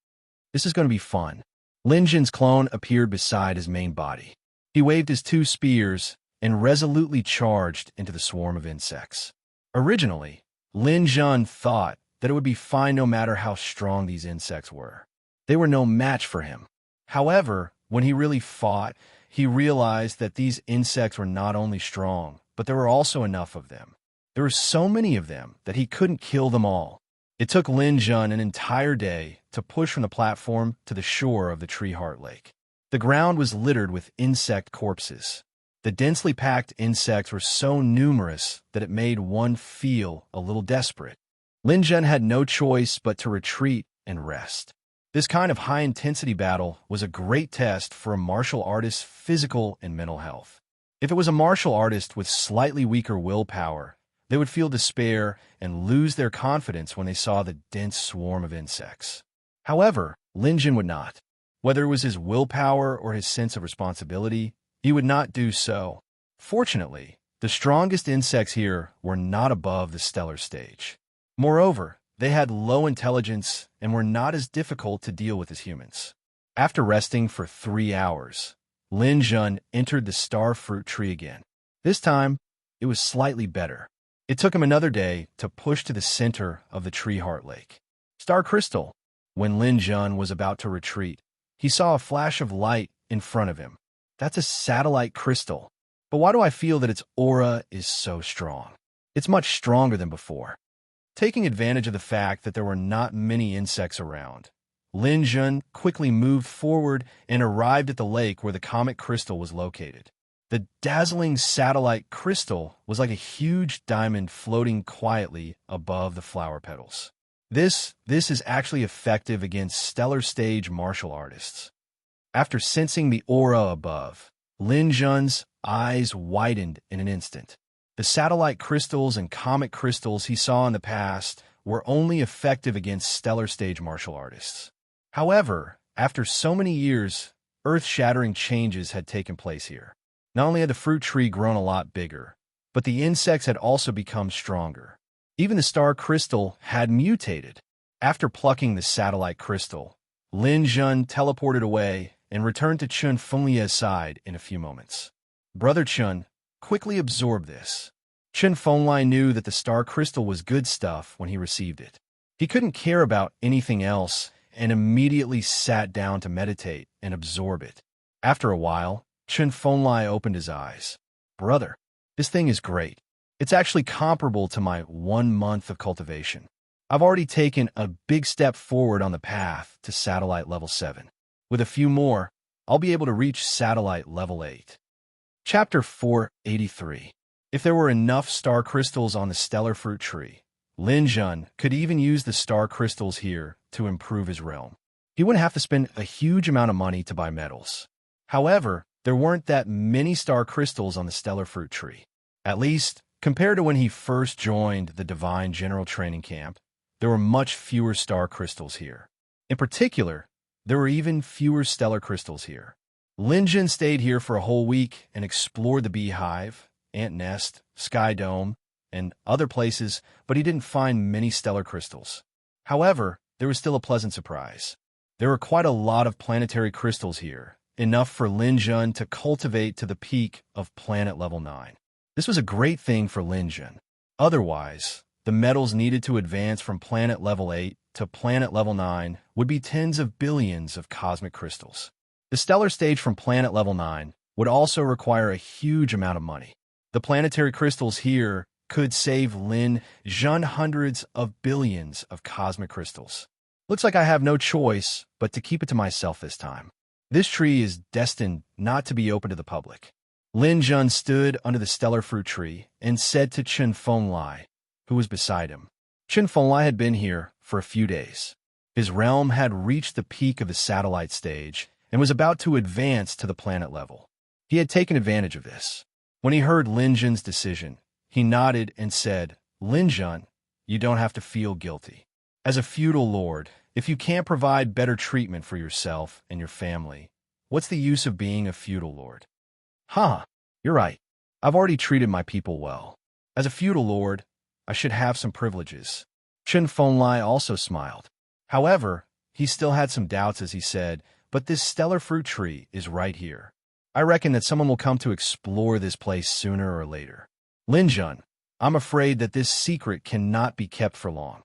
This is going to be fun. Lin Jun's clone appeared beside his main body. He waved his 2 spears and resolutely charged into the swarm of insects. Originally, Lin Jun thought that it would be fine no matter how strong these insects were. They were no match for him. However, when he really fought, he realized that these insects were not only strong, but there were also enough of them. There were so many of them that he couldn't kill them all. It took Lin Jun an entire day to push from the platform to the shore of the Tree Heart Lake. The ground was littered with insect corpses. The densely packed insects were so numerous that it made one feel a little desperate. Lin Jun had no choice but to retreat and rest. This kind of high-intensity battle was a great test for a martial artist's physical and mental health. If it was a martial artist with slightly weaker willpower, they would feel despair and lose their confidence when they saw the dense swarm of insects. However, Lin Jun would not. Whether it was his willpower or his sense of responsibility, he would not do so. Fortunately, the strongest insects here were not above the stellar stage. Moreover, they had low intelligence and were not as difficult to deal with as humans. After resting for 3 hours, Lin Jun entered the star fruit tree again. This time, it was slightly better. It took him another day to push to the center of the Tree Heart Lake. Star Crystal. When Lin Jun was about to retreat, he saw a flash of light in front of him. That's a satellite crystal. But why do I feel that its aura is so strong? It's much stronger than before. Taking advantage of the fact that there were not many insects around, Lin Jun quickly moved forward and arrived at the lake where the comet crystal was located. The dazzling satellite crystal was like a huge diamond floating quietly above the flower petals. This is actually effective against stellar stage martial artists. After sensing the aura above, Lin Jun's eyes widened in an instant. The satellite crystals and comet crystals he saw in the past were only effective against stellar stage martial artists. However, after so many years, earth-shattering changes had taken place here. Not only had the fruit tree grown a lot bigger, but the insects had also become stronger. Even the star crystal had mutated. After plucking the satellite crystal, Lin Jun teleported away and returned to Chun Fenglia's side in a few moments. Brother Chun quickly absorbed this. Chun Fengli knew that the star crystal was good stuff when he received it. He couldn't care about anything else and immediately sat down to meditate and absorb it. After a while, Chun Fenglai opened his eyes. Brother, this thing is great. It's actually comparable to my 1 month of cultivation. I've already taken a big step forward on the path to satellite level 7. With a few more, I'll be able to reach satellite level 8. Chapter 483. If there were enough star crystals on the stellar fruit tree, Lin Jun could even use the star crystals here to improve his realm. He wouldn't have to spend a huge amount of money to buy metals. However, there weren't that many star crystals on the stellar fruit tree. At least, compared to when he first joined the Divine General Training Camp, there were much fewer star crystals here. In particular, there were even fewer stellar crystals here. Lin Jun stayed here for a whole week and explored the beehive, ant nest, sky dome, and other places, but he didn't find many stellar crystals. However, there was still a pleasant surprise. There were quite a lot of planetary crystals here, enough for Lin Jun to cultivate to the peak of planet level 9. This was a great thing for Lin Jun. Otherwise, the metals needed to advance from planet level 8 to planet level 9 would be tens of billions of cosmic crystals. The stellar stage from planet level 9 would also require a huge amount of money. The planetary crystals here could save Lin Jun hundreds of billions of cosmic crystals. Looks like I have no choice but to keep it to myself this time. This tree is destined not to be open to the public. Lin Jun stood under the stellar fruit tree and said to Chun Fenglai, who was beside him. Chun Fenglai had been here for a few days. His realm had reached the peak of the satellite stage and was about to advance to the planet level. He had taken advantage of this. When he heard Lin Jun's decision, he nodded and said, Lin Jun, you don't have to feel guilty. As a feudal lord, if you can't provide better treatment for yourself and your family, what's the use of being a feudal lord? You're right. I've already treated my people well. As a feudal lord, I should have some privileges. Chun Fenglai also smiled. However, he still had some doubts as he said, but this stellar fruit tree is right here. I reckon that someone will come to explore this place sooner or later. Lin Jun, I'm afraid that this secret cannot be kept for long.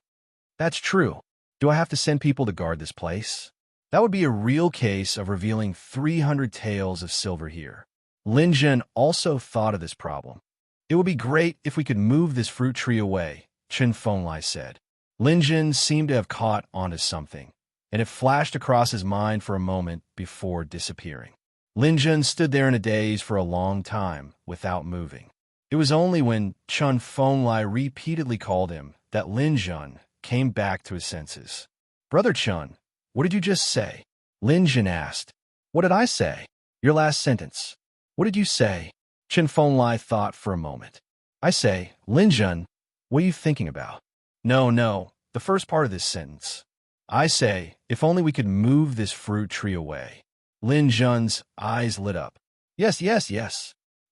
That's true. Do I have to send people to guard this place? That would be a real case of revealing 300 tales of silver here. Lin Jun also thought of this problem. It would be great if we could move this fruit tree away, Chen Fenglai said. Lin Jun seemed to have caught onto something, and it flashed across his mind for a moment before disappearing. Lin Jun stood there in a daze for a long time without moving. It was only when Chen Fenglai repeatedly called him that Lin Jun came back to his senses. "Brother Chen, what did you just say?" Lin Jun asked. "What did I say?" "Your last sentence." "What did you say?" Chen Fenglai thought for a moment. "I say, Lin Jun, what are you thinking about?" No, the first part of this sentence. "I say, if only we could move this fruit tree away." Lin Jun's eyes lit up. Yes.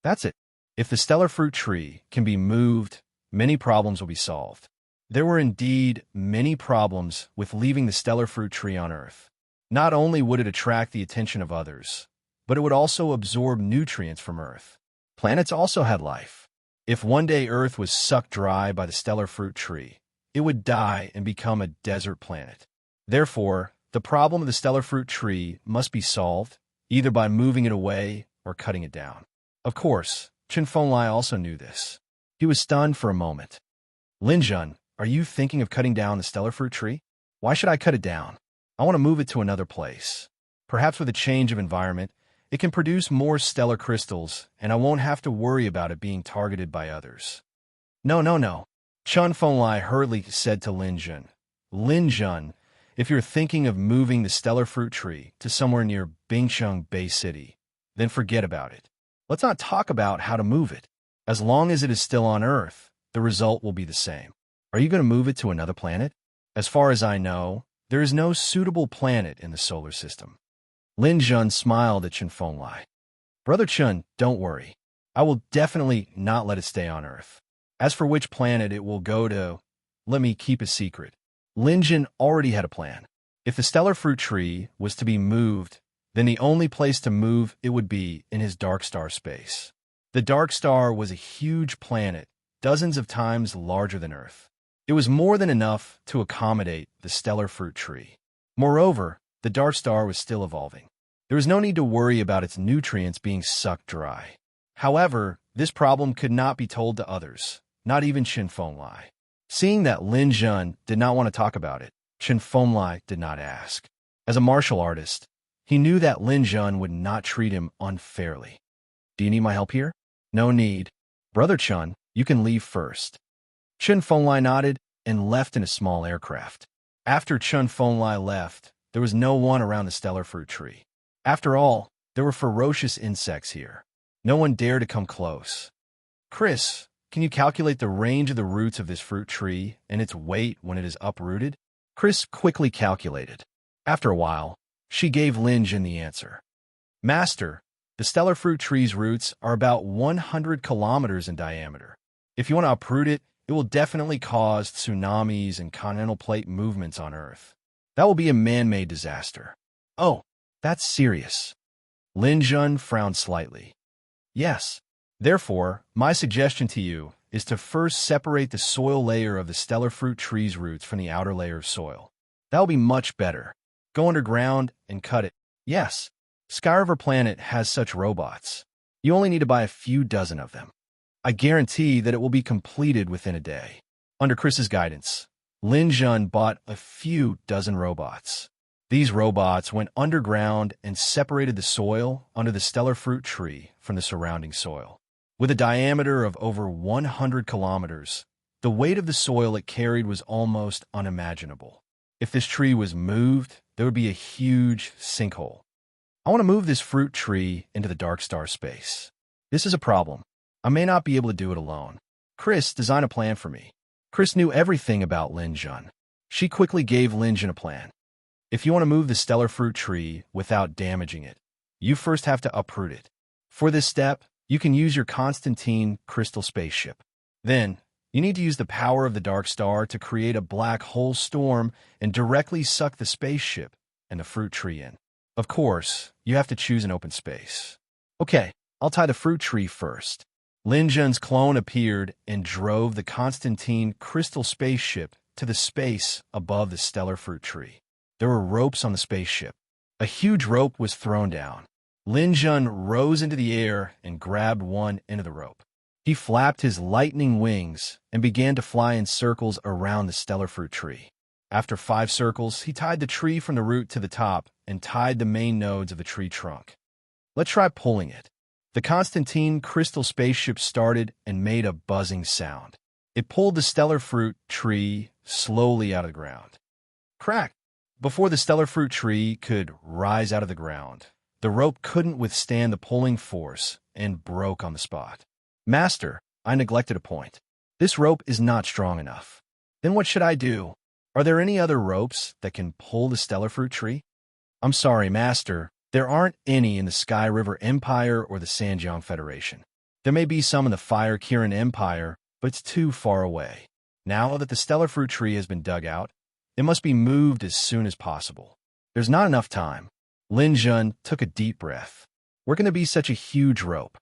That's it. If the stellar fruit tree can be moved, many problems will be solved. There were indeed many problems with leaving the stellar fruit tree on Earth. Not only would it attract the attention of others, but it would also absorb nutrients from Earth. Planets also had life. If one day Earth was sucked dry by the stellar fruit tree, it would die and become a desert planet. Therefore, the problem of the stellar fruit tree must be solved, either by moving it away or cutting it down. Of course, Chen Fenglai also knew this. He was stunned for a moment. "Lin Jun, are you thinking of cutting down the stellar fruit tree?" "Why should I cut it down? I want to move it to another place. Perhaps with a change of environment, it can produce more stellar crystals, and I won't have to worry about it being targeted by others." No. Chen Fenglai hurriedly said to Lin Jun. "Lin Jun, if you're thinking of moving the stellar fruit tree to somewhere near Bingcheng Bay City, then forget about it. Let's not talk about how to move it. As long as it is still on Earth, the result will be the same. Are you going to move it to another planet? As far as I know, there is no suitable planet in the solar system." Lin Jun smiled at Chen Fenglai. "Brother Chen, don't worry. I will definitely not let it stay on Earth. As for which planet it will go to, let me keep a secret." Lin Jun already had a plan. If the stellar fruit tree was to be moved, then the only place to move it would be in his dark star space. The dark star was a huge planet, dozens of times larger than Earth. It was more than enough to accommodate the stellar fruit tree. Moreover, the dark star was still evolving. There was no need to worry about its nutrients being sucked dry. However, this problem could not be told to others, not even Chen Fenglai. Seeing that Lin Jun did not want to talk about it, Chen Fenglai did not ask. As a martial artist, he knew that Lin Jun would not treat him unfairly. "Do you need my help here?" "No need. Brother Chen, you can leave first." Chen Fenglai nodded and left in a small aircraft. After Chen Fenglai left, there was no one around the stellar fruit tree. After all, there were ferocious insects here. No one dared to come close. "Chris, can you calculate the range of the roots of this fruit tree and its weight when it is uprooted?" Chris quickly calculated. After a while, she gave Lin Jun the answer. "Master, the stellar fruit tree's roots are about 100 kilometers in diameter. If you want to uproot it, it will definitely cause tsunamis and continental plate movements on Earth. That will be a man-made disaster." "Oh, that's serious." Lin Jun frowned slightly. "Yes. Therefore, my suggestion to you is to first separate the soil layer of the stellar fruit tree's roots from the outer layer of soil. That will be much better. Go underground and cut it." "Yes. Skyriver Planet has such robots. You only need to buy a few dozen of them. I guarantee that it will be completed within a day." Under Chris's guidance, Lin Jun bought a few dozen robots. These robots went underground and separated the soil under the stellar fruit tree from the surrounding soil. With a diameter of over 100 kilometers, the weight of the soil it carried was almost unimaginable. If this tree was moved, there would be a huge sinkhole. "I want to move this fruit tree into the dark star space. This is a problem. I may not be able to do it alone. Chris, design a plan for me." Chris knew everything about Lin Jun. She quickly gave Lin Jun a plan. "If you want to move the stellar fruit tree without damaging it, you first have to uproot it. For this step, you can use your Constantine crystal spaceship. Then, you need to use the power of the dark star to create a black hole storm and directly suck the spaceship and the fruit tree in. Of course, you have to choose an open space." "Okay, I'll tie the fruit tree first." Lin Jun's clone appeared and drove the Constantine crystal spaceship to the space above the stellar fruit tree. There were ropes on the spaceship. A huge rope was thrown down. Lin Jun rose into the air and grabbed one end of the rope. He flapped his lightning wings and began to fly in circles around the stellar fruit tree. After 5 circles, he tied the tree from the root to the top and tied the main nodes of the tree trunk. Let's try pulling it. The Constantine crystal spaceship started and made a buzzing sound. It pulled the stellar fruit tree slowly out of the ground. Crack! Before the stellar fruit tree could rise out of the ground, the rope couldn't withstand the pulling force and broke on the spot. Master, I neglected a point. This rope is not strong enough. Then what should I do? Are there any other ropes that can pull the stellar fruit tree? I'm sorry, Master. There aren't any in the Sky River Empire or the Sanjiang Federation. There may be some in the Fire Kirin Empire, but it's too far away. Now that the stellar fruit tree has been dug out, it must be moved as soon as possible. There's not enough time. Lin Jun took a deep breath. Where can there be such a huge rope?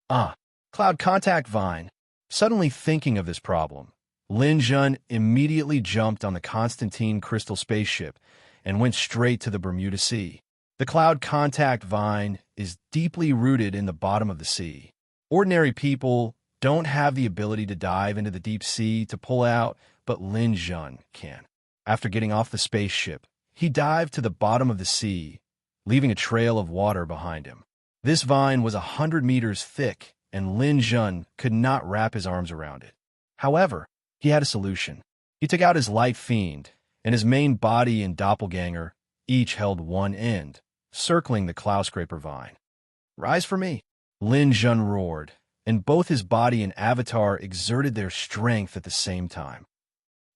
Cloud contact vine. Suddenly thinking of this problem, Lin Jun immediately jumped on the Constantine crystal spaceship and went straight to the Bermuda Sea. The cloud contact vine is deeply rooted in the bottom of the sea. Ordinary people don't have the ability to dive into the deep sea to pull out, but Lin Jun can. After getting off the spaceship, he dived to the bottom of the sea, leaving a trail of water behind him. This vine was 100 meters thick, and Lin Jun could not wrap his arms around it. However, he had a solution. He took out his light fiend, and his main body and doppelganger each held one end, circling the cloud scraper vine. Rise for me, Lin Jun roared, and both his body and avatar exerted their strength at the same time.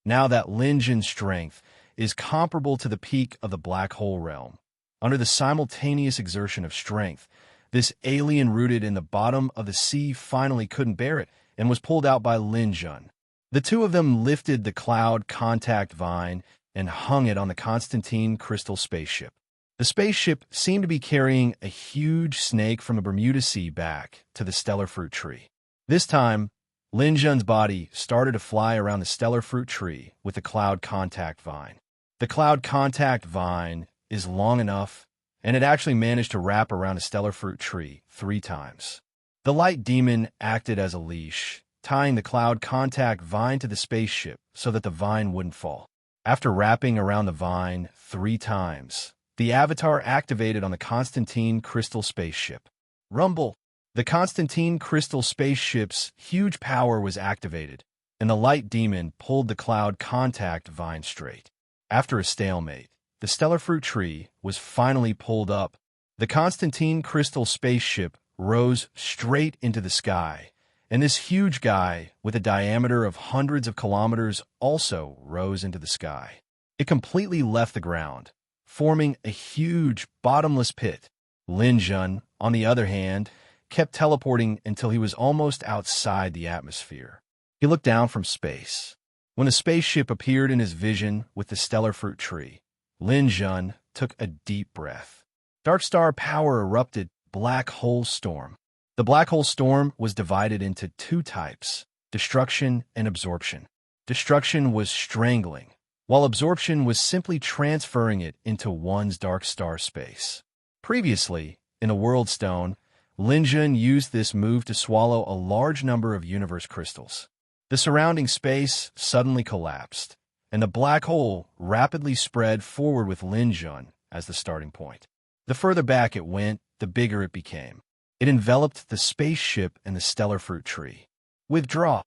Now that Lin Jun's strength is comparable to the peak of the black hole realm. Under the simultaneous exertion of strength, this alien rooted in the bottom of the sea finally couldn't bear it and was pulled out by Lin Jun. The two of them lifted the cloud contact vine and hung it on the Constantine crystal spaceship. The spaceship seemed to be carrying a huge snake from the Bermuda Sea back to the stellar fruit tree. This time, Lin Jun's body started to fly around the stellar fruit tree with the cloud contact vine. The cloud contact vine is long enough, and it actually managed to wrap around a stellar fruit tree 3 times. The light demon acted as a leash, tying the cloud contact vine to the spaceship so that the vine wouldn't fall. After wrapping around the vine 3 times, the avatar activated on the Constantine crystal spaceship. Rumble! The Constantine crystal spaceship's huge power was activated, and the light demon pulled the cloud contact vine straight. After a stalemate, the stellar fruit tree was finally pulled up. The Constantine crystal spaceship rose straight into the sky, and this huge guy, with a diameter of hundreds of kilometers, also rose into the sky. It completely left the ground, forming a huge, bottomless pit. Lin Jun, on the other hand, kept teleporting until he was almost outside the atmosphere. He looked down from space. When the spaceship appeared in his vision with the stellar fruit tree, Lin Jun took a deep breath. Dark star power erupted. Black hole storm. The black hole storm was divided into 2 types, destruction and absorption. Destruction was strangling, while absorption was simply transferring it into one's dark star space. Previously, in the World Stone, Lin Jun used this move to swallow a large number of universe crystals. The surrounding space suddenly collapsed, and the black hole rapidly spread forward with Lin Jun as the starting point. The further back it went, the bigger it became. It enveloped the spaceship and the stellar fruit tree. Withdraw.